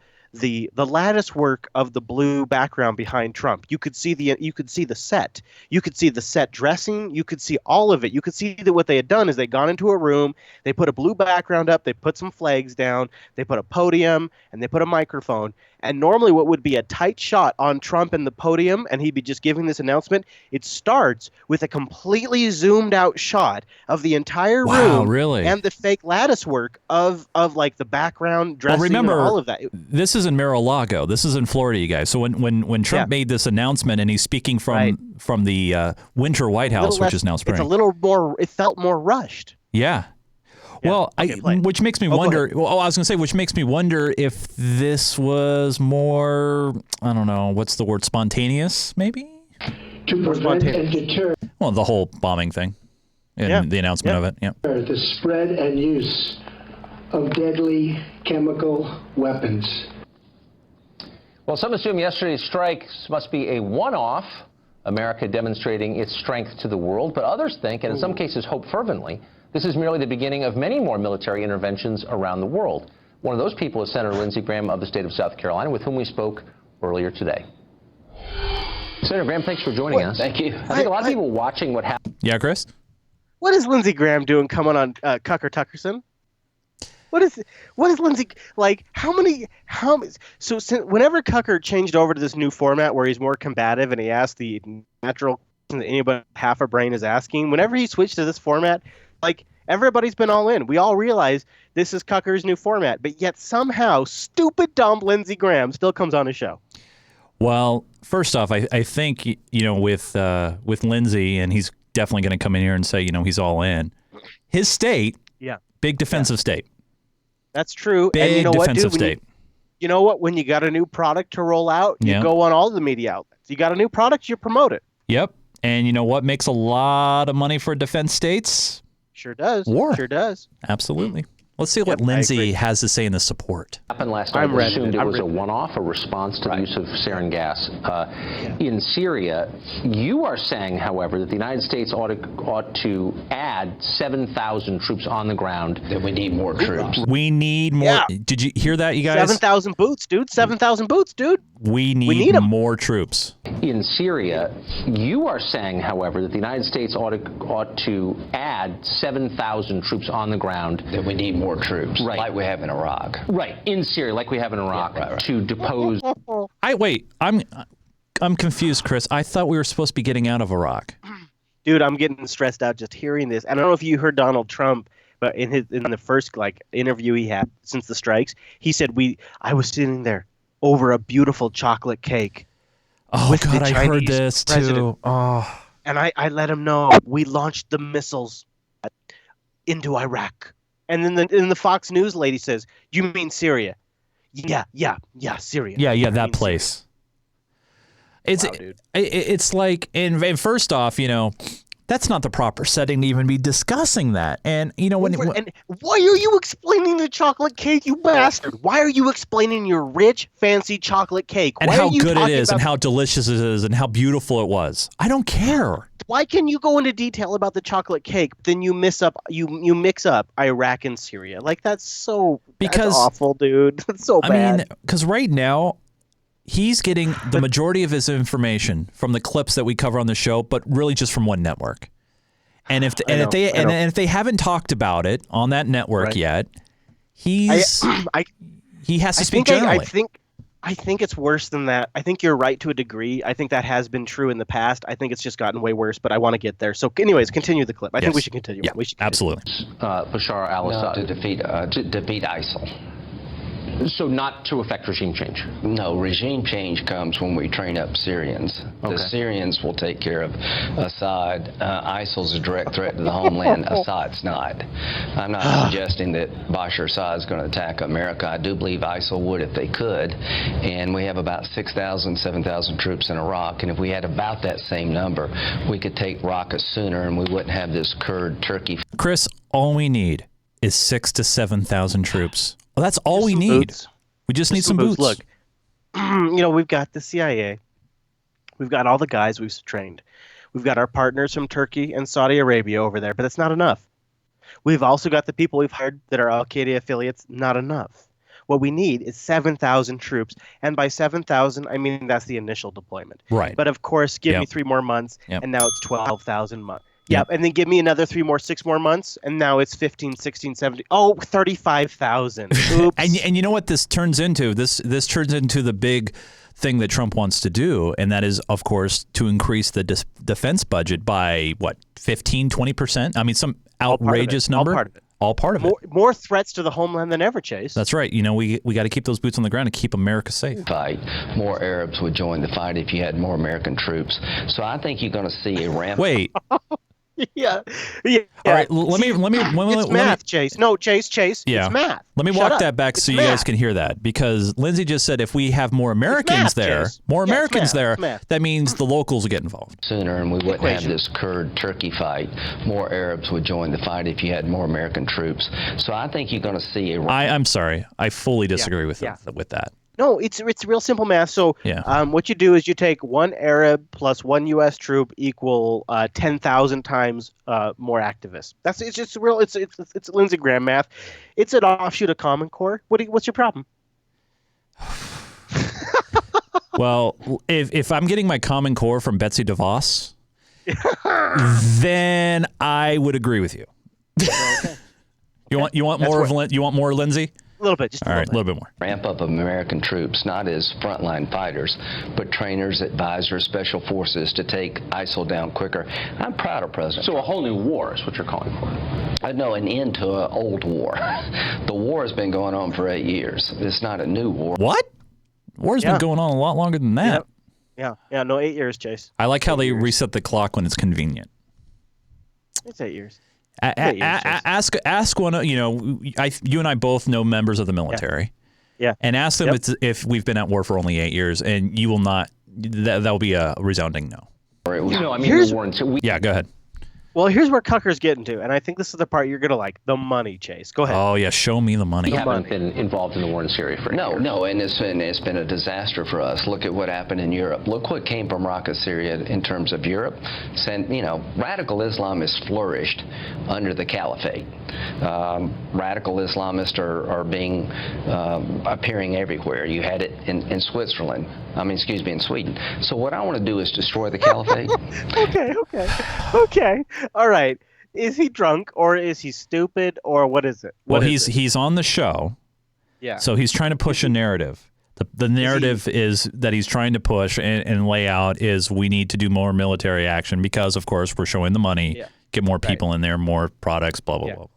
lattice work of the blue background behind Trump. You could see the set. You could see the set dressing. You could see all of it. You could see that what they had done is they'd gone into a room, they put a blue background up, they put some flags down, they put a podium, and they put a microphone. And normally what would be a tight shot on Trump and the podium, and he'd be just giving this announcement, it starts with a completely zoomed out shot of the entire room. Really? And the fake lattice work of like the background dressing and all of that. This is in Mar-a-Lago. This is in Florida, you guys. So when Trump made this announcement and he's speaking from the winter White House, which is now spring. It felt more rushed. Yeah. Well, which makes me wonder. Well, I was going to say, which makes me wonder if this was more, I don't know, what's the word, spontaneous, maybe? To prevent and deter. Well, the whole bombing thing and the announcement of it. Yeah. The spread and use of deadly chemical weapons. Well, some assume yesterday's strikes must be a one-off, America demonstrating its strength to the world, but others think, and in some cases hope fervently, this is merely the beginning of many more military interventions around the world. One of those people is Senator Lindsey Graham of the state of South Carolina, with whom we spoke earlier today. Senator Graham, thanks for joining us. Thank you. I think a lot of people watching what happened. Yeah, Chris? What is Lindsey Graham doing coming on Tuckerson? What is Lindsey like? So whenever Tucker changed over to this new format where he's more combative and he asked the natural question that anybody half a brain is asking, whenever he switched to this format, like everybody's been all in. We all realize this is Tucker's new format, but yet somehow stupid dumb Lindsey Graham still comes on his show. Well, first off, I think with Lindsey, and he's definitely going to come in here and say he's all in. His state, big defensive state. That's true. Big and you know defensive what, dude? state. You know what? When you got a new product to roll out, you go on all the media outlets. You got a new product, you promote it. Yep. And you know what makes a lot of money for defense states? Sure does. War. Sure does. Absolutely. Let's see what Lindsey has to say in the support. Happened last night. I assumed it was a one-off, a response to the use of sarin gas in Syria. You are saying, however, that the United States ought to add 7,000 troops on the ground. That we need more troops. We need more. Yeah. Did you hear that, you guys? 7,000 boots, dude. 7,000 boots, dude. We need more troops. in Syria. You are saying, however, that the United States ought to add 7,000 troops on the ground. That we need more troops, right, like we have in Iraq. Right, in Syria, like we have in Iraq, yeah, right. to depose. I'm confused, Chris. I thought we were supposed to be getting out of Iraq. Dude, I'm getting stressed out just hearing this. I don't know if you heard Donald Trump, but in the first interview he had since the strikes, he said I was sitting there over a beautiful chocolate cake. Oh with God, the I Chinese heard this president. too. Oh. And I let him know we launched the missiles into Iraq. And then the Fox News lady says, "You mean Syria?" Yeah, Syria. Yeah, that place. It's like, and first off, that's not the proper setting to even be discussing that. And and why are you explaining the chocolate cake, you bastard? Why are you explaining your rich, fancy chocolate cake? And how good it is, and how delicious it is, and how beautiful it was? I don't care. Why can you go into detail about the chocolate cake, but then you mix up Iraq and Syria? Like that's awful, dude. That's so bad. I mean, because right now, he's getting the majority of his information from the clips that we cover on the show, but really just from one network. And if they haven't talked about it on that network yet, he has to speak generally. I think it's worse than that. I think you're right to a degree. I think that has been true in the past. I think it's just gotten way worse, but I want to get there. So anyways, continue the clip. I think we should continue. Yeah, absolutely. Bashar al-Assad. To defeat ISIL. So not to affect regime change? No, regime change comes when we train up Syrians. Okay. The Syrians will take care of Assad. ISIL's a direct threat to the homeland. Assad's not. I'm not suggesting that Bashar Assad is going to attack America. I do believe ISIL would if they could. And we have about 6,000, 7,000 troops in Iraq. And if we had about that same number, we could take Raqqa sooner and we wouldn't have this Kurd-Turkey. Chris, all we need is 6,000 to 7,000 troops. Well, that's all we need. Boots. We just need some boots. Look, we've got the CIA. We've got all the guys we've trained. We've got our partners from Turkey and Saudi Arabia over there, but it's not enough. We've also got the people we've hired that are Al-Qaeda affiliates. Not enough. What we need is 7,000 troops. And by 7,000, I mean that's the initial deployment. Right. But of course, give me 3 more months, and now it's 12,000 months. Yep, and then give me another 6 more months, and now it's 15, 16, 17. Oh, 35,000. Oops. and you know what this turns into? This turns into the big thing that Trump wants to do, and that is, of course, to increase the defense budget by, 15, 20%? I mean, some outrageous number. All part of it. All part of it. More threats to the homeland than ever, Chase. That's right. We got to keep those boots on the ground and keep America safe. Fight. More Arabs would join the fight if you had more American troops. So I think you're going to see a ramp. Wait. Yeah. All right. Let me. It's math, Chase. No, Chase. Yeah. It's math. Let me walk that back so you guys can hear that, because Lindsay just said if we have more Americans there, that means the locals will get involved sooner, and we wouldn't have this Kurd-Turkey fight. More Arabs would join the fight if you had more American troops. So I think you're going to see a. I'm sorry. I fully disagree with that. No, it's real simple math. So what you do is you take 1 Arab plus 1 U.S. troop equal 10,000 times more activists. It's Lindsey Graham math. It's an offshoot of Common Core. What's your problem? Well, if I'm getting my Common Core from Betsy DeVos, then I would agree with you. Okay. You want more Lindsay? A little bit, just a little bit more. Ramp up of American troops, not as frontline fighters, but trainers, advisors, special forces to take ISIL down quicker. I'm proud of President Trump. A whole new war is what you're calling for? No, an end to an old war. The war has been going on for 8 years. It's not a new war. What? War's been going on a lot longer than that. Yeah, no, 8 years, Chase. I like how they reset the clock when it's convenient. It's 8 years. Ask one. You and I both know members of the military. Yeah. And ask them if we've been at war for only 8 years, and you will not. That will be a resounding no. The war until Yeah, go ahead. Well, here's where Cucker's getting to, and I think this is the part you're gonna like: the money, Chase. Go ahead. Oh yeah, show me the money. We haven't been involved in the war in Syria for No, and it's been a disaster for us. Look at what happened in Europe. Look what came from Raqqa, Syria, in terms of Europe. Radical Islam has flourished under the caliphate. Radical Islamists are being appearing everywhere. You had it in Switzerland. In Sweden. So what I want to do is destroy the caliphate. Okay. All right. Is he drunk or is he stupid or what is it? He's on the show. Yeah. So he's trying to push a narrative. The narrative is that he's trying to push and lay out is we need to do more military action because, of course, we're showing the money, get more people in there, more products, blah, blah, blah.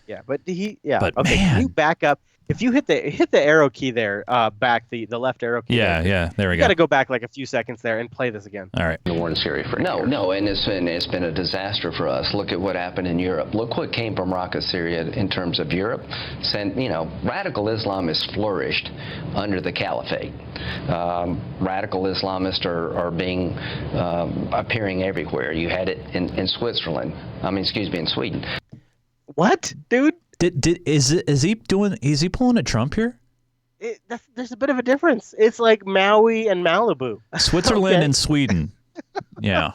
Yeah, but okay, man. can you back up? If you hit the arrow key there, back the left arrow key. Yeah, there we You go. got to go back like a few seconds there and play this again. All right. the war in Syria for No, and it's been a disaster for us. Look at what happened in Europe. Look what came from Raqqa, Syria, in terms of Europe. Radical Islam has flourished under the caliphate. Radical Islamists are being appearing everywhere. You had it in Switzerland. In Sweden. What, dude? Is he pulling a Trump here? There's a bit of a difference. It's like Maui and Malibu. Switzerland and Sweden. Yeah.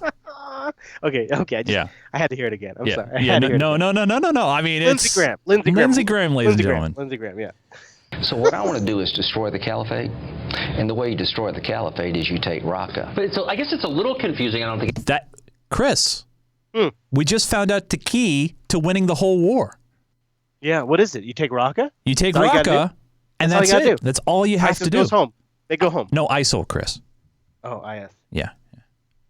Okay. I had to hear it again. I'm sorry. No. I mean, Lindsey it's Graham, Lindsey Graham, ladies and gentlemen. Lindsey Graham. Yeah. So what I want to do is destroy the caliphate, and the way you destroy the caliphate is you take Raqqa. But I guess it's a little confusing. I don't think that, Chris. We just found out the key to winning the whole war. Yeah, what is it? You take Raqqa? You take Raqqa, and that's it. That's all you have to do. ISIS goes home. They go home. No, ISIL, Chris. Oh, IS. Yeah.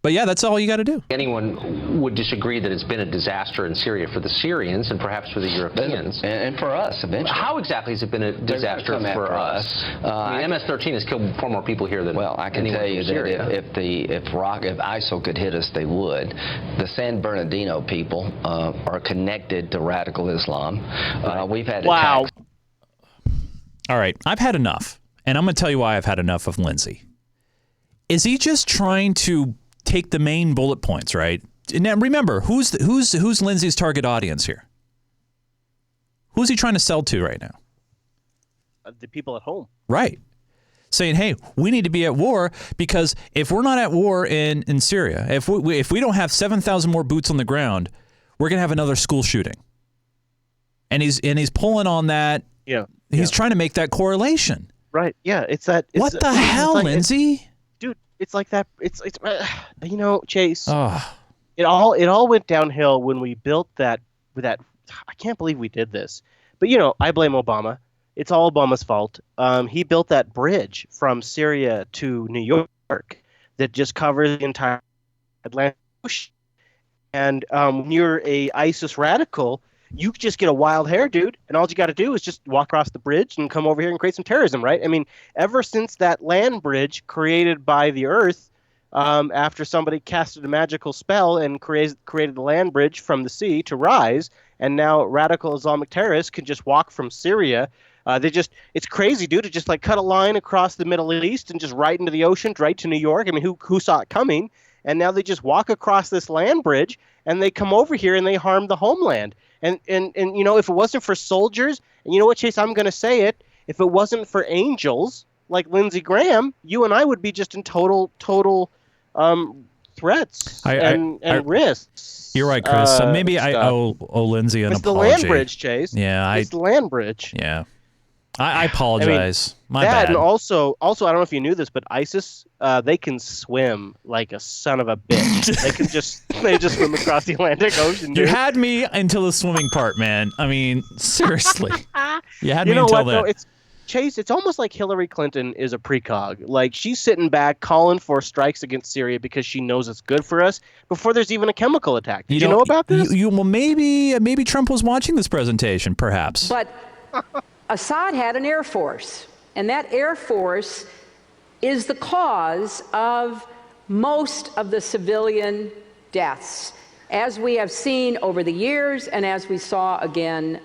But yeah, that's all you got to do. anyone would disagree that it's been a disaster in Syria for the Syrians and perhaps for the Europeans. And for us, eventually. How exactly has it been a disaster for us? MS-13 has killed far more people here than I can tell you that if ISIL could hit us, they would. The San Bernardino people are connected to radical Islam. We've had attacks. All right, I've had enough, and I'm going to tell you why I've had enough of Lindsey. Is he just trying to take the main bullet points, right? Now remember, who's Lindsey's target audience here? Who's he trying to sell to right now? The people at home. Right. Saying, hey, we need to be at war because if we're not at war in Syria, if we don't have 7,000 more boots on the ground, we're going to have another school shooting. And he's pulling on that. Yeah. He's trying to make that correlation. Right. Yeah. What the hell, Lindsey? Dude, it's like that. It's Chase. It all went downhill when we built that. I can't believe we did this, but I blame Obama. It's all Obama's fault. He built that bridge from Syria to New York that just covers the entire Atlantic Ocean. And when you're a ISIS radical, you just get a wild hair, dude, and all you got to do is just walk across the bridge and come over here and create some terrorism, right? I mean, ever since that land bridge created by the Earth, after somebody casted a magical spell and created the land bridge from the sea to rise, and now radical Islamic terrorists can just walk from Syria. It's crazy, dude, to just like cut a line across the Middle East and just right into the ocean, right to New York. I mean, who saw it coming? And now they just walk across this land bridge and they come over here and they harm the homeland. And if it wasn't for soldiers, and you know what, Chase, I'm going to say it, if it wasn't for angels like Lindsey Graham, you and I would be just in total threats and risks. You're right, Chris. Maybe I owe Lindsey an apology. It's the land bridge, Chase. Yeah, it's the land bridge. Yeah, I apologize. My bad. bad. And also, I don't know if you knew this, but ISIS, they can swim like a son of a bitch. they just swim across the Atlantic Ocean. Dude. You had me until the swimming part, man. I mean, seriously, you had me until then. Though? Chase, it's almost like Hillary Clinton is a precog. Like, she's sitting back calling for strikes against Syria because she knows it's good for us before there's even a chemical attack. Did you know about this? Well, maybe Trump was watching this presentation, perhaps. But Assad had an air force, and that air force is the cause of most of the civilian deaths, as we have seen over the years and as we saw again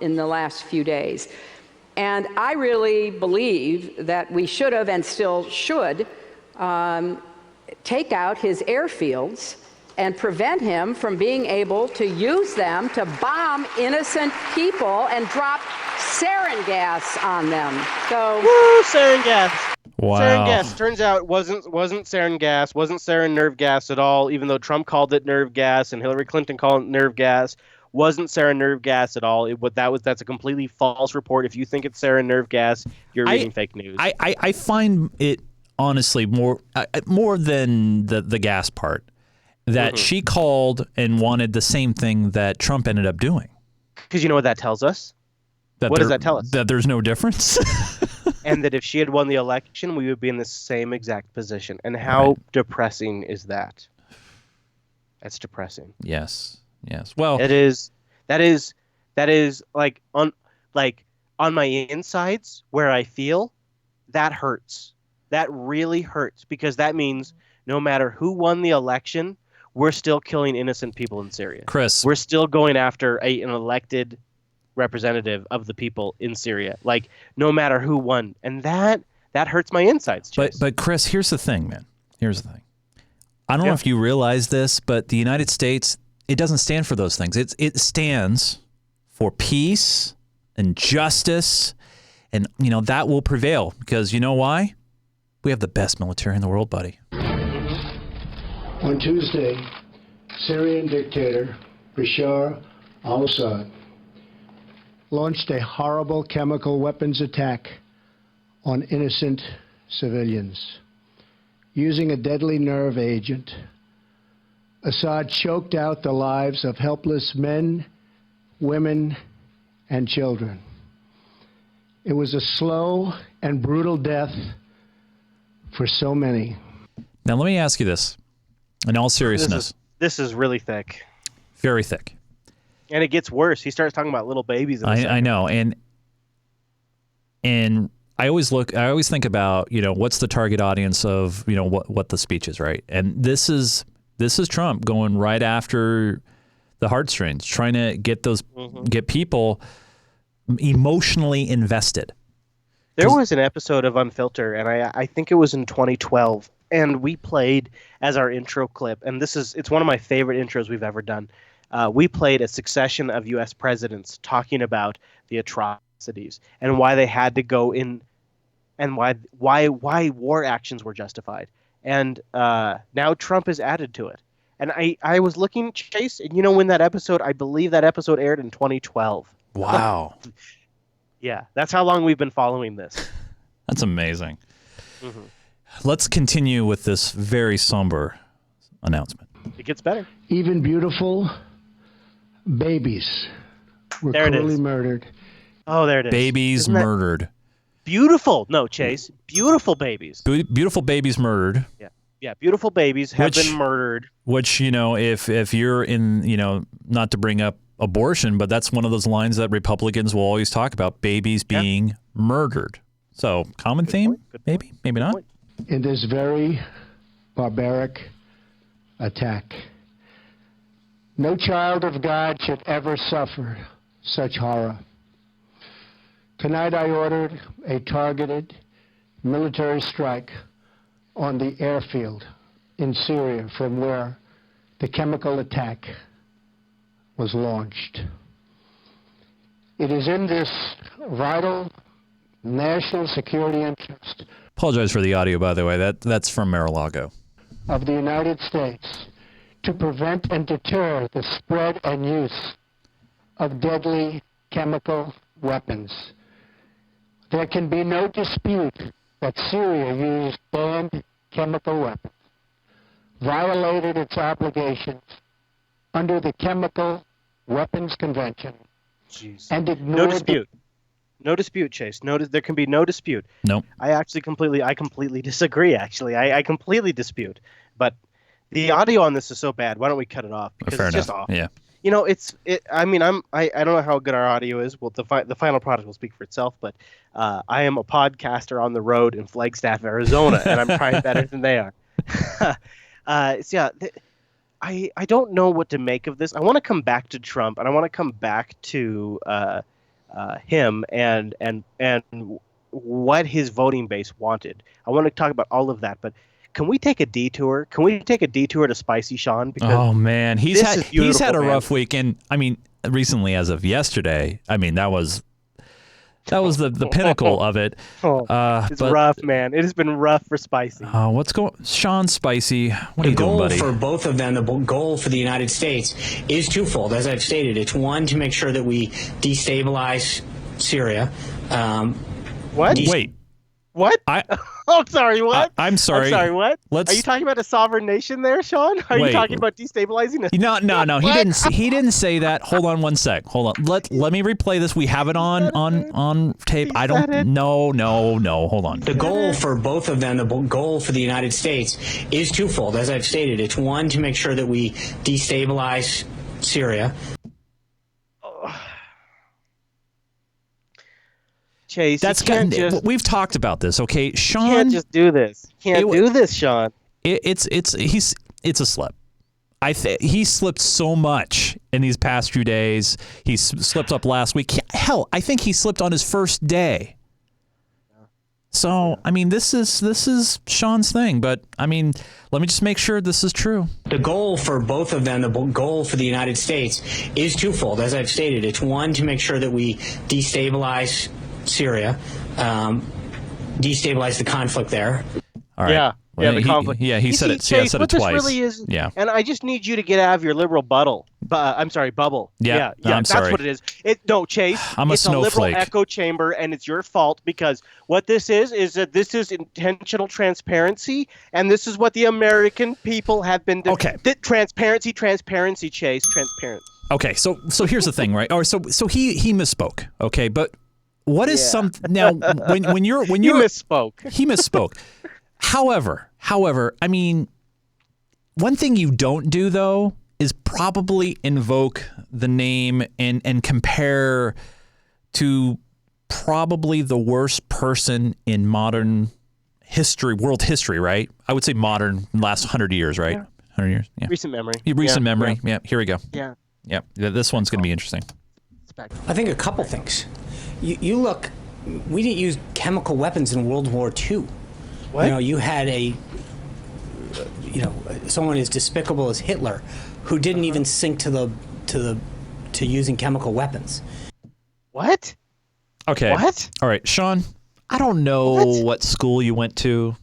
in the last few days. And I really believe that we should have and still should take out his airfields and prevent him from being able to use them to bomb innocent people and drop sarin gas on them. So, woo, sarin gas. Wow. Sarin gas. Turns out wasn't sarin gas, wasn't sarin nerve gas at all. Even though Trump called it nerve gas and Hillary Clinton called it nerve gas, wasn't sarin nerve gas at all. That's a completely false report. If you think it's sarin nerve gas, you're reading fake news. I find it honestly more than the gas part that she called and wanted the same thing that Trump ended up doing. Because you know what that tells us? What does that tell us? That there's no difference. And that if she had won the election, we would be in the same exact position. And how depressing is that? That's depressing. Yes. Well, that is like on my insides where I feel that hurts. That really hurts because that means no matter who won the election, we're still killing innocent people in Syria. Chris, we're still going after an elected representative of the people in Syria. Like no matter who won, and that hurts my insides. Chase. But Chris, here's the thing, man. Here's the thing. I don't know if you realize this, but the United States, it doesn't stand for those things. It stands for peace and justice, and that will prevail because you know why? We have the best military in the world, buddy. On Tuesday, Syrian dictator Bashar al-Assad launched a horrible chemical weapons attack on innocent civilians. Using a deadly nerve agent, Assad choked out the lives of helpless men, women, and children. It was a slow and brutal death for so many. Now, let me ask you this. In all seriousness. This is really thick. Very thick. And it gets worse. He starts talking about little babies. I know. And I always think about, what's the target audience of, what the speech is, right? And this is Trump going right after the heartstrings, trying to get people emotionally invested. There was an episode of Unfilter, and I think it was in 2012, and we played as our intro clip, and it's one of my favorite intros we've ever done. We played a succession of U.S. presidents talking about the atrocities and why they had to go in, and why war actions were justified. And now Trump is added to it. And I was looking, Chase, and when that episode, I believe that episode aired in 2012. Wow. Yeah, that's how long we've been following this. That's amazing. Let's continue with this very somber announcement. It gets better. Even beautiful babies were cruelly murdered. Oh, there it is. Babies murdered. Beautiful. No, Chase. Beautiful babies. Beautiful babies murdered. Yeah, beautiful babies have been murdered. Which, if you're in, not to bring up abortion, but that's one of those lines that Republicans will always talk about, babies being murdered. So, common theme? Maybe not. In this very barbaric attack, no child of God should ever suffer such horror. Tonight I ordered a targeted military strike on the airfield in Syria from where the chemical attack was launched. It is in this vital national security interest. Apologize for the audio, by the way. That's from Mar-a-Lago. Of the United States to prevent and deter the spread and use of deadly chemical weapons. There can be no dispute that Syria used banned chemical weapons, violated its obligations under the Chemical Weapons Convention, and ignored... No dispute. No dispute, Chase. There can be no dispute. Nope. I completely disagree, actually. I completely dispute. But the audio on this is so bad, why don't we cut it off? Because Fair it's enough. just off. Yeah. I don't know how good our audio is. Well, the final product will speak for itself, but I am a podcaster on the road in Flagstaff, Arizona, and I'm trying better than they are. I don't know what to make of this. I want to come back to Trump, and I want to come back to him and what his voting base wanted. I want to talk about all of that, but can we take a detour? Can we take a detour to Spicy Sean? Because oh man, he's had a man. rough week, and I mean, recently as of yesterday, I mean that was the pinnacle of it. It's rough, man. It has been rough for Spicy. What's going, Sean Spicy? What are you doing, buddy? The goal for both of them, the goal for the United States, is twofold. As I've stated, it's one to make sure that we destabilize Syria. What? Wait. What? Oh, sorry. What? I'm sorry. I'm sorry. What? Let's. Are you talking about a sovereign nation there, Sean? Are you talking about destabilizing it? No. He didn't say that. Hold on one sec. Hold on. Let me replay this. We have it on tape. I don't. No. Hold on. The goal for both of them, the goal for the United States, is twofold. As I've stated, it's one to make sure that we destabilize Syria. Chase, we've talked about this, okay? Sean, you can't just do this. Can't do this, Sean. It's a slip. He slipped so much in these past few days. He slipped up last week. Hell, I think he slipped on his first day. So, I mean, this is Sean's thing, but I mean, let me just make sure this is true. The goal for both of them, the goal for the United States, is twofold. As I've stated, it's one to make sure that we destabilize Syria, destabilize the conflict there. All right. Yeah, the conflict. He said it. Chase, said what it twice. This really is, yeah. And I just need you to get out of your liberal bubble. Bubble. Yeah. That's sorry. what it is. No, Chase. I'm a it's snowflake. a liberal echo chamber, and it's your fault because what this is that this is intentional transparency, and this is what the American people have been. Okay. Transparency, Chase, transparency. Okay, so here's the thing, right? Or so he misspoke. Okay, but. What is now when you're he misspoke. He misspoke. However, I mean, one thing you don't do though is probably invoke the name and compare to probably the worst person in modern history, world history, right? I would say modern, last 100 years, right? 100 years. Yeah. Recent memory. Recent memory. Yeah. Here we go. Yeah. Yep. This one's going to be interesting. I think a couple things. You look, we didn't use chemical weapons in World War II. What? You had someone as despicable as Hitler, who didn't even sink to using chemical weapons. What? Okay. What? All right, Sean. I don't know what school you went to.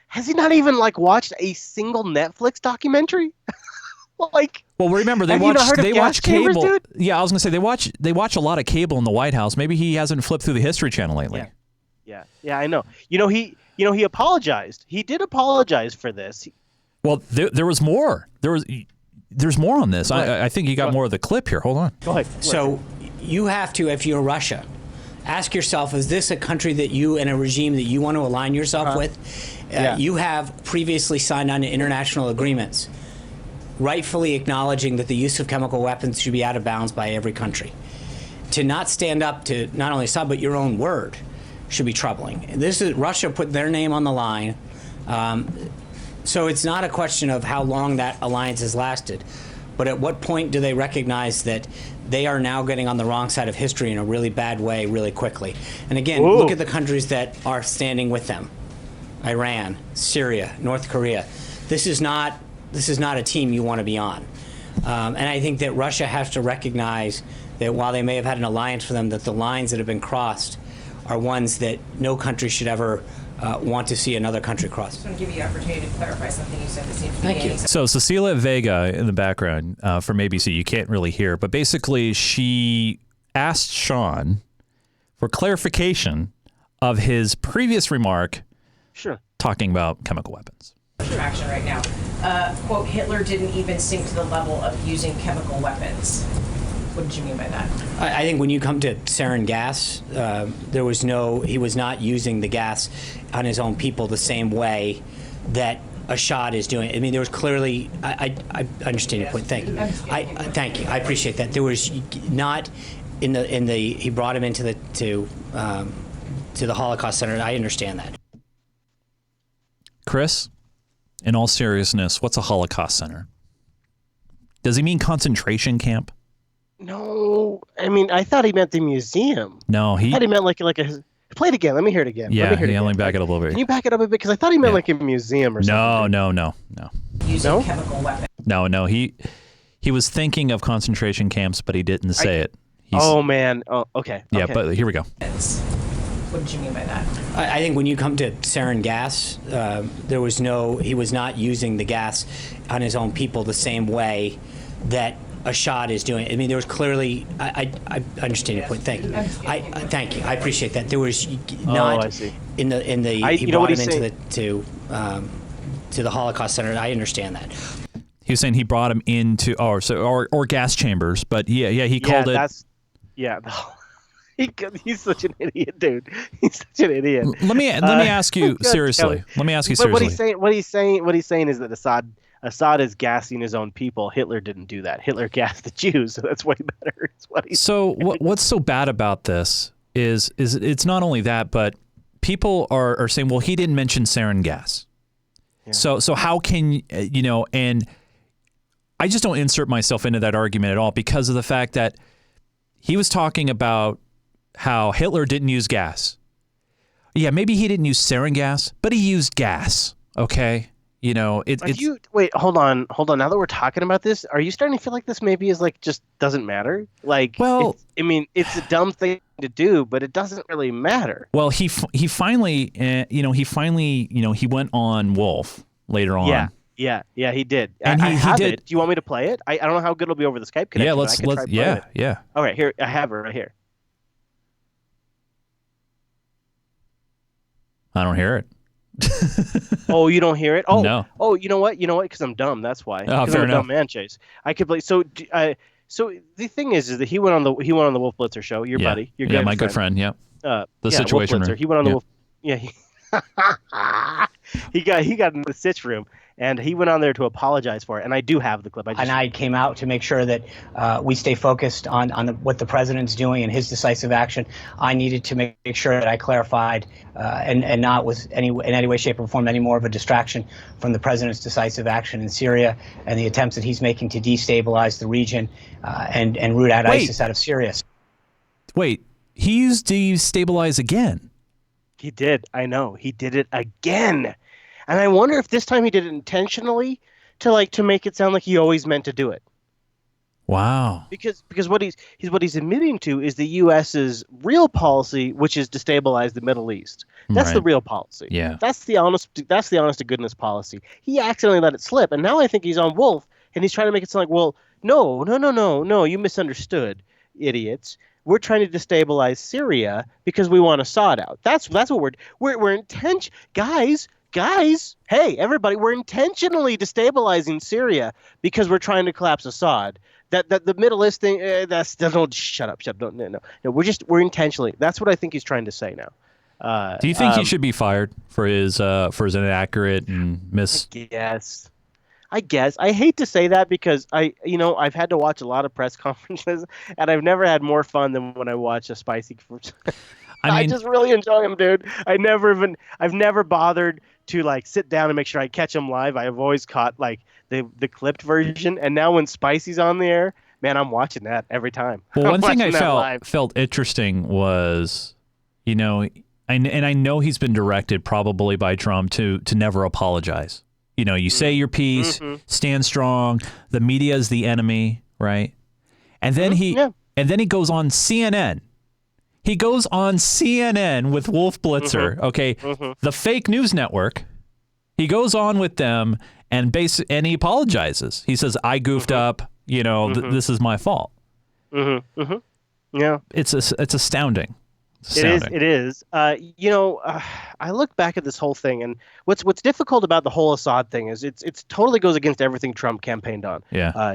Has he not even watched a single Netflix documentary? Well, remember they watch cable. Dude? Yeah, I was gonna say they watch a lot of cable in the White House. Maybe he hasn't flipped through the History Channel lately. Yeah, I know. He apologized. He did apologize for this. Well, there was more. There's more on this. I think you got more of the clip here. Hold on. Go ahead. So you have to, if you're Russia, ask yourself: is this a country that you and a regime that you want to align yourself with? You have previously signed on to international agreements, rightfully acknowledging that the use of chemical weapons should be out of bounds by every country. To not stand up to not only Assad, but your own word should be troubling. And this is Russia put their name on the line. So it's not a question of how long that alliance has lasted, but at what point do they recognize that they are now getting on the wrong side of history in a really bad way really quickly? And again, look at the countries that are standing with them. Iran, Syria, North Korea. This is not a team you want to be on. And I think that Russia has to recognize that while they may have had an alliance for them, that the lines that have been crossed are ones that no country should ever want to see another country cross. I just want to give you the opportunity to clarify something you said that seems to Thank you. So Cecilia Vega in the background from ABC, you can't really hear, but basically she asked Sean for clarification of his previous remark talking about chemical weapons. Action right now. Quote, Hitler didn't even sink to the level of using chemical weapons. What did you mean by that? I think when you come to sarin gas, he was not using the gas on his own people the same way that Assad is doing. I mean, there was clearly, I understand your point. Thank you. Thank you. I appreciate that. There was not he brought him into to the Holocaust Center. I understand that. Chris, in all seriousness, what's a Holocaust Center? Does he mean concentration camp? No, I mean I thought he meant the museum. No, I thought he meant like a Play it again. Let me hear it again. Yeah, Let me hear it again. let me back it up a little bit. Can you back it up a bit? Because I thought he meant like a museum or something. No. Using chemical weapons. No. He was thinking of concentration camps, but he didn't say it. Oh man. Oh, okay. Yeah, okay. but here we go. What did you mean by that? I think when you come to sarin gas, he was not using the gas on his own people the same way that Assad is doing. I mean, there was clearly. I understand your point. Thank you. Thank you. I appreciate that. There was not I see. in the he you know brought what him he's into the Holocaust Center. I understand that. He was saying he brought him into or gas chambers, but he called it. He's such an idiot, dude. He's such an idiot. Let me ask you seriously. Let me ask you seriously. But what he's saying is that Assad is gassing his own people. Hitler didn't do that. Hitler gassed the Jews, so that's way better. So what's so bad about this is it's not only that, but people are saying, well, he didn't mention sarin gas. Yeah. So how can and I just don't insert myself into that argument at all because of the fact that he was talking about how Hitler didn't use gas. Yeah, maybe he didn't use sarin gas, but he used gas. Okay, wait, hold on. Now that we're talking about this, are you starting to feel like this maybe is like just doesn't matter? Like, well, it's a dumb thing to do, but it doesn't really matter. Well, he finally, he went on Wolf later on. Yeah, he did. And I have did. it. Do you want me to play it? I don't know how good it'll be over the Skype connection. Yeah, let's yeah. All right, here I have it right here. I don't hear it. Oh, you don't hear it? Oh, no. Oh, you know what? Because I'm dumb. That's why. Oh, fair I'm a enough. dumb man, Chase. I could play. So the thing is that he went on the Wolf Blitzer show. Your buddy, your my good friend. Yeah. The Situation Wolf Blitzer. Room. He went on the Wolf. Yeah. He got in the Sitch Room, and he went on there to apologize for it. And I do have the clip. I came out to make sure that we stay focused on what the president's doing and his decisive action. I needed to make sure that I clarified and not in any way, shape, or form any more of a distraction from the president's decisive action in Syria and the attempts that he's making to destabilize the region and root out ISIS out of Syria. Wait, he used destabilize again. He did. I know. He did it again. And I wonder if this time he did it intentionally to make it sound like he always meant to do it. Wow. Because what he's admitting to is the U.S.'s real policy, which is destabilize the Middle East. That's the real policy. Yeah. That's the honest to goodness policy. He accidentally let it slip, and now I think he's on Wolf, and he's trying to make it sound like, well, no, you misunderstood, idiots. We're trying to destabilize Syria because we want Assad out. That's what we're intention, guys, hey, everybody, we're intentionally destabilizing Syria because we're trying to collapse Assad. That the Middle East thing, don't shut up. No. We're intentionally. That's what I think he's trying to say now. Do you think he should be fired for his inaccurate and I guess. I hate to say that because I've had to watch a lot of press conferences and I've never had more fun than when I watch a spicy. I just really enjoy him, dude. I've never bothered to sit down and make sure I catch him live. I've always caught the clipped version, and now when Spicy's on the air, man, I'm watching that every time. Well, one thing I felt interesting was, and I know he's been directed probably by Trump to never apologize. You say your piece, stand strong. The media is the enemy, right? And then he goes on CNN. He goes on CNN with Wolf Blitzer, okay, the fake news network. He goes on with them and he apologizes. He says, "I goofed up. This is my fault." Yeah, it's astounding. It is. I look back at this whole thing, and what's difficult about the whole Assad thing is it's totally goes against everything Trump campaigned on. Yeah.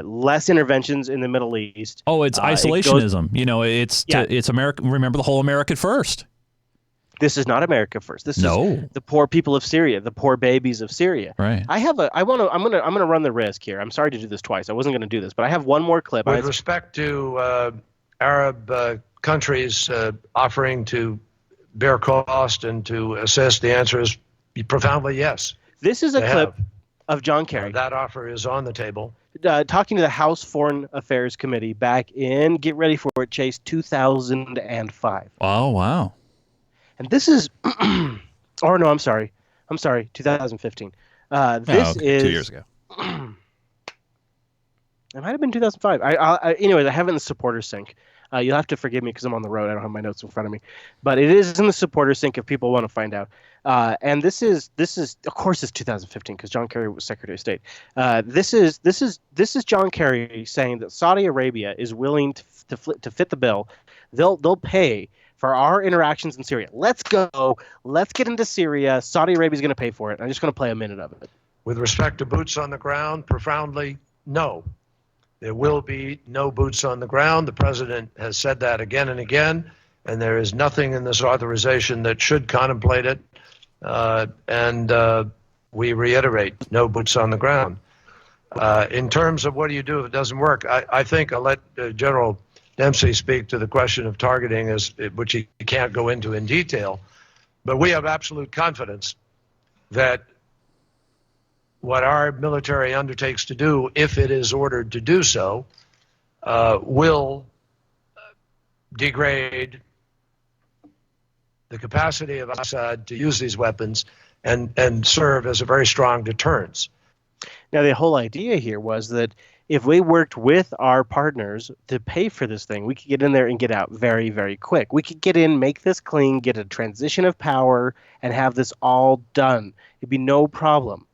Less interventions in the Middle East. Oh, it's isolationism. It's America. Remember the whole America first. This is not America first. This is the poor people of Syria, the poor babies of Syria. Right. I'm gonna run the risk here. I'm sorry to do this twice. I wasn't gonna do this, but I have one more clip. With respect to Arab countries offering to bear cost and to assist, the answer is profoundly yes. This is a clip of John Kerry. That offer is on the table. Talking to the House Foreign Affairs Committee back in, get ready for it, Chase, 2005. Oh, wow. And this is, or no, I'm sorry, 2015. This is 2 years ago. It might have been 2005. Anyways, I have it in the supporter sync. You'll have to forgive me because I'm on the road. I don't have my notes in front of me, but it is in the supporter sync if people want to find out. And this is of course it's 2015 because John Kerry was Secretary of State. This is John Kerry saying that Saudi Arabia is willing to fit the bill. They'll pay for our interactions in Syria. Let's go. Let's get into Syria. Saudi Arabia is going to pay for it. I'm just going to play a minute of it. With respect to boots on the ground, profoundly, no. There will be no boots on the ground. The president has said that again and again, and there is nothing in this authorization that should contemplate it. And we reiterate, no boots on the ground. In terms of what do you do if it doesn't work, I think I'll let General Dempsey speak to the question of targeting, which he can't go into in detail. But we have absolute confidence that what our military undertakes to do, if it is ordered to do so, will degrade the capacity of Assad to use these weapons and serve as a very strong deterrence. Now, the whole idea here was that if we worked with our partners to pay for this thing, we could get in there and get out very, very quick. We could get in, make this clean, get a transition of power, and have this all done. It'd be no problem.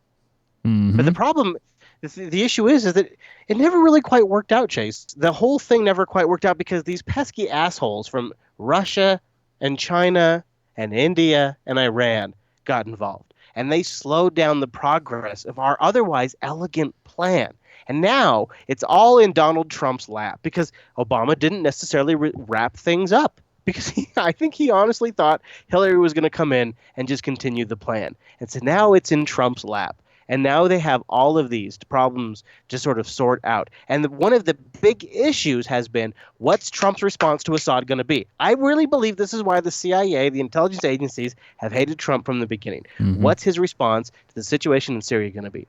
Mm-hmm. But the problem, the issue is that it never really quite worked out, Chase. The whole thing never quite worked out because these pesky assholes from Russia and China and India and Iran got involved. And they slowed down the progress of our otherwise elegant plan. And now it's all in Donald Trump's lap because Obama didn't necessarily wrap things up. Because I think he honestly thought Hillary was going to come in and just continue the plan. And so now it's in Trump's lap. And now they have all of these problems to sort of sort out. And one of the big issues has been, what's Trump's response to Assad going to be? I really believe this is why the CIA, the intelligence agencies, have hated Trump from the beginning. Mm-hmm. What's his response to the situation in Syria going to be?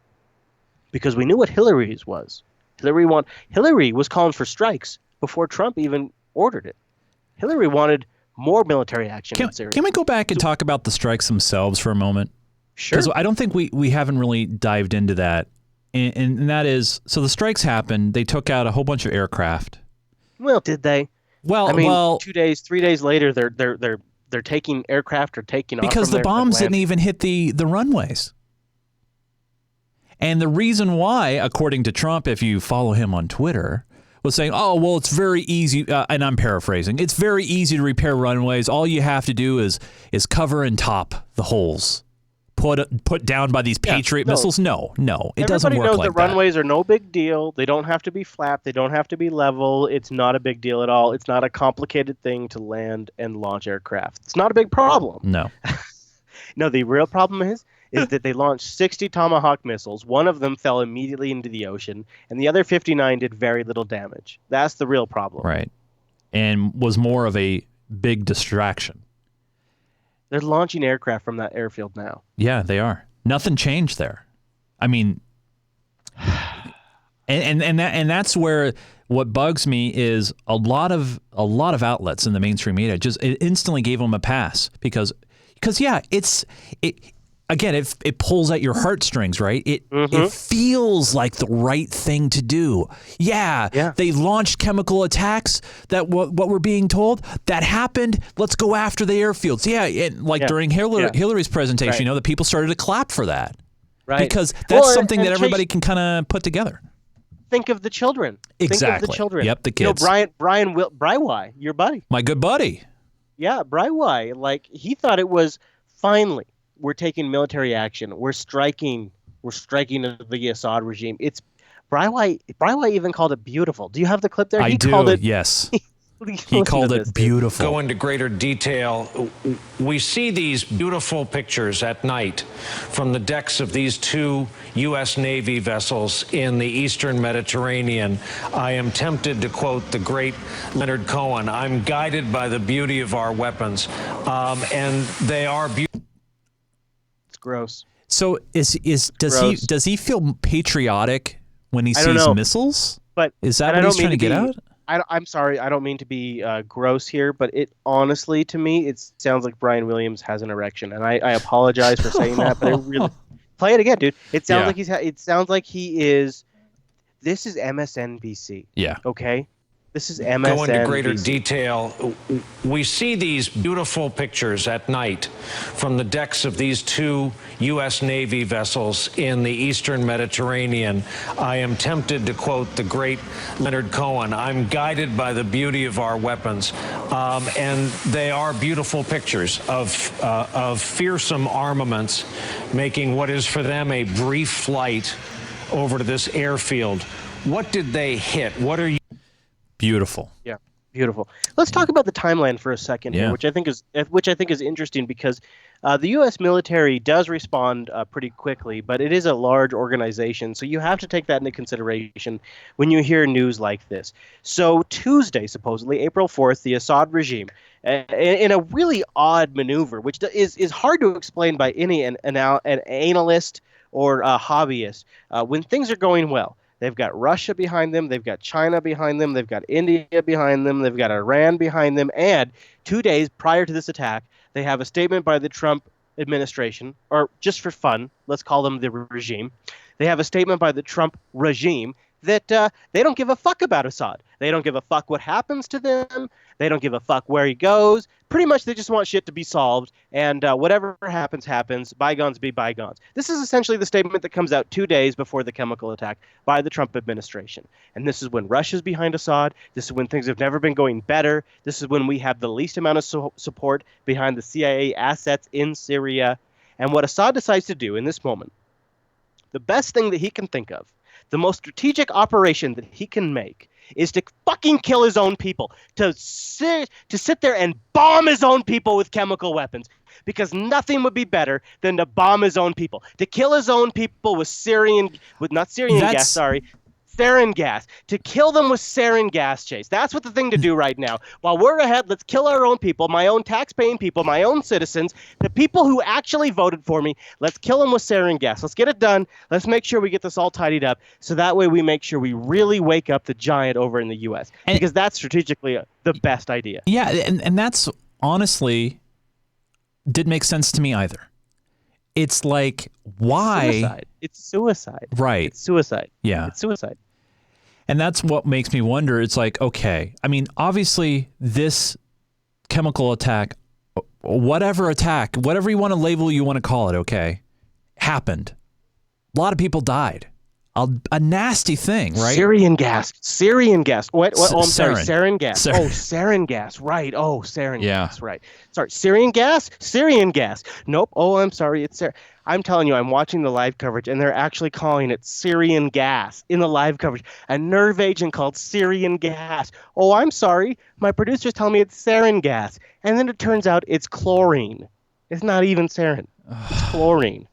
Because we knew what Hillary's was. Hillary was calling for strikes before Trump even ordered it. Hillary wanted more military action in Syria. Can we go back and talk about the strikes themselves for a moment? Sure. Because I don't think we haven't really dived into that. And that is, so the strikes happened. They took out a whole bunch of aircraft. Well, did they? Well, I mean, 2 days, 3 days later, they're taking aircraft or taking off because from the bombs didn't even hit the runways. And the reason why, according to Trump, if you follow him on Twitter, was saying, oh, well, it's very easy, and I'm paraphrasing, it's very easy to repair runways. All you have to do is cover and top the holes. Put down by these Patriot missiles? No, it doesn't work like that. Everybody knows that runways are no big deal. They don't have to be flat. They don't have to be level. It's not a big deal at all. It's not a complicated thing to land and launch aircraft. It's not a big problem. No. No, the real problem is that they launched 60 Tomahawk missiles. One of them fell immediately into the ocean, and the other 59 did very little damage. That's the real problem. Right. And was more of a big distraction. They're launching aircraft from that airfield now. Yeah, they are. Nothing changed there. I mean, and that's where what bugs me is a lot of outlets in the mainstream media just instantly gave them a pass because yeah, it pulls at your heartstrings, right? It feels like the right thing to do. Yeah. They launched chemical attacks. That what we're being told that happened. Let's go after the airfields. Yeah, and during Hillary's presentation, the people started to clap for that, right? Because that's something that everybody can kind of put together. Think of the children. Exactly. Think of the children. Yep, the kids. Brian Brywye, your buddy. My good buddy. Yeah, Brywye. Like he thought it was finally. We're taking military action. We're striking the Assad regime. It's Brywye even called it beautiful. Do you have the clip there? He called it, yes. He called it beautiful. Go into greater detail. We see these beautiful pictures at night from the decks of these two U.S. Navy vessels in the Eastern Mediterranean. I am tempted to quote the great Leonard Cohen. I'm guided by the beauty of our weapons, and they are beautiful. Gross. So does he feel patriotic when he sees missiles? But is that what he's trying to get at? I'm sorry, I don't mean to be gross here, but it honestly, to me, it sounds like Brian Williams has an erection, and I apologize for saying that, but it really play it again, dude. It sounds Yeah. like it sounds like he is. This is MSNBC. Yeah. Okay, this is Go into greater MSNBC. detail. We see these beautiful pictures at night from the decks of these two U.S. Navy vessels in the Eastern Mediterranean. I am tempted to quote the great Leonard Cohen, "I'm guided by the beauty of our weapons." And they are beautiful pictures of fearsome armaments making what is for them a brief flight over to this airfield. What did they hit? What are you... Beautiful. Yeah, beautiful. Let's talk about the timeline for a second Yeah. here, which I think is interesting because the U.S. military does respond pretty quickly, but it is a large organization, so you have to take that into consideration when you hear news like this. So Tuesday, supposedly April 4th, the Assad regime, in a really odd maneuver, which is hard to explain by any an analyst or a hobbyist, when things are going well. They've got Russia behind them. They've got China behind them. They've got India behind them. They've got Iran behind them. And 2 days prior to this attack, they have a statement by the Trump administration, or just for fun, let's call them the regime. They have a statement by the Trump regime that they don't give a fuck about Assad. They don't give a fuck what happens to them. They don't give a fuck where he goes. Pretty much, they just want shit to be solved, and whatever happens, happens. Bygones be bygones. This is essentially the statement that comes out 2 days before the chemical attack by the Trump administration. And this is when Russia's behind Assad. This is when things have never been going better. This is when we have the least amount of support behind the CIA assets in Syria. And what Assad decides to do in this moment, the best thing that he can think of, the most strategic operation that he can make, is to fucking kill his own people, to sit there and bomb his own people with chemical weapons, because nothing would be better than to bomb his own people, to kill his own people with sarin gas, to kill them with sarin gas, Chase. That's what the thing to do right now. While we're ahead, let's kill our own people, my own tax-paying people, my own citizens, the people who actually voted for me. Let's kill them with sarin gas. Let's get it done. Let's make sure we get this all tidied up, so that way we make sure we really wake up the giant over in the U.S. because that's strategically the best idea. Yeah, and that's honestly didn't make sense to me either. It's like, why? Suicide. It's suicide. Right. It's suicide. Yeah. It's suicide. And that's what makes me wonder. It's like, okay, I mean, obviously this chemical attack, whatever you want to label, you want to call it, okay, happened. A lot of people died. A nasty thing, right? Syrian gas. What? Oh, I'm sorry. Sarin. Sarin gas. Sarin. Oh, sarin gas. Right. Oh, sarin Yeah. gas. Right. Sorry. Syrian gas? Syrian gas. Nope. Oh, I'm sorry. It's sarin. I'm telling you, I'm watching the live coverage, and they're actually calling it Syrian gas in the live coverage. A nerve agent called Syrian gas. Oh, I'm sorry. My producers tell me it's sarin gas. And then it turns out it's chlorine. It's not even sarin. It's chlorine.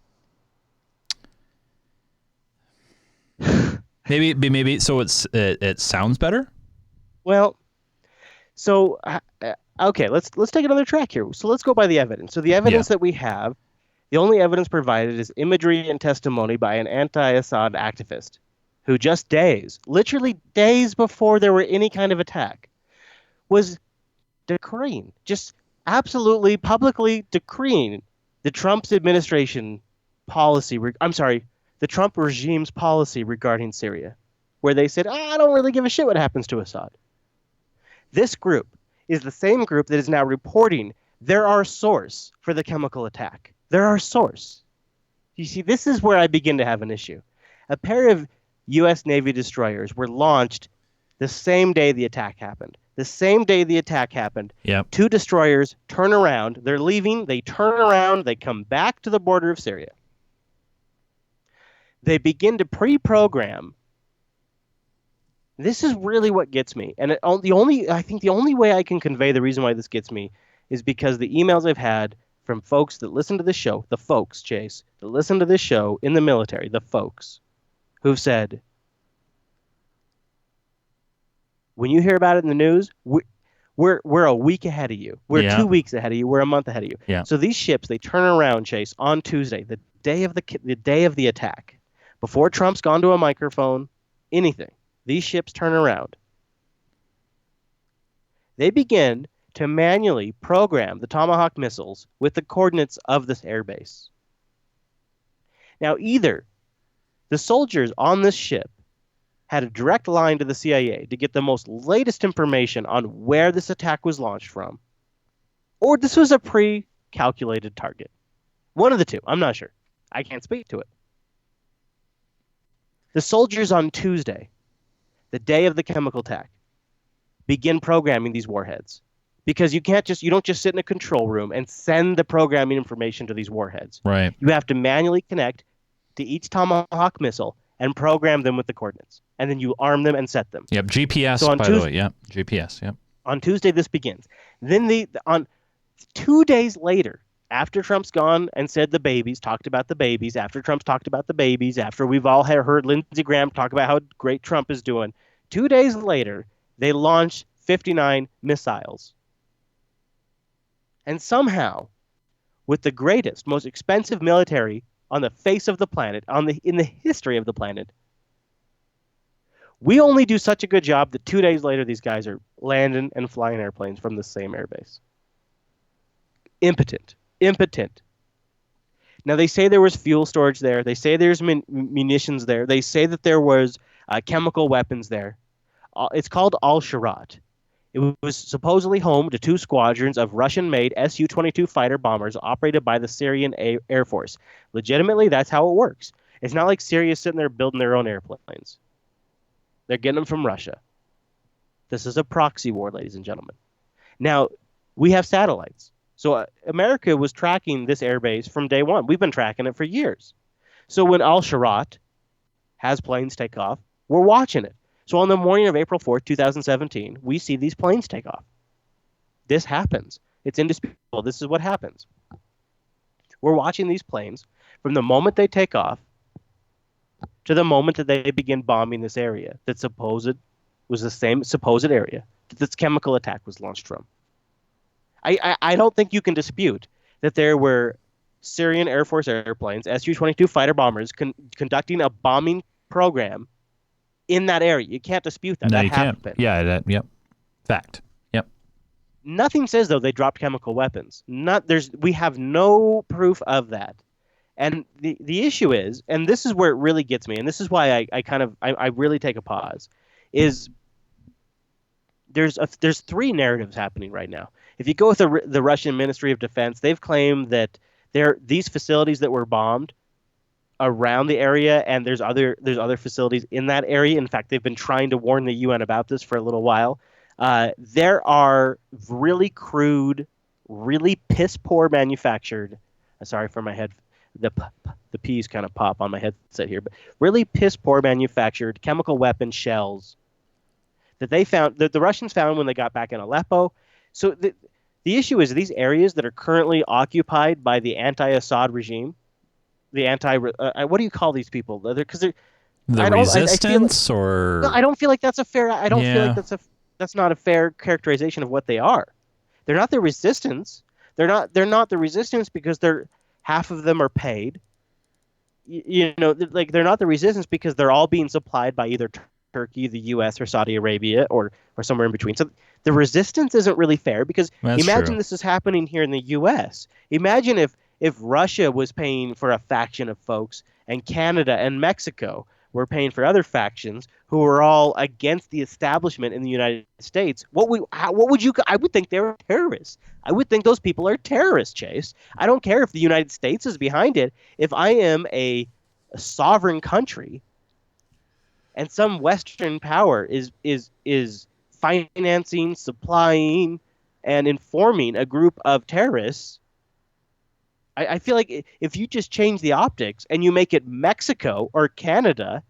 Maybe so it sounds better? Well, so okay, let's take another track here. So let's go by the evidence. So the evidence that we have, the only evidence provided is imagery and testimony by an anti-Assad activist who just literally days before there were any kind of attack, was decreeing, just absolutely publicly decreeing the Trump's administration policy. The Trump regime's policy regarding Syria, where they said, I don't really give a shit what happens to Assad. This group is the same group that is now reporting they're our source for the chemical attack. They're our source. You see, this is where I begin to have an issue. A pair of U.S. Navy destroyers were launched the same day the attack happened. The same day the attack happened, Yep. 2 destroyers turn around. They're leaving. They turn around. They come back to the border of Syria. They begin to pre-program. This is really what gets me. And I think the only way I can convey the reason why this gets me is because the emails I've had from folks that listen to this show, the folks, Chase, that listen to this show in the military, the folks, who've said, when you hear about it in the news, we're a week ahead of you. We're 2 weeks ahead of you. We're a month ahead of you. Yeah. So these ships, they turn around, Chase, on Tuesday, the day of the attack. Before Trump's gone to a microphone, anything, these ships turn around. they begin to manually program the Tomahawk missiles with the coordinates of this airbase. Now, either the soldiers on this ship had a direct line to the CIA to get the most latest information on where this attack was launched from, or this was a pre-calculated target. One of the two. I'm not sure. I can't speak to it. The soldiers on Tuesday, the day of the chemical attack, begin programming these warheads. Because you don't just sit in a control room and send the programming information to these warheads. Right. You have to manually connect to each Tomahawk missile and program them with the coordinates. And then you arm them and set them. Yep, GPS, So on by the way. Yep, GPS, yep. On Tuesday, this begins. Then on 2 days later, after Trump's gone and said talked about the babies, after Trump's talked about the babies, after we've all heard Lindsey Graham talk about how great Trump is doing, 2 days later, they launched 59 missiles. And somehow, with the greatest, most expensive military on the face of the planet, in the history of the planet, we only do such a good job that 2 days later, these guys are landing and flying airplanes from the same airbase. Impotent. Now, they say there was fuel storage there. They say there's munitions there. They say that there was chemical weapons there. It's called Al-Sharat. It was supposedly home to 2 squadrons of Russian-made Su-22 fighter bombers operated by the Syrian Air Force. Legitimately, that's how it works. It's not like Syria's sitting there building their own airplanes. They're getting them from Russia. This is a proxy war, ladies and gentlemen. Now, we have satellites. So America was tracking this airbase from day one. We've been tracking it for years. So when Al-Sharat has planes take off, we're watching it. So on the morning of April 4th, 2017, we see these planes take off. This happens. It's indisputable. This is what happens. We're watching these planes from the moment they take off to the moment that they begin bombing this area that was the same supposed area that this chemical attack was launched from. I don't think you can dispute that there were Syrian Air Force airplanes, Su-22 fighter bombers, conducting a bombing program in that area. You can't dispute that. No, that you happened. can't. Yeah, yep. Fact. Yep. Nothing says, though, they dropped chemical weapons. We have no proof of that. And the issue is, and this is where it really gets me, and this is why I really take a pause, is there's 3 narratives happening right now. If you go with the Russian Ministry of Defense, they've claimed that these facilities that were bombed around the area, and there's other facilities in that area. In fact, they've been trying to warn the UN about this for a little while. There are really crude, really piss poor manufactured. Sorry for my head. The P's kind of pop on my headset here, but really piss poor manufactured chemical weapon shells that they found, that the Russians found when they got back in Aleppo. So the issue is these areas that are currently occupied by the anti-Assad regime, the what do you call these people? Because they're the resistance, or I don't feel like that's a fair. I don't feel Yeah. like that's not a fair characterization of what they are. They're not the resistance. They're not the resistance because half of them are paid. They're not the resistance because they're all being supplied by either Turkey, the U.S., or Saudi Arabia, or somewhere in between. So the resistance isn't really fair because That's imagine true. this is happening here in the U.S. Imagine if Russia was paying for a faction of folks and Canada and Mexico were paying for other factions who were all against the establishment in the United States. What would you? I would think they were terrorists. I would think those people are terrorists, Chase. I don't care if the United States is behind it. If I am a sovereign country and some Western power is financing, supplying, and informing a group of terrorists, I feel like if you just change the optics and you make it Mexico or Canada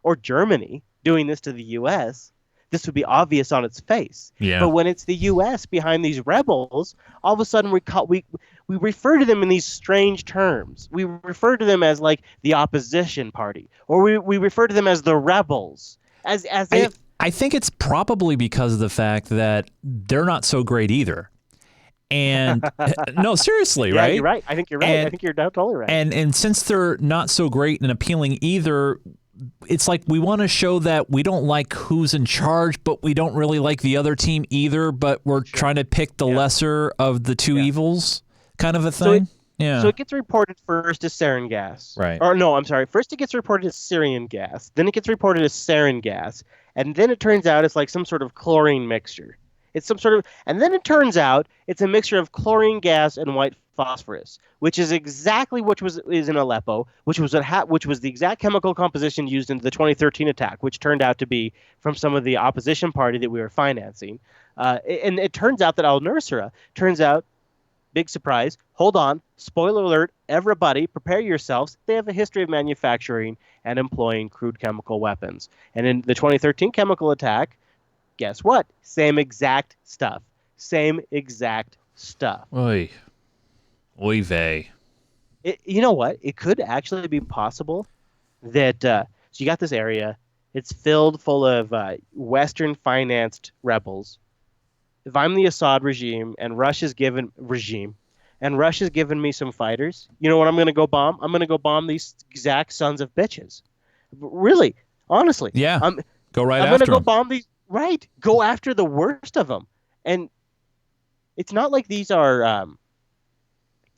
or Germany doing this to the U.S., this would be obvious on its face. Yeah. But when it's the U.S. behind these rebels, all of a sudden we refer to them in these strange terms. We refer to them as like the opposition party, or we refer to them as the rebels, as if. I think it's probably because of the fact that they're not so great either. And no, seriously, Yeah, right? you're right. I think you're right. I think you're totally right. And since they're not so great and appealing either, it's like we want to show that we don't like who's in charge, but we don't really like the other team either, but we're trying to pick the lesser of the two evils kind of a thing. So it gets reported first as sarin gas. Right. Or no, I'm sorry. First it gets reported as Syrian gas. Then it gets reported as sarin gas. And then it turns out it's like some sort of chlorine mixture. It's some sort of, and then it turns out it's a mixture of chlorine gas and white phosphorus, which is exactly what is in Aleppo, which was the exact chemical composition used in the 2013 attack, which turned out to be from some of the opposition party that we were financing. And it turns out that al-Nusra, big surprise, hold on, spoiler alert, everybody prepare yourselves, they have a history of manufacturing and employing crude chemical weapons. And in the 2013 chemical attack, guess what? Same exact stuff. Same exact stuff. Oy. Oy vey. You know what? It could actually be possible that, so you got this area, it's filled full of Western-financed rebels. If I'm the Assad regime and Russia's given me some fighters, you know what I'm going to go bomb? I'm going to go bomb these exact sons of bitches. Really, honestly. Yeah. Go right I'm after going to go them. bomb these. Right. Go after the worst of them. And it's not like these are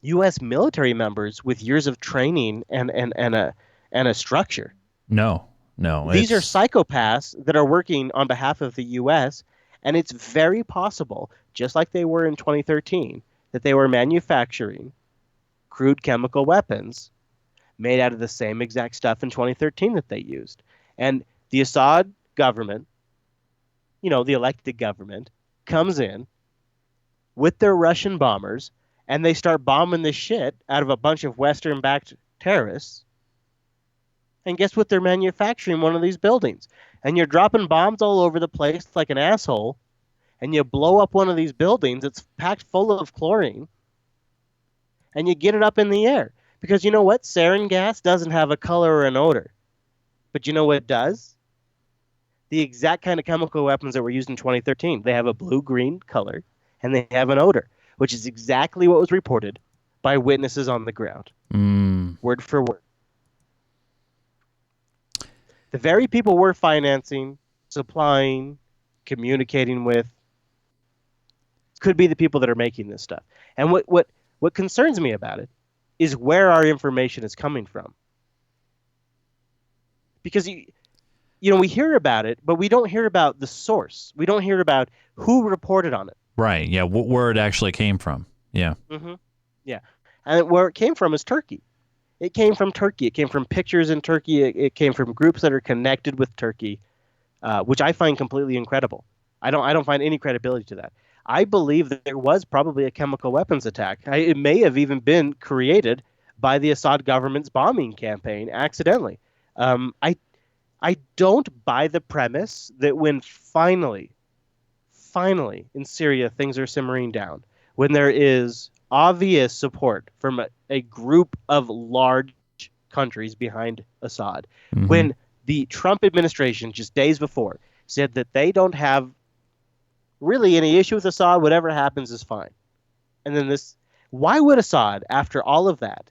U.S. military members with years of training and a structure. No. These are psychopaths that are working on behalf of the U.S., and it's very possible, just like they were in 2013, that they were manufacturing crude chemical weapons made out of the same exact stuff in 2013 that they used. And the Assad government, the elected government, comes in with their Russian bombers, and they start bombing the shit out of a bunch of Western-backed terrorists. And guess what? They're manufacturing one of these buildings. And you're dropping bombs all over the place like an asshole, and you blow up one of these buildings that's packed full of chlorine, and you get it up in the air. Because you know what? Sarin gas doesn't have a color or an odor. But you know what it does? The exact kind of chemical weapons that were used in 2013. They have a blue-green color, and they have an odor, which is exactly what was reported by witnesses on the ground. Word for word. The very people we're financing, supplying, communicating with, could be the people that are making this stuff. And what concerns me about it is where our information is coming from. Because we hear about it, but we don't hear about the source. We don't hear about who reported on it. Right. Yeah. Where it actually came from. Yeah. Mm-hmm. Yeah. And where it came from is Turkey. It came from Turkey. It came from pictures in Turkey. It came from groups that are connected with Turkey, which I find completely incredible. I don't find any credibility to that. I believe that there was probably a chemical weapons attack. It may have even been created by the Assad government's bombing campaign accidentally. I don't buy the premise that when finally in Syria things are simmering down, when there is obvious support from a group of large countries behind Assad, when the Trump administration just days before said that they don't have really any issue with Assad, whatever happens is fine. And then why would Assad, after all of that,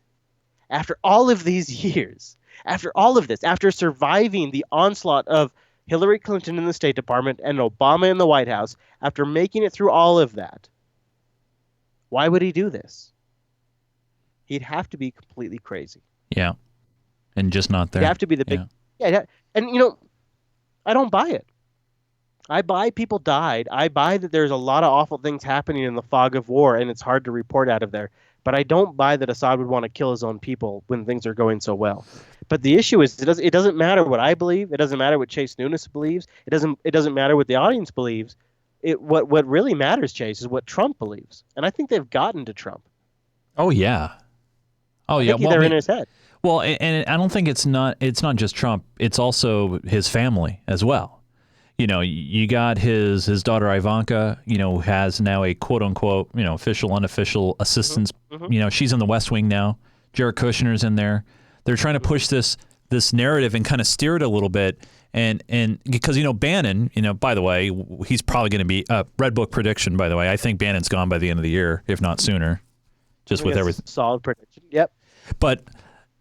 after all of these years, after all of this, after surviving the onslaught of Hillary Clinton in the State Department and Obama in the White House, after making it through all of that, why would he do this? He'd have to be completely crazy. Yeah. And just not there. He'd have to be the big... Yeah. And, I don't buy it. I buy people died. I buy that there's a lot of awful things happening in the fog of war, and it's hard to report out of there. But I don't buy that Assad would want to kill his own people when things are going so well. But the issue is, it doesn't matter what I believe. It doesn't matter what Chase Nunes believes. It doesn't matter what the audience believes. What really matters, Chase, is what Trump believes. And I think they've gotten to Trump. Oh yeah. Oh yeah. They're in his head. Well, and I don't think it's not just Trump. It's also his family as well. You got his daughter Ivanka, who has now a quote unquote, official, unofficial assistance. She's in the West Wing now. Jared Kushner's in there. They're trying to push this narrative and kind of steer it a little bit. And because, Bannon, by the way, he's probably going to be Red Book prediction, by the way. I think Bannon's gone by the end of the year, if not sooner, just with everything. Solid prediction. Yep. But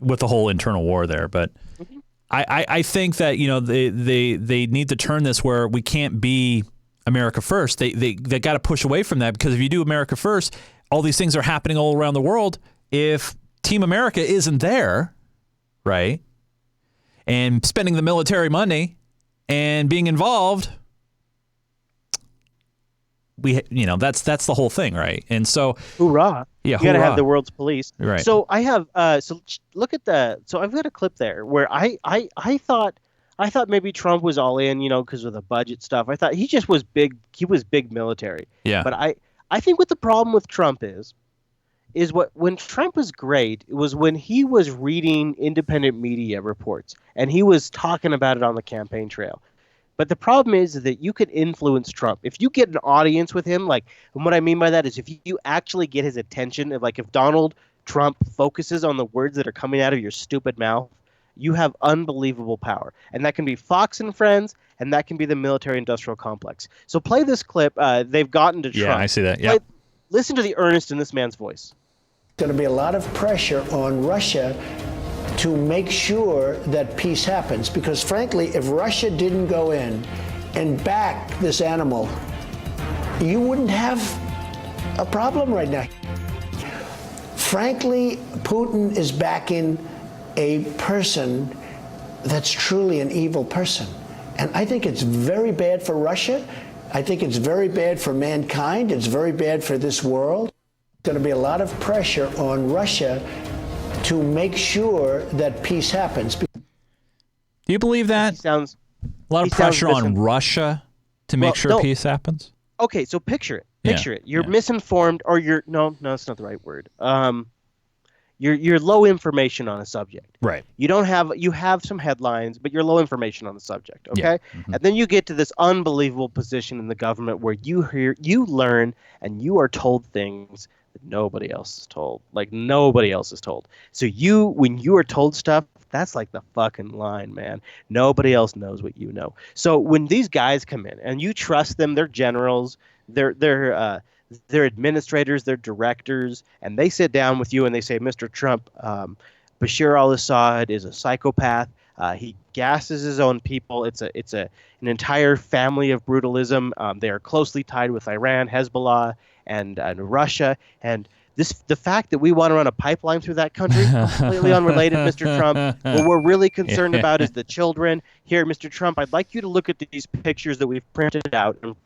with the whole internal war there. But I think that, they need to turn this where we can't be America first. They got to push away from that, because if you do America first, all these things are happening all around the world. If Team America isn't there, right, and spending the military money and being involved, that's the whole thing, right? And so, hoorah! Yeah, you got to have hoorah. the world's police, right? So I have look at so I've got a clip there where I thought maybe Trump was all in, because of the budget stuff. I thought he just was big. He was big military. Yeah. But I think what the problem with Trump is when Trump was great, it was when he was reading independent media reports and he was talking about it on the campaign trail. But the problem is that you could influence Trump. If you get an audience with him, and what I mean by that is if you actually get his attention, if Donald Trump focuses on the words that are coming out of your stupid mouth, you have unbelievable power. And that can be Fox and Friends, and that can be the military-industrial complex. So play this clip. They've gotten to Trump. Yeah, I see that. Yeah. Listen to the earnest in this man's voice. There's going to be a lot of pressure on Russia to make sure that peace happens. Because frankly, if Russia didn't go in and back this animal, you wouldn't have a problem right now. Frankly, Putin is backing a person that's truly an evil person. And I think it's very bad for Russia. I think it's very bad for mankind. It's very bad for this world. There's going to be a lot of pressure on Russia to make sure that peace happens. Do you believe that? A lot of pressure on Russia to make sure peace happens? Okay, so picture it. Picture it. You're misinformed, or no, that's not the right word. You're low information on a subject. Right. You have some headlines, but you're low information on the subject. Okay. Yeah. Mm-hmm. And then you get to this unbelievable position in the government where you learn, and you are told things that nobody else is told. Like nobody else is told. So when you are told stuff, that's like the fucking line, man. Nobody else knows what you know. So when these guys come in and you trust them, they're generals, they're administrators, they're directors, and they sit down with you and they say, Mr. Trump, Bashar al-Assad is a psychopath. He gasses his own people. It's an entire family of brutalism. They are closely tied with Iran, Hezbollah, and Russia. And the fact that we want to run a pipeline through that country, completely unrelated, Mr. Trump. What we're really concerned about is the children. Here, Mr. Trump, I'd like you to look at these pictures that we've printed out and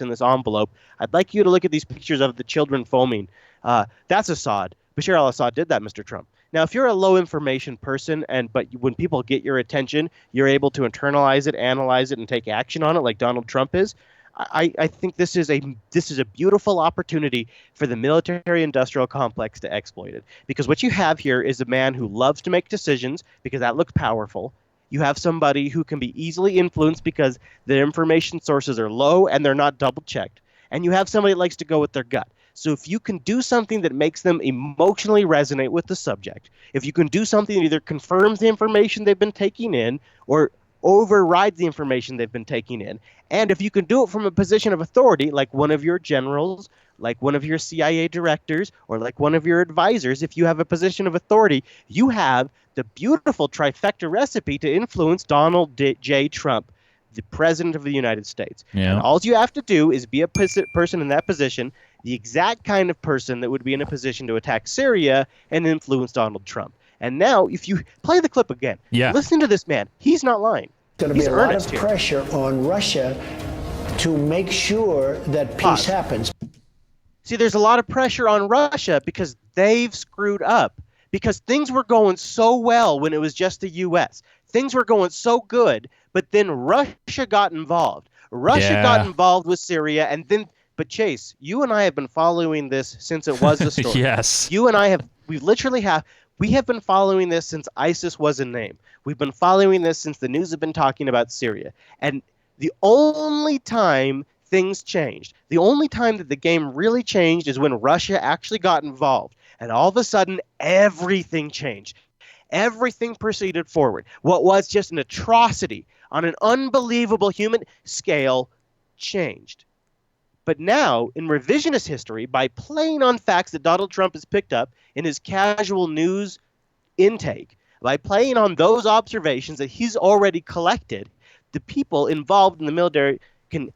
in this envelope. I'd like you to look at these pictures of the children foaming. That's Assad. Bashar al-Assad did that, Mr. Trump. Now, if you're a low information person, but when people get your attention, you're able to internalize it, analyze it, and take action on it, like Donald Trump is. I think this is a beautiful opportunity for the military-industrial complex to exploit it. Because what you have here is a man who loves to make decisions because that looks powerful. You have somebody who can be easily influenced because their information sources are low and they're not double-checked. And you have somebody that likes to go with their gut. So if you can do something that makes them emotionally resonate with the subject, if you can do something that either confirms the information they've been taking in or overrides the information they've been taking in, and if you can do it from a position of authority, like one of your generals, like one of your CIA directors, or like one of your advisors, if you have a position of authority, you have the beautiful trifecta recipe to influence Donald J. Trump, the president of the United States. Yeah. And all you have to do is be a person in that position, the exact kind of person that would be in a position to attack Syria and influence Donald Trump. And now, if you play the clip again, listen to this man. He's not lying. There's going to be a lot of pressure on Russia to make sure that peace happens. See, there's a lot of pressure on Russia because they've screwed up. Because things were going so well when it was just the U.S. Things were going so good, but then Russia got involved. Russia got involved with Syria, and then. But Chase, you and I have been following this since it was a story. Yes. You and I have. We have been following this since ISIS was a name. We've been following this since the news have been talking about Syria. And the only time things changed, the only time that the game really changed is when Russia actually got involved. And all of a sudden, everything changed. Everything proceeded forward. What was just an atrocity on an unbelievable human scale changed. But now, in revisionist history, by playing on facts that Donald Trump has picked up in his casual news intake, By playing on those observations that he's already collected, the people involved in the military can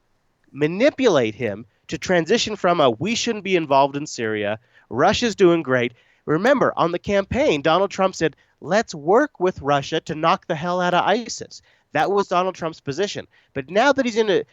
manipulate him to transition from a we shouldn't be involved in Syria, Russia's doing great. Remember, on the campaign, Donald Trump said, let's work with Russia to knock the hell out of ISIS. That was Donald Trump's position. But now that he's in a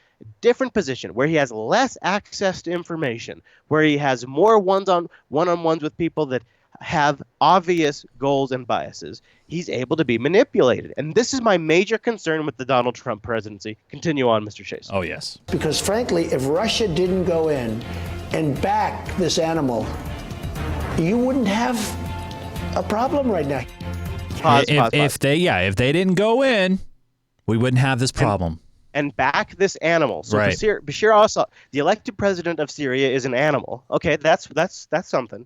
different position where he has less access to information, where he has more one-on-ones with people that have obvious goals and biases, he's able to be manipulated. And this is my major concern with the Donald Trump presidency. Continue on, Mr. Chase. Oh, yes. Because frankly, if Russia didn't go in and back this animal, you wouldn't have a problem right now. If they didn't go in, we wouldn't have this problem. And back this animal. So right. Bashar al-Assad, the elected president of Syria, is an animal. Okay, that's something.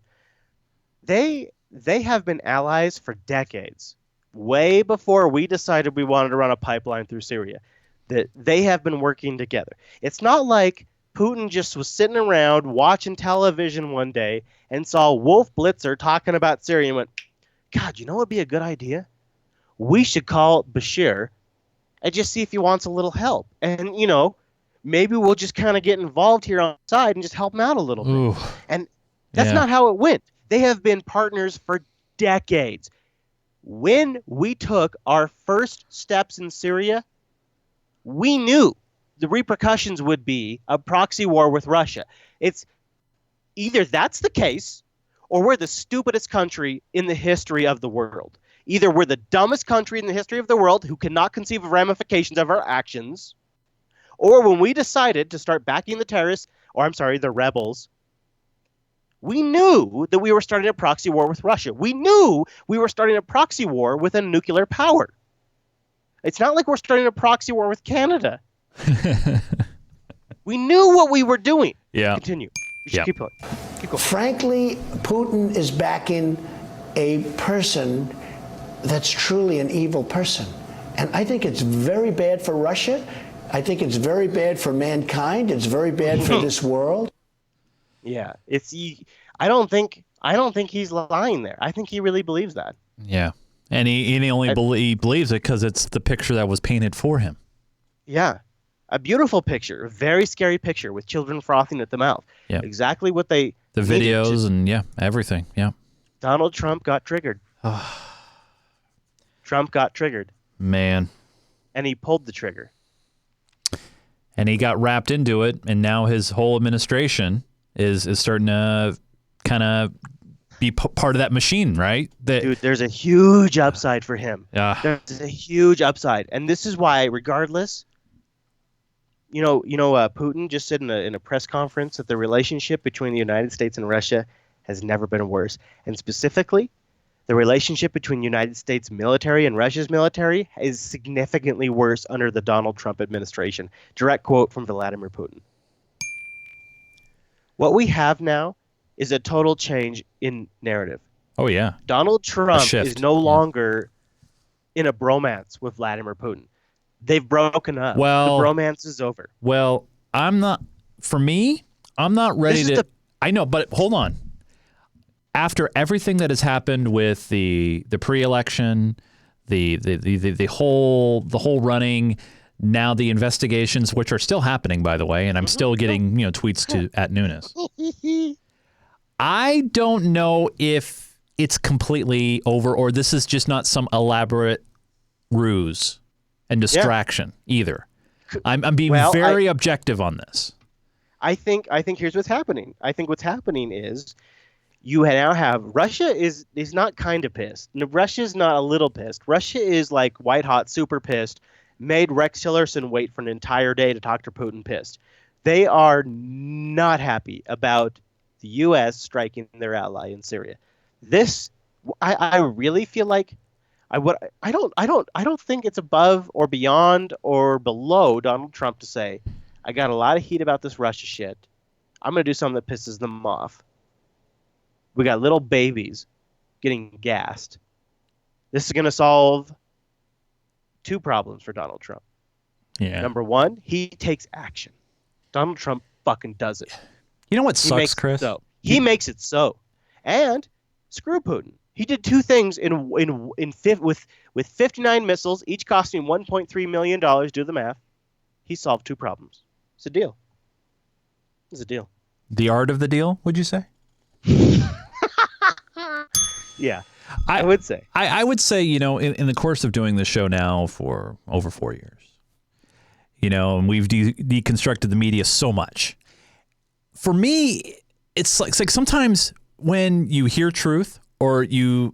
They have been allies for decades, way before we decided we wanted to run a pipeline through Syria. That they have been working together. It's not like Putin just was sitting around watching television one day and saw Wolf Blitzer talking about Syria and went, God, you know what would be a good idea? We should call Bashir and just see if he wants a little help. And, you know, maybe we'll just kind of get involved here on the side and just help him out a little bit. And that's not how it went. They have been partners for decades. When we took our first steps in Syria, we knew the repercussions would be a proxy war with Russia. It's either that's the case or we're the stupidest country in the history of the world. Either we're the dumbest country in the history of the world who cannot conceive of ramifications of our actions, or when we decided to start backing the terrorists, or I'm sorry, the rebels, we knew that we were starting a proxy war with Russia. We knew we were starting a proxy war with a nuclear power. It's not like we're starting a proxy war with Canada. We knew what we were doing. Yeah. Continue. You should keep going. Keep going. Frankly, Putin is backing a person that's truly an evil person. And I think it's very bad for Russia. I think it's very bad for mankind. It's very bad for this world. Yeah, I don't think he's lying there. I think he really believes that. Yeah. And he only believes it because it's the picture that was painted for him. Yeah. A beautiful picture, a very scary picture with children frothing at the mouth. Yeah. Exactly what they The videos and everything. Yeah. Donald Trump got triggered. Trump got triggered. Man. And he pulled the trigger. And he got wrapped into it, and now his whole administration is starting to kind of be part of that machine, right? Dude, there's a huge upside for him. Yeah. There's a huge upside. And this is why, regardless, Putin just said in a press conference that the relationship between the United States and Russia has never been worse. And specifically, the relationship between the United States military and Russia's military is significantly worse under the Donald Trump administration. Direct quote from Vladimir Putin. What we have now is a total change in narrative. Oh, yeah. Donald Trump is no longer in a bromance with Vladimir Putin. They've broken up. Well, the bromance is over. Well, I'm not ready to. I know, but hold on. After everything that has happened with the pre-election, the whole running, now the investigations, which are still happening, by the way, and I'm still getting tweets to at Nunes. I don't know if it's completely over or this is just not some elaborate ruse and distraction either. I'm being very objective on this. I think here's what's happening. I think what's happening is you now have Russia is not kind of pissed. Russia's not a little pissed. Russia is like white hot, super pissed. Made Rex Tillerson wait for an entire day to talk to Putin pissed. They are not happy about the U.S. striking their ally in Syria. This, I really feel like I don't think it's above or beyond or below Donald Trump to say, I got a lot of heat about this Russia shit. I'm gonna do something that pisses them off. We got little babies getting gassed. This is gonna solve two problems for Donald Trump. Yeah. Number one, he takes action. Donald Trump fucking does it. You know what sucks, Chris? He makes it so. And screw Putin. He did two things with 59 missiles, each costing $1.3 million. Do the math. He solved two problems. It's a deal. It's a deal. The art of the deal, would you say? Yeah, I would say. I would say, in the course of doing this show now for over 4 years, and we've deconstructed the media so much. For me, it's like sometimes when you hear truth or you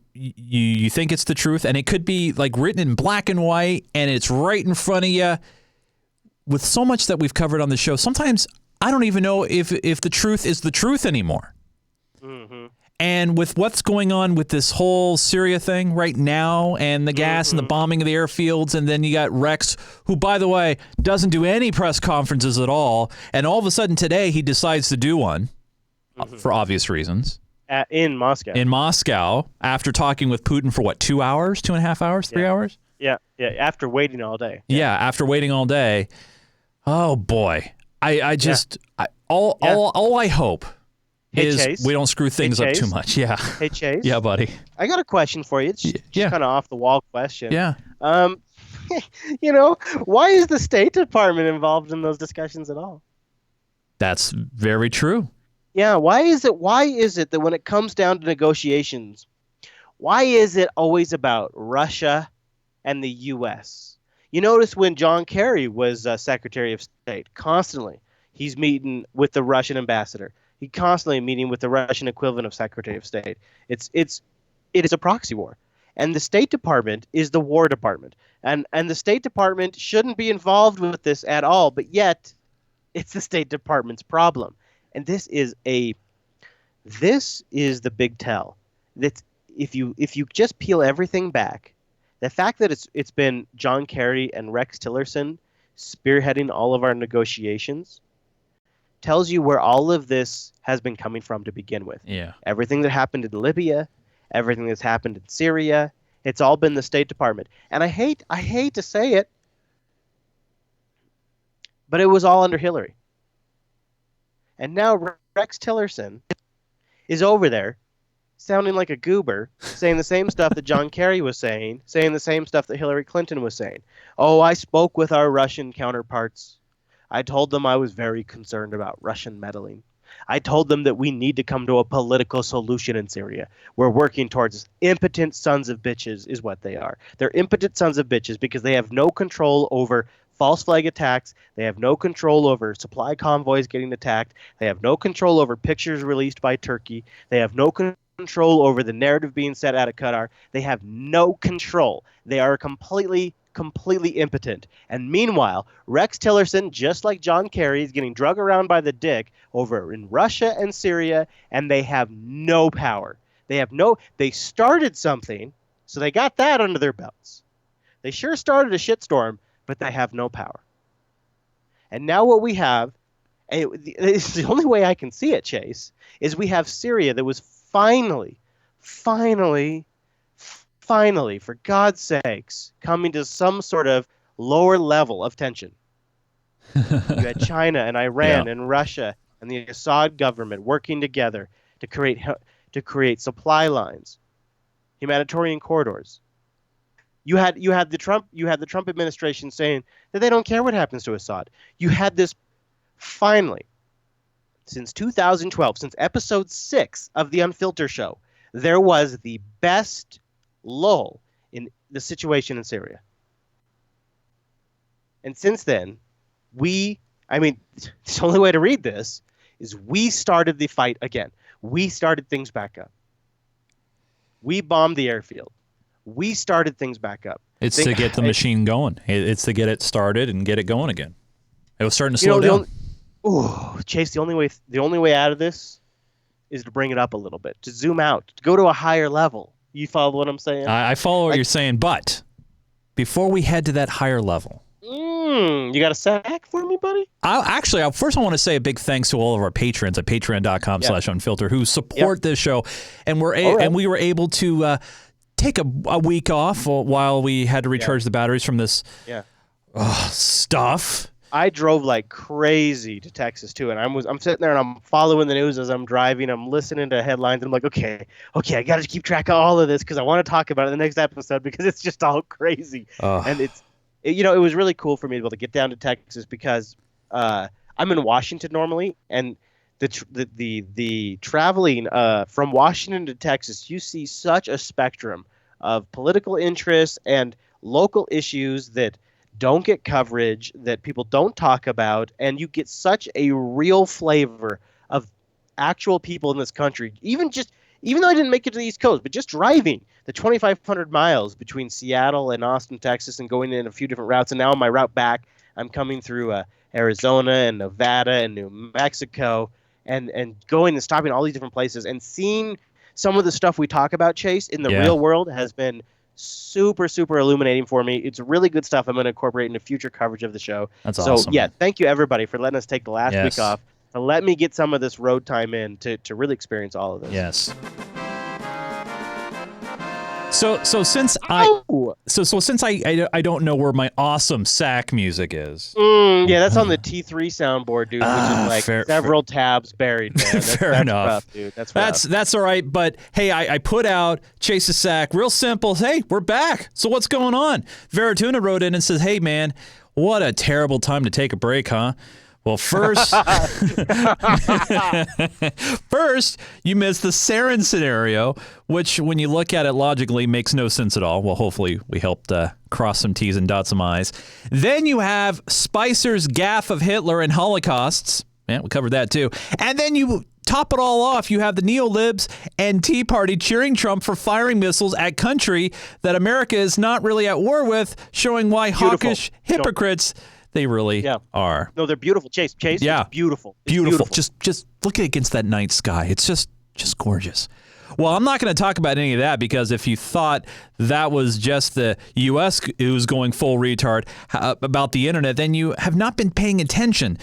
think it's the truth, and it could be like written in black and white and it's right in front of you. With so much that we've covered on the show, sometimes I don't even know if the truth is the truth anymore. Mm-hmm. And with what's going on with this whole Syria thing right now and the gas and the bombing of the airfields, and then you got Rex, who, by the way, doesn't do any press conferences at all, and all of a sudden today he decides to do one for obvious reasons. In Moscow. In Moscow, after talking with Putin for what, 2 hours, 2.5 hours, 3 hours? Yeah, after waiting all day. Yeah, after waiting all day. Oh, boy. I just, all I hope is Chase. we don't screw things up too Chase. much. Yeah. Hey, Chase. Yeah, buddy. I got a question for you. It's just kind of off the wall question. Yeah. Why is the State Department involved in those discussions at all? That's very true. Yeah. Why is it that when it comes down to negotiations, why is it always about Russia and the U.S.? You notice when John Kerry was Secretary of State, constantly he's meeting with the Russian ambassador. He's constantly meeting with the Russian equivalent of Secretary of State. It is a proxy war. And the State Department is the War Department. And the State Department shouldn't be involved with this at all, but yet it's the State Department's problem. And this is the big tell. That if you just peel everything back, the fact that it's been John Kerry and Rex Tillerson spearheading all of our negotiations tells you where all of this has been coming from to begin with. Yeah. Everything that happened in Libya, everything that's happened in Syria, it's all been the State Department. And I hate to say it, but it was all under Hillary. And now Rex Tillerson is over there sounding like a goober, saying the same stuff that John Kerry was saying the same stuff that Hillary Clinton was saying. Oh, I spoke with our Russian counterparts. I told them I was very concerned about Russian meddling. I told them that we need to come to a political solution in Syria. We're working towards impotent sons of bitches is what they are. They're impotent sons of bitches because they have no control over false flag attacks. They have no control over supply convoys getting attacked. They have no control over pictures released by Turkey. They have no control over the narrative being set out of Qatar. They have no control. They are completely impotent. And meanwhile, Rex Tillerson, just like John Kerry, is getting drug around by the dick over in Russia and Syria, and they have no power. They started something, so they got that under their belts. They sure started a shitstorm, but they have no power. And now what we have, it's the only way I can see it, Chase, is we have Syria that was finally, for God's sakes, coming to some sort of lower level of tension. You had China and Iran and Russia and the Assad government working together to create supply lines, humanitarian corridors. You had the Trump administration saying that they don't care what happens to Assad. You had this finally, since 2012, since episode 6 of the Unfilter show, there was the best lull in the situation in Syria. And since then, the only way to read this is we started the fight again. We started things back up. We bombed the airfield. We started things back up. It's to get the machine going. It's to get it started and get it going again. It was starting to slow down. Chase, the only way out of this is to bring it up a little bit, to zoom out, to go to a higher level. You follow what I'm saying? I follow what you're saying, but before we head to that higher level, you got a sack for me, buddy? First I want to say a big thanks to all of our patrons at patreon.com/unfilter who support this show, and we were able to take a week off while we had to recharge the batteries from this stuff. I drove like crazy to Texas too, and I'm sitting there and I'm following the news as I'm driving. I'm listening to headlines, and I'm like, okay, I got to keep track of all of this because I want to talk about it in the next episode because it's just all crazy. And it was really cool for me to be able to get down to Texas because I'm in Washington normally, and the traveling from Washington to Texas, you see such a spectrum of political interests and local issues that don't get coverage, that people don't talk about, and you get such a real flavor of actual people in this country. Even though I didn't make it to the East Coast, but just driving the 2,500 miles between Seattle and Austin, Texas, and going in a few different routes, and now on my route back, I'm coming through Arizona and Nevada and New Mexico, and going and stopping all these different places and seeing some of the stuff we talk about, Chase, in the real world has been super, super illuminating for me. It's really good stuff I'm going to incorporate into future coverage of the show. That's so, awesome. yeah, thank you, everybody, for letting us take the last week off to let me get some of this road time in to really experience all of this. Yes. So since I don't know where my awesome sack music is. Yeah, that's on the T3 soundboard, dude, which is like several tabs buried, man. That's enough. rough, dude. That's rough. That's all right. But hey, I put out Chase the Sack. Real simple. Hey, we're back. So what's going on? Verituna wrote in and says, hey, man, what a terrible time to take a break, huh? Well, first, you missed the sarin scenario, which, when you look at it logically, makes no sense at all. Well, hopefully we helped cross some T's and dot some I's. Then you have Spicer's gaffe of Hitler and Holocausts. Yeah, we covered that too. And then you top it all off, you have the neo-libs and Tea Party cheering Trump for firing missiles at country that America is not really at war with, showing why hawkish hypocrites they really are. No, they're beautiful. Chase, yeah. It's beautiful. It's beautiful. Just look against that night sky. It's just gorgeous. Well, I'm not going to talk about any of that because if you thought that was just the U.S. who's going full retard about the internet, then you have not been paying attention.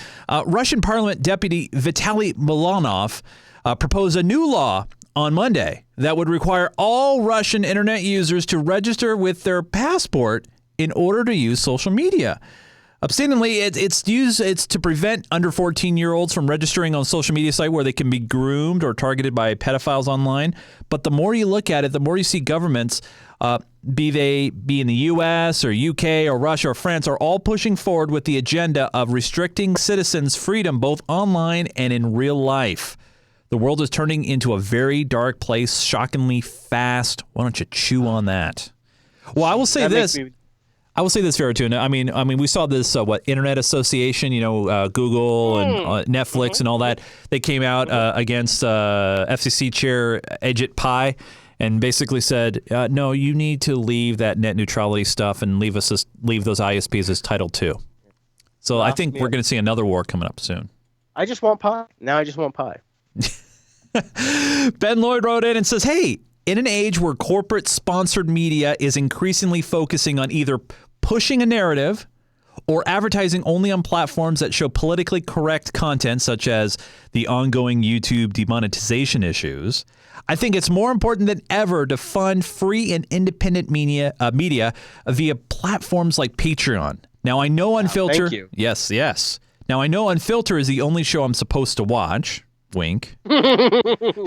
Russian Parliament Deputy Vitaly Milanov proposed a new law on Monday that would require all Russian internet users to register with their passport in order to use social media. Obstinately, it's to prevent under 14-year-olds from registering on a social media site where they can be groomed or targeted by pedophiles online. But the more you look at it, the more you see governments, be in the U.S. or U.K. or Russia or France, are all pushing forward with the agenda of restricting citizens' freedom both online and in real life. The world is turning into a very dark place, shockingly fast. Why don't you chew on that? Well, I will say this. I will say this, Verituna. I mean, we saw this Internet Association, Google and Netflix and all that. They came out against FCC Chair Ajit Pai and basically said, no, you need to leave that net neutrality stuff and leave those ISPs as Title II. So I think we're going to see another war coming up soon. I just want pie. Now I just want pie. Ben Lloyd wrote in and says, hey, in an age where corporate-sponsored media is increasingly focusing on either pushing a narrative or advertising only on platforms that show politically correct content, such as the ongoing YouTube demonetization issues, I think it's more important than ever to fund free and independent media via platforms like Patreon. Now, I know Unfilter. Thank you. Yes. Now, I know Unfilter is the only show I'm supposed to watch. Wink.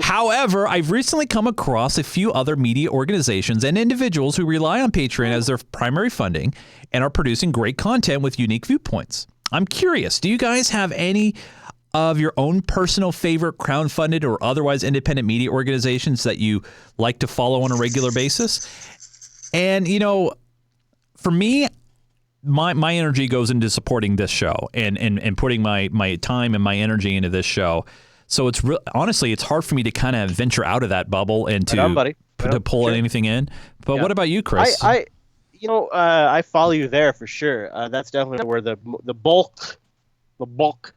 However, I've recently come across a few other media organizations and individuals who rely on Patreon as their primary funding and are producing great content with unique viewpoints. I'm curious, do you guys have any of your own personal favorite crowdfunded or otherwise independent media organizations that you like to follow on a regular basis? And, for me, my energy goes into supporting this show and putting my time and my energy into this show. So it's honestly, it's hard for me to kind of venture out of that bubble and to pull anything in. But what about you, Chris? I follow you there for sure. That's definitely where the bulk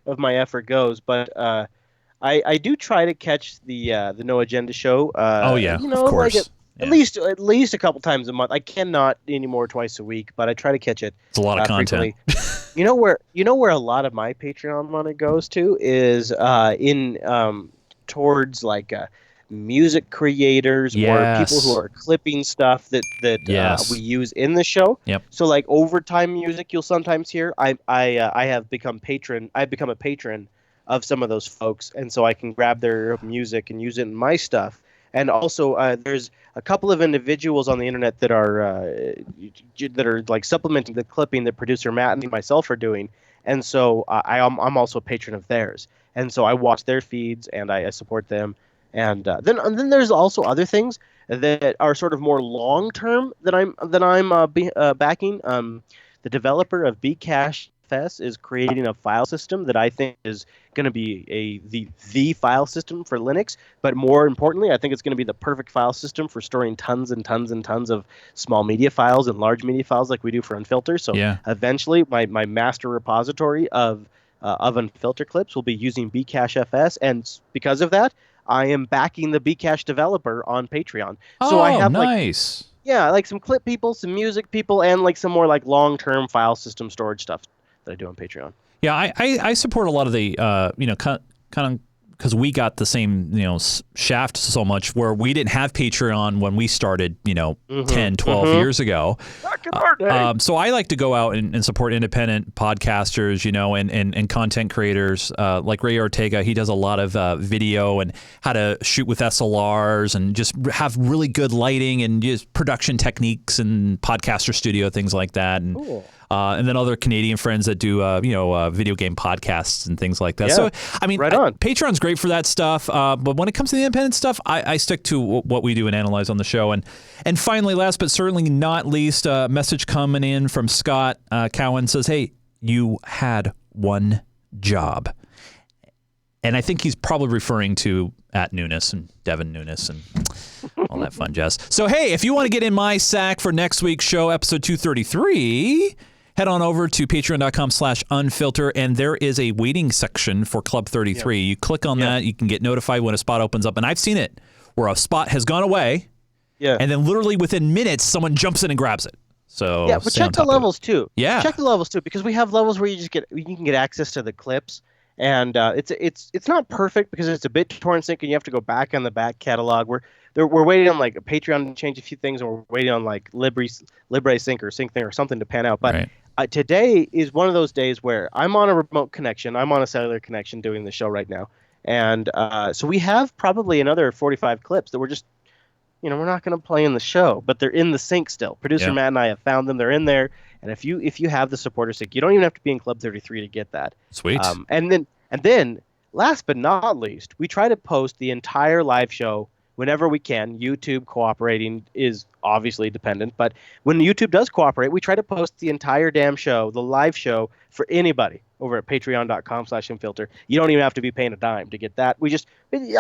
of my effort goes. But I do try to catch the No Agenda show. Of course. Like at least a couple times a month. I cannot anymore twice a week, but I try to catch it. It's a lot of content. You know where a lot of my Patreon money goes to is towards like music creators or people who are clipping stuff that we use in the show. Yep. So like overtime music, you'll sometimes hear. I have become patron. I've become a patron of some of those folks, and so I can grab their music and use it in my stuff. And also, there's a couple of individuals on the internet that are like supplementing the clipping that producer Matt and myself are doing. And so I'm also a patron of theirs. And so I watch their feeds and I support them. And then there's also other things that are sort of more long term that I'm backing. The developer of Bcache FS is creating a file system that I think is going to be the file system for Linux. But more importantly, I think it's going to be the perfect file system for storing tons and tons and tons of small media files and large media files like we do for Unfilter. So eventually, my master repository of Unfilter clips will be using Bcache FS, and because of that, I am backing the Bcache developer on Patreon. So I have nice. like some clip people, some music people, and like some more like long-term file system storage stuff that I do on Patreon. Yeah, I support a lot of the kind of because we got the same shaft so much where we didn't have Patreon when we started 10, 12 years ago. Back in our day. So I like to go out and support independent podcasters, and content creators like Ray Ortega. He does a lot of video and how to shoot with SLRs and just have really good lighting and just production techniques and podcaster studio, things like that. And, cool. And then other Canadian friends that do, video game podcasts and things like that. Yeah, so, I mean, right on. Patreon's great for that stuff. But when it comes to the independent stuff, I stick to what we do and analyze on the show. And finally, last but certainly not least, a message coming in from Scott Cowan says, hey, you had one job. And I think he's probably referring to @Nunes and Devin Nunes and all that fun jazz. So, hey, if you want to get in my sack for next week's show, episode 233, head on over to patreon.com/unfilter, and there is a waiting section for Club 33. You click on that, you can get notified when a spot opens up. And I've seen it where a spot has gone away, and then literally within minutes, someone jumps in and grabs it. So yeah, but check the levels too. Yeah, check the levels too, because we have levels where you can get access to the clips, and it's not perfect because it's a bit torrent sync, and you have to go back on the back catalog. We're waiting on like Patreon to change a few things, and we're waiting on like Libre Sync or Sync or something to pan out. But today is one of those days where I'm on a remote connection. I'm on a cellular connection doing the show right now, and so we have probably another 45 clips that we're just, we're not going to play in the show, but they're in the sync still. Producer Matt and I have found them. They're in there, and if you have the supporter sync, you don't even have to be in Club 33 to get that. Sweet. And then last but not least, we try to post the entire live show whenever we can. YouTube cooperating is obviously dependent, but when YouTube does cooperate, we try to post the entire damn show, the live show, for anybody over at patreon.com/unfilter. You don't even have to be paying a dime to get that. I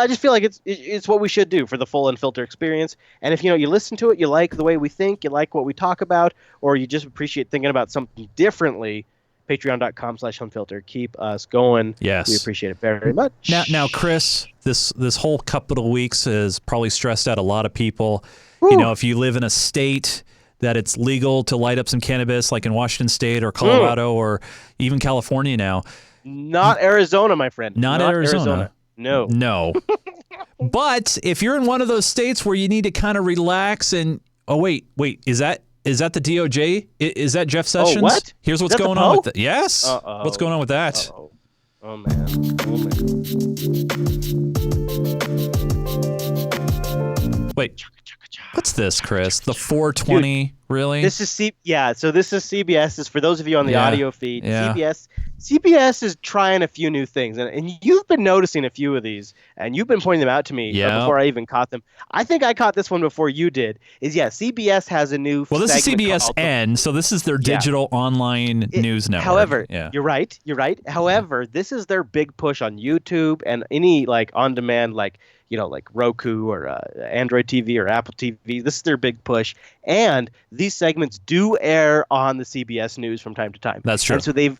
just feel like it's what we should do for the full Unfilter experience. And if you listen to it, you like the way we think, you like what we talk about, or you just appreciate thinking about something differently, patreon.com/unfilter. Keep us going. Yes. We appreciate it very much. Now, Chris, this whole couple of weeks has probably stressed out a lot of people. Woo. If you live in a state that it's legal to light up some cannabis, like in Washington State or Colorado or even California now. Not Arizona, my friend. Not Arizona. No. No. But if you're in one of those states where you need to kind of relax and, wait, is that the DOJ? Is that Jeff Sessions? Oh, what? Here's what's going on with it. Yes. Uh-oh. What's going on with that? Uh-oh. Oh, man. Wait, what's this, Chris? The 420, Dude, really? This is so this is CBS. Is for those of you on the audio feed. Yeah. CBS is trying a few new things, and you've been noticing a few of these, and you've been pointing them out to me before I even caught them. I think I caught this one before you did. CBS has a new. Well, this is segment CBSN, so this is their digital online news network. However, you're right. However, this is their big push on YouTube and any like on-demand like Roku or Android TV or Apple TV. This is their big push, and these segments do air on the CBS News from time to time. That's true. And so they've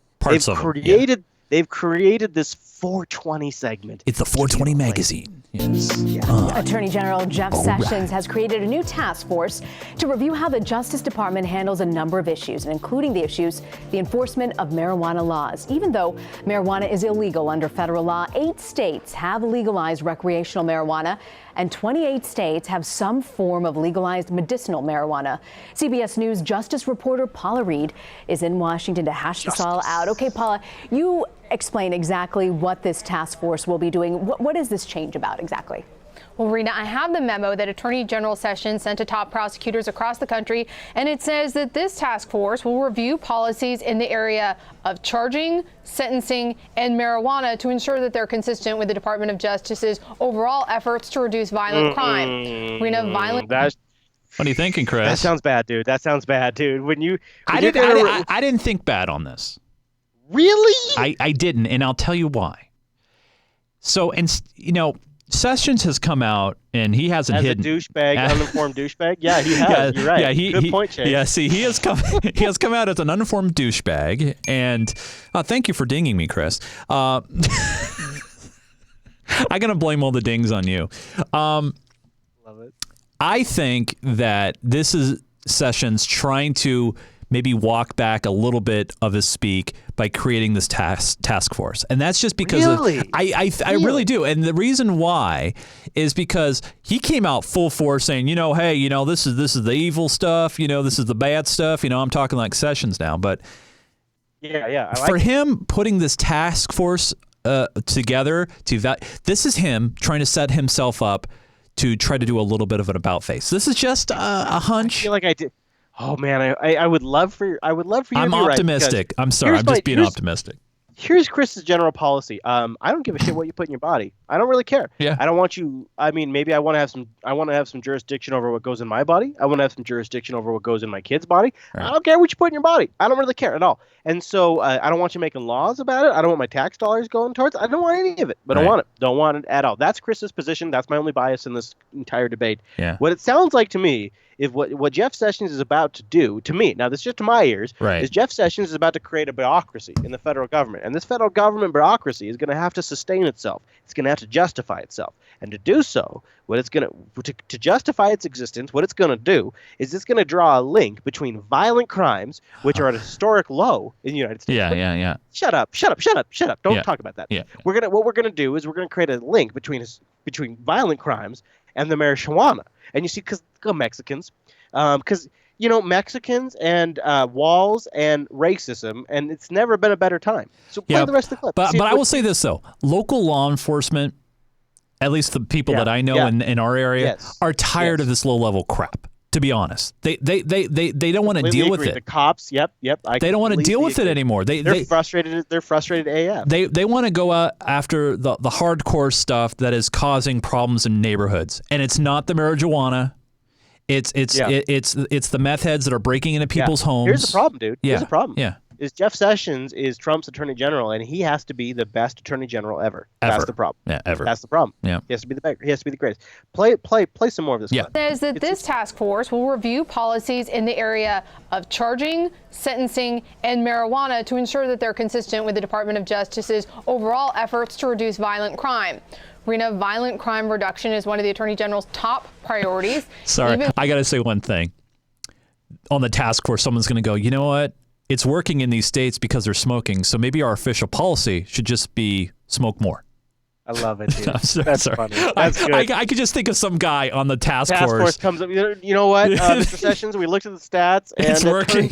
They've created this 420 segment. It's the 420 magazine. Yes. Attorney General Jeff Sessions has created a new task force to review how the Justice Department handles a number of issues, including the enforcement of marijuana laws. Even though marijuana is illegal under federal law, 8 states have legalized recreational marijuana, and 28 states have some form of legalized medicinal marijuana. CBS News Justice reporter Paula Reed is in Washington to hash this all out. Okay, Paula, you explain exactly what this task force will be doing. What is this change about exactly? Well, Rena, I have the memo that Attorney General Sessions sent to top prosecutors across the country, and it says that this task force will review policies in the area of charging, sentencing, and marijuana to ensure that they're consistent with the Department of Justice's overall efforts to reduce violent crime. Rena, What are you thinking, Chris? That sounds bad, dude. I didn't think bad on this. Really? I didn't, and I'll tell you why. So, and Sessions has come out and he hasn't As hidden. a douchebag, uninformed douchebag. Yeah, he has. You're right. Good point, Chase. Yeah, see, he has come. He has come out as an uninformed douchebag, and thank you for dinging me, Chris. I'm gonna blame all the dings on you. Love it. I think that this is Sessions trying to maybe walk back a little bit of his speak by creating this task force. And that's just because I really do. And the reason why is because he came out full force saying, hey, this is the evil stuff, this is the bad stuff. I'm talking like Sessions now, but for him putting this task force together this is him trying to set himself up to try to do a little bit of an about face. This is just a hunch. I feel like I did. Oh man, I would love for you. I'm optimistic. I'm sorry. I'm just being optimistic. Here's Chris's general policy. I don't give a shit what you put in your body. I don't really care. Yeah. I don't want you. I mean, maybe I want to have some jurisdiction over what goes in my body. I want to have some jurisdiction over what goes in my kid's body. Right. I don't care what you put in your body. I don't really care at all. And so I don't want you making laws about it. I don't want my tax dollars going towards it. I don't want any of it. But I want it. Don't want it at all. That's Chris's position. That's my only bias in this entire debate. Yeah. What it sounds like to me is what Jeff Sessions is about to do, to me, now this is just to my ears, is Jeff Sessions is about to create a bureaucracy in the federal government. And this federal government bureaucracy is going to have to sustain itself. It's going to have to justify itself. And to do so, to justify its existence, what it's going to do is it's going to draw a link between violent crimes, which are at a historic low in the United States. Yeah. Shut up. Don't talk about that. Yeah. What we're going to do is we're going to create a link between violent crimes and the marijuana. And you see, because Mexicans, Mexicans and walls and racism, and it's never been a better time. So play the rest of the clip. But I will say this, though. Local law enforcement, at least the people that I know in our area, are tired of this low-level crap, to be honest. They don't want to deal with it. The cops, yep. They don't want to deal with it anymore. They're frustrated. They're frustrated AF. They want to go out after the hardcore stuff that is causing problems in neighborhoods, and it's not the marijuana. It's the meth heads that are breaking into people's homes. Here's the problem, dude. Here's the problem. Yeah. Is Jeff Sessions is Trump's attorney general, and he has to be the best attorney general ever. That's the problem. Yeah, ever. That's the problem. Yeah. He has to be the best. He has to be the greatest. Play some more of this. Yeah. Clip. It says that this task force will review policies in the area of charging, sentencing, and marijuana to ensure that they're consistent with the Department of Justice's overall efforts to reduce violent crime. Rena, violent crime reduction is one of the Attorney General's top priorities. Sorry, I got to say one thing. On the task force, someone's going to go, you know what? It's working in these states because they're smoking, so maybe our official policy should just be smoke more. I love it, dude. That's funny. That's good. I could just think of some guy on the task force comes up. You know what, Mr. Sessions? We looked at the stats, and it's working.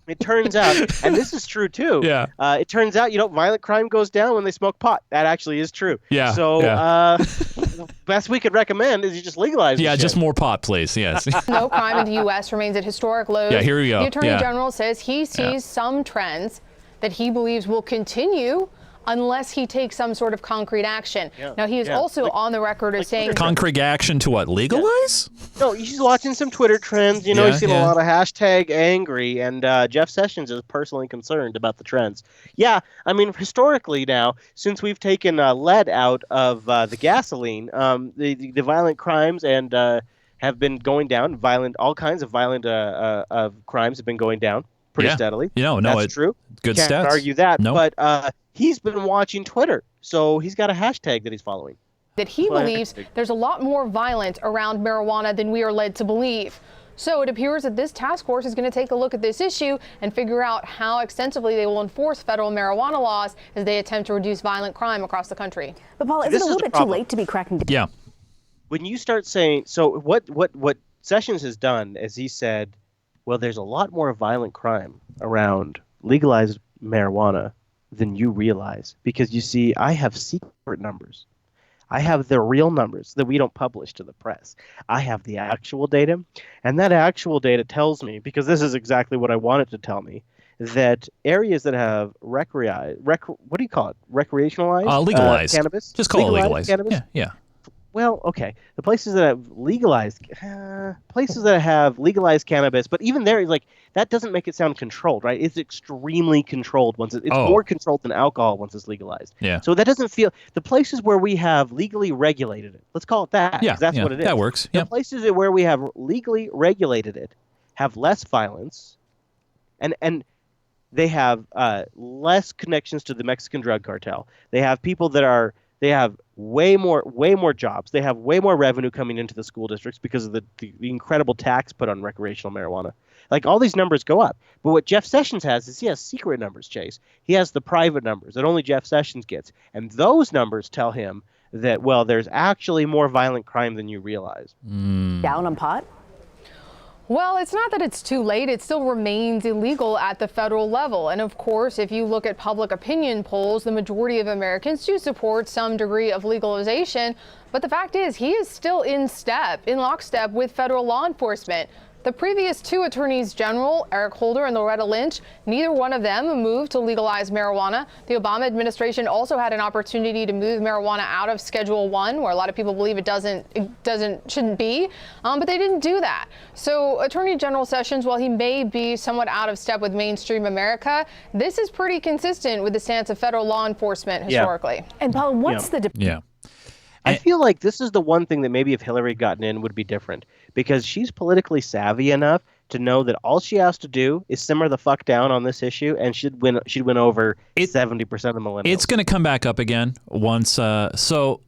It turns out, and this is true too. Yeah. It turns out, violent crime goes down when they smoke pot. That actually is true. Yeah. So, best we could recommend is you just legalize. Yeah, just more pot, please. Yes. No crime in the U.S. remains at historic lows. Yeah, here we go. The Attorney General says he sees some trends that he believes will continue unless he takes some sort of concrete action. Now, he is also on the record as saying... Concrete action to what? Legalize? No, he's watching some Twitter trends. He's seen a lot of hashtag angry, and Jeff Sessions is personally concerned about the trends. Yeah, I mean, historically now, since we've taken lead out of the gasoline, the violent crimes and have been going down. All kinds of violent crimes have been going down pretty Yeah. steadily. No, That's true. Good Can't stats. argue that. Nope. But he's been watching Twitter, so he's got a hashtag that he's following. That he believes there's a lot more violence around marijuana than we are led to believe. So it appears that this task force is going to take a look at this issue and figure out how extensively they will enforce federal marijuana laws as they attempt to reduce violent crime across the country. But Paul, is it a little bit too late to be cracking down? Yeah. When you start saying, so what Sessions has done is he said, well, there's a lot more violent crime around legalized marijuana than you realize, because you see, I have secret numbers. I have the real numbers that we don't publish to the press. I have the actual data, and that actual data tells me, because this is exactly what I want it to tell me, that areas that have what do you call it? Recreationalized? Legalized. Cannabis? Just call it legalized. Cannabis? Yeah. Well, okay. The places that have legalized cannabis, but even there, like, that doesn't make it sound controlled, right? It's extremely controlled once it's more controlled than alcohol once it's legalized. Yeah. So that doesn't feel the places where we have legally regulated it. Let's call it that. Yeah, 'cause that's yeah, what it is. that works. The Yep. places where we have legally regulated it have less violence, and they have less connections to the Mexican drug cartel. They have people that they have way more jobs. They have way more revenue coming into the school districts because of the incredible tax put on recreational marijuana. Like, all these numbers go up. But what Jeff Sessions has is he has secret numbers, Chase. He has the private numbers that only Jeff Sessions gets. And those numbers tell him that, well, there's actually more violent crime than you realize. Down on pot? Well, it's not that it's too late. It still remains illegal at the federal level. And of course, if you look at public opinion polls, the majority of Americans do support some degree of legalization. But the fact is, he is still in lockstep with federal law enforcement. The previous two attorneys general, Eric Holder and Loretta Lynch, neither one of them moved to legalize marijuana. The Obama administration also had an opportunity to move marijuana out of Schedule 1, where a lot of people believe it shouldn't be, but they didn't do that. So Attorney General Sessions, while he may be somewhat out of step with mainstream America, this is pretty consistent with the stance of federal law enforcement historically. And Paul, what's the Yeah. I feel like this is the one thing that maybe if Hillary gotten in would be different, because she's politically savvy enough to know that all she has to do is simmer the fuck down on this issue, and she'd win over 70% of the millennials. It's going to come back up again once. So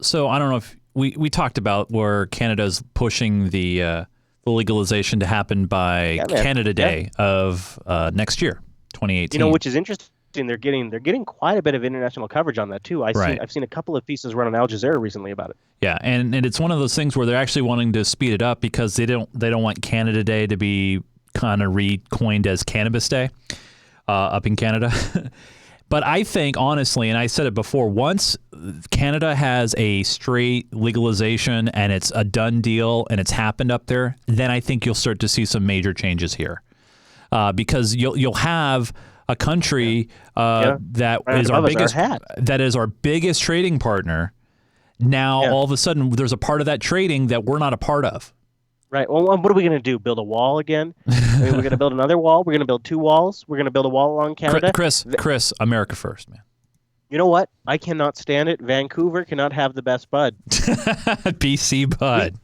I don't know if we talked about where Canada's pushing the legalization to happen by Canada Day of next year, 2018. You know, which is interesting. They're getting quite a bit of international coverage on that too. I've seen a couple of pieces run on Al Jazeera recently about it. Yeah, and it's one of those things where they're actually wanting to speed it up because they don't want Canada Day to be kind of recoined as Cannabis Day up in Canada. But I think, honestly, and I said it before, once Canada has a straight legalization and it's a done deal and it's happened up there, then I think you'll start to see some major changes here, because you'll have a country that is our biggest trading partner. Now, all of a sudden, there's a part of that trading that we're not a part of. Right. Well, what are we going to do? Build a wall again? I mean, we're going to build another wall. We're going to build two walls. We're going to build a wall along Canada. Chris, America first, man. You know what? I cannot stand it. Vancouver cannot have the best bud. BC bud.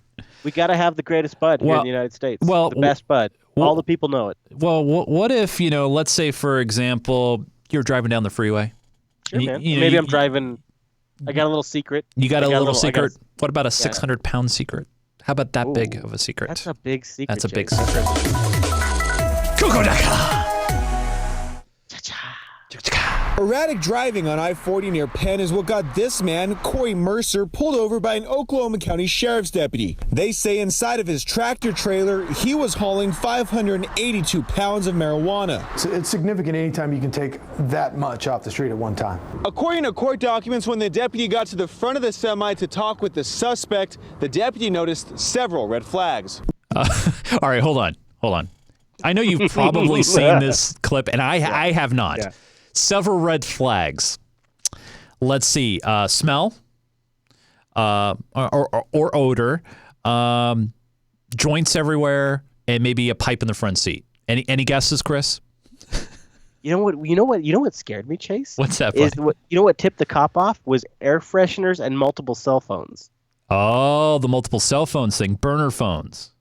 We got to have the greatest bud here in the United States. Well, the best bud. All the people know it. Well, what if, let's say, for example, you're driving down the freeway. Sure, man. Maybe I'm driving. I got a little secret. You got a little secret. What about a 600-pound secret? How about that big of a secret? That's a big secret. That's a big secret. Erratic driving on I-40 near Penn is what got this man, Corey Mercer, pulled over by an Oklahoma County Sheriff's deputy. They say inside of his tractor trailer, he was hauling 582 pounds of marijuana. It's significant anytime you can take that much off the street at one time. According to court documents, when the deputy got to the front of the semi to talk with the suspect, the deputy noticed several red flags. All right, hold on. I know you've probably seen this clip, and I have not. Yeah. Several red flags. Let's see. Smell or odor. Joints everywhere, and maybe a pipe in the front seat. Any guesses, Chris? You know what scared me, Chase? What's that? You know what tipped the cop off was air fresheners and multiple cell phones. Oh, the multiple cell phones thing. Burner phones.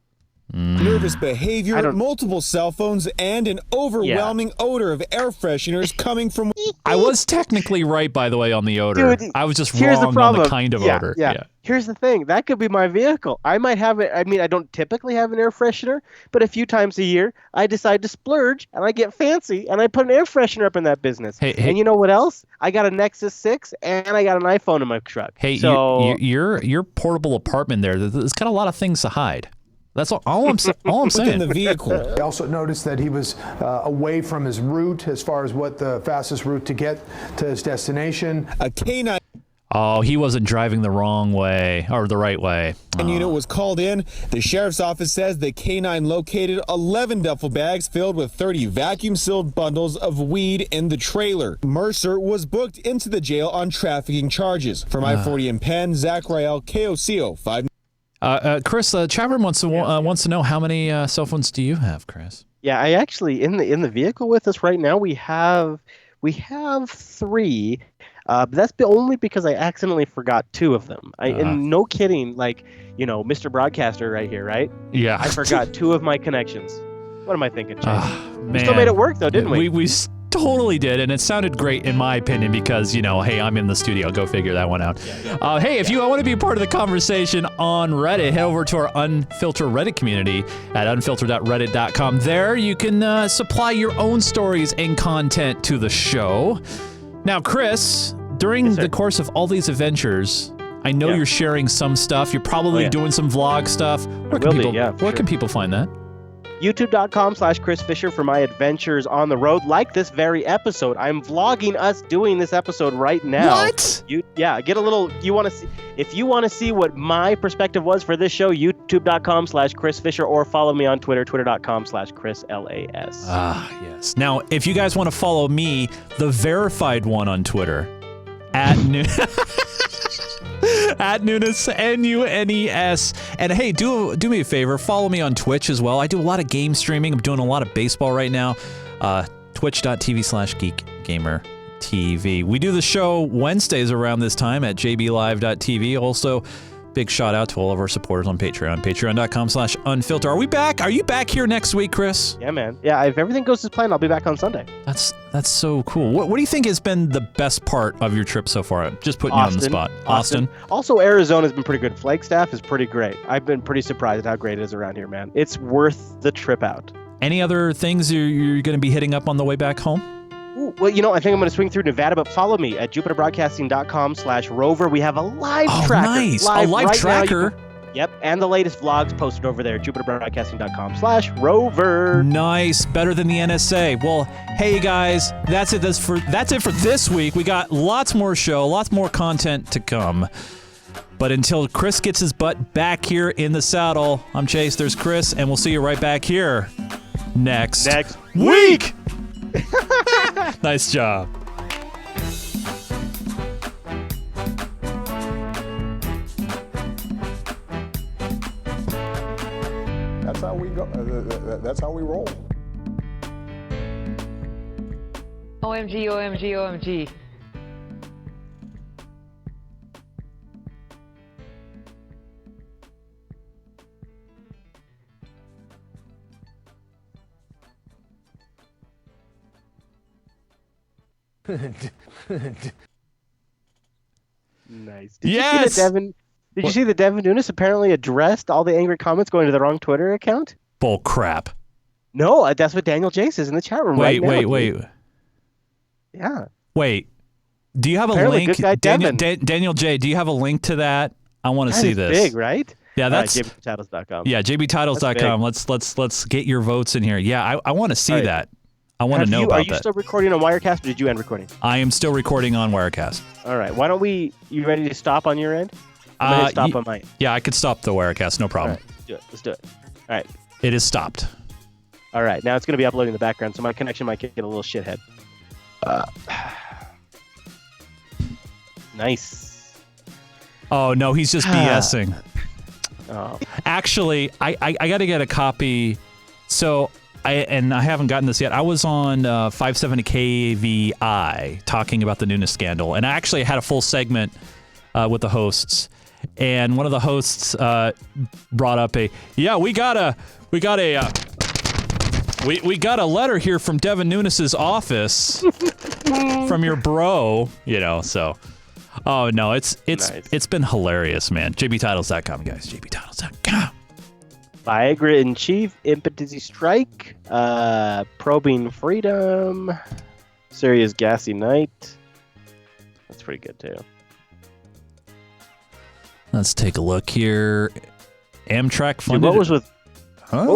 nervous behavior, multiple cell phones, and an overwhelming odor of air fresheners coming from... I was technically right, by the way, on the odor. Dude, I was just here's the wrong on problem. the kind of odor. Yeah. Here's the thing. That could be my vehicle. I might have it. I mean, I don't typically have an air freshener, but a few times a year, I decide to splurge and I get fancy and I put an air freshener up in that business. And you know what else? I got a Nexus 6 and I got an iPhone in my truck. Hey, so your portable apartment there, it's got a lot of things to hide. That's all I'm saying. Within the vehicle. I also noticed that he was away from his route as far as what the fastest route to get to his destination. A K9 Oh, he wasn't driving the wrong way or the right way. unit was called in. The sheriff's office says the K9 located 11 duffel bags filled with 30 vacuum-sealed bundles of weed in the trailer. Mercer was booked into the jail on trafficking charges. From I-40 in Penn, Zach Rael, KOCO 5. Chris, the chat room wants to know how many cell phones do you have, Chris? Yeah, I actually in the vehicle with us right now we have 3. But that's only because I accidentally forgot 2 of them. And no kidding, like, Mr. Broadcaster right here, right? Yeah. I forgot 2 of my connections. What am I thinking, Chase? We still Man. made it work, though, didn't we? We totally did, and it sounded great in my opinion because, hey, I'm in the studio. Go figure that one out. Hey, if you want to be a part of the conversation on Reddit, head over to our Unfilter Reddit community at unfilter.reddit.com. There you can supply your own stories and content to the show. Now, Chris, during the course of all these adventures, I know you're sharing some stuff. You're probably doing some vlog stuff. Where can people find that? YouTube.com/Chris Fisher for my adventures on the road, like this very episode. I'm vlogging us doing this episode right now. What? Get a little. If you want to see what my perspective was for this show, YouTube.com/Chris Fisher, or follow me on Twitter, Twitter.com/Chris LAS. Yes. Now, if you guys want to follow me, the verified one on Twitter, at Nunes, Nunes. And hey, do me a favor, follow me on Twitch as well. I do a lot of game streaming. I'm doing a lot of baseball right now. Twitch.tv/GeekGamerTV. We do the show Wednesdays around this time at jblive.tv. Also, big shout out to all of our supporters on Patreon. Patreon.com/Unfilter. Are we back? Are you back here next week, Chris? Yeah, man. Yeah, if everything goes as planned, I'll be back on Sunday. That's so cool. What do you think has been the best part of your trip so far? Just putting you on the spot. Austin. Also, Arizona's been pretty good. Flagstaff is pretty great. I've been pretty surprised at how great it is around here, man. It's worth the trip out. Any other things you're going to be hitting up on the way back home? Ooh, well, I think I'm going to swing through Nevada, but follow me at jupiterbroadcasting.com/rover. We have a live tracker. Nice. Live a live right tracker. Yep, and the latest vlogs posted over there, jupiterbroadcasting.com/rover. Nice, better than the NSA. Well, hey guys, that's it for this week. We got lots more show, lots more content to come. But until Chris gets his butt back here in the saddle, I'm Chase, there's Chris, and we'll see you right back here next week. Nice job. That's how we go. That's how we roll. OMG, OMG, OMG. Nice. Yes. Did you see that Devin Nunes apparently addressed all the angry comments going to the wrong Twitter account? Bull crap. No, that's what Daniel J says in the chat room right now. Wait. Yeah. Wait. Do you have Apparently a link? good guy Daniel J, do you have a link to that? I want to see this. Big, right? Yeah, that's jbtitles.com. Yeah, jbtitles.com. Let's get your votes in here. Yeah, I want to see that. I want to know about that. Are you still recording on Wirecast, or did you end recording? I am still recording on Wirecast. All right. Why don't you ready to stop on your end? I'm ready to stop on mine. Yeah, I could stop the Wirecast, no problem. All right, let's do it. All right. It is stopped. All right. Now it's going to be uploading in the background, so my connection might get a little shithead. Nice. Oh, no, he's just BSing. Oh. Actually, I got to get a copy. So, I haven't gotten this yet. I was on 570 KVI talking about the Nunes scandal, and I actually had a full segment with the hosts. and one of the hosts brought up we got a letter here from Devin Nunes's office from your bro, so. Oh no, it's been hilarious, man. JBTitles.com, guys. JBTitles.com. Viagra in Chief, Impotency Strike, Probing Freedom, Serious Gassy Night. That's pretty good too. Let's take a look here. Amtrak funded. Dude, what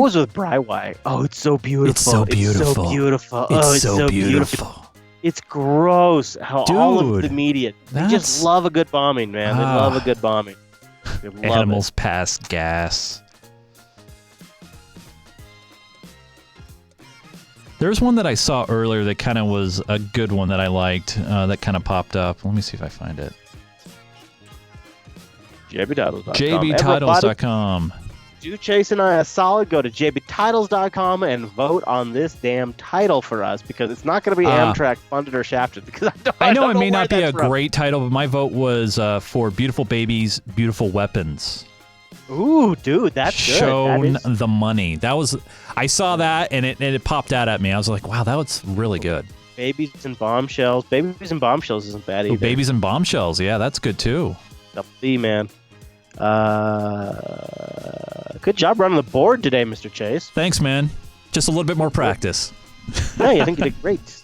was with Brywire? Oh, it's so beautiful. It's so beautiful. It's so beautiful. It's so beautiful. It's gross how all of the media, they just love a good bombing, man. They love a good bombing. They love Animals pass gas. There's one that I saw earlier that kind of was a good one that I liked that kind of popped up. Let me see if I find it. JBTitles.com. JBTitles.com. Do Chase and I a solid. Go to JBTitles.com and vote on this damn title for us because it's not going to be Amtrak funded or shafted. Because I know it may not be a great title, but my vote was for Beautiful Babies, Beautiful Weapons. Ooh, dude, that's Shown the money. That was, I saw that and it popped out at me. I was like, wow, that was really good. Babies and Bombshells. Babies and Bombshells isn't bad either. Ooh, Babies and Bombshells. Yeah, that's good too. Double B, man. Good job running the board today, Mr. Chase. Thanks, man. Just a little bit more practice. Hey, I think you did great.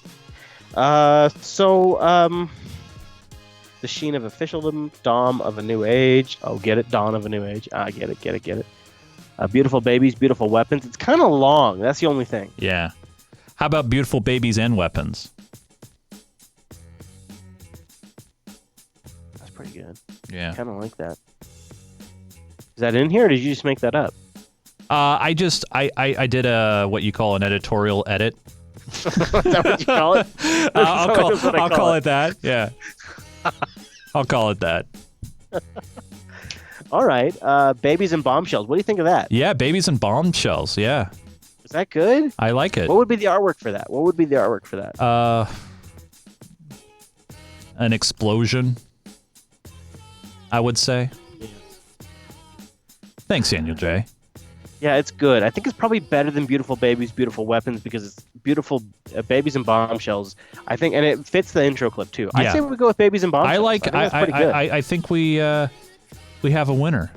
The Sheen of Officialdom, Dom of a New Age. Oh, get it? Dawn of a New Age. I get it. Beautiful Babies, Beautiful Weapons. It's kind of long. That's the only thing. Yeah. How about Beautiful Babies and Weapons? That's pretty good. Yeah. Kind of like that. Is that in here, or did you just make that up? I did what you call an editorial edit. Is that what you call it? I'll call it that. Yeah. I'll call it that. All right. Babies and Bombshells. What do you think of that? Yeah, Babies and Bombshells. Yeah. Is that good? I like it. What would be the artwork for that? An explosion, I would say. Yeah. Thanks, Daniel J. Yeah, it's good. I think it's probably better than Beautiful Babies, Beautiful Weapons because it's Beautiful Babies and Bombshells. I think, and it fits the intro clip too. Yeah. I say we go with Babies and Bombshells. I think we have a winner.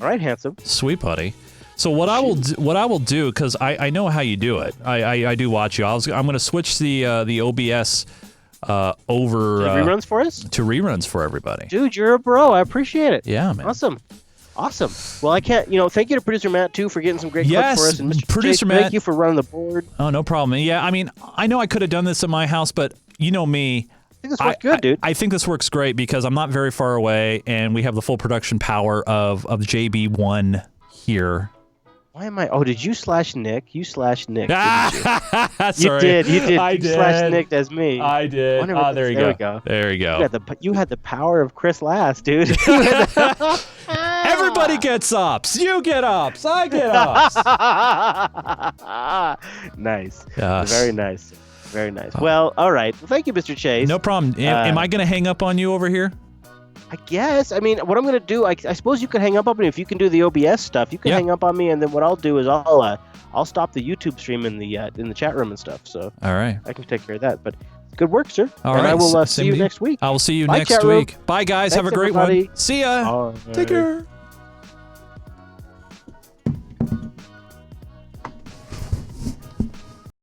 All right, handsome. Sweet buddy. So what I will do because I know how you do it. I do watch you. I'm going to switch the OBS over to reruns for us. To reruns for everybody. Dude, you're a bro. I appreciate it. Yeah, man. Awesome. Well, I can't, thank you to producer Matt, too, for getting some great clips for us. And Mr. Producer Chase, Matt. Thank you for running the board. Oh, no problem. Yeah, I mean, I know I could have done this at my house, but you know me. I think this worked good, dude. I think this works great because I'm not very far away, and we have the full production power of JB1 here. Why am I? Oh, did you slash Nick? You slashed Nick. Sorry. You did. I you did. Slashed Nick as me. I did. There you go. There you go. You had the power of Chris Last, dude. Everybody gets ups. You get ups. I get ups. Nice. Yes. Very nice. Very nice. Well, all right. Well, thank you, Mr. Chase. No problem. Am I going to hang up on you over here? I guess. I mean, what I'm going to do, I suppose you could hang up on me if you can do the OBS stuff. You can hang up on me, and then what I'll do is I'll stop the YouTube stream in the chat room and stuff. So all right, I can take care of that. But good work, sir. All right. I will see you next week. I will see you Bye, next week. Bye, guys. Thanks, have a great everybody. one. See ya. Take care.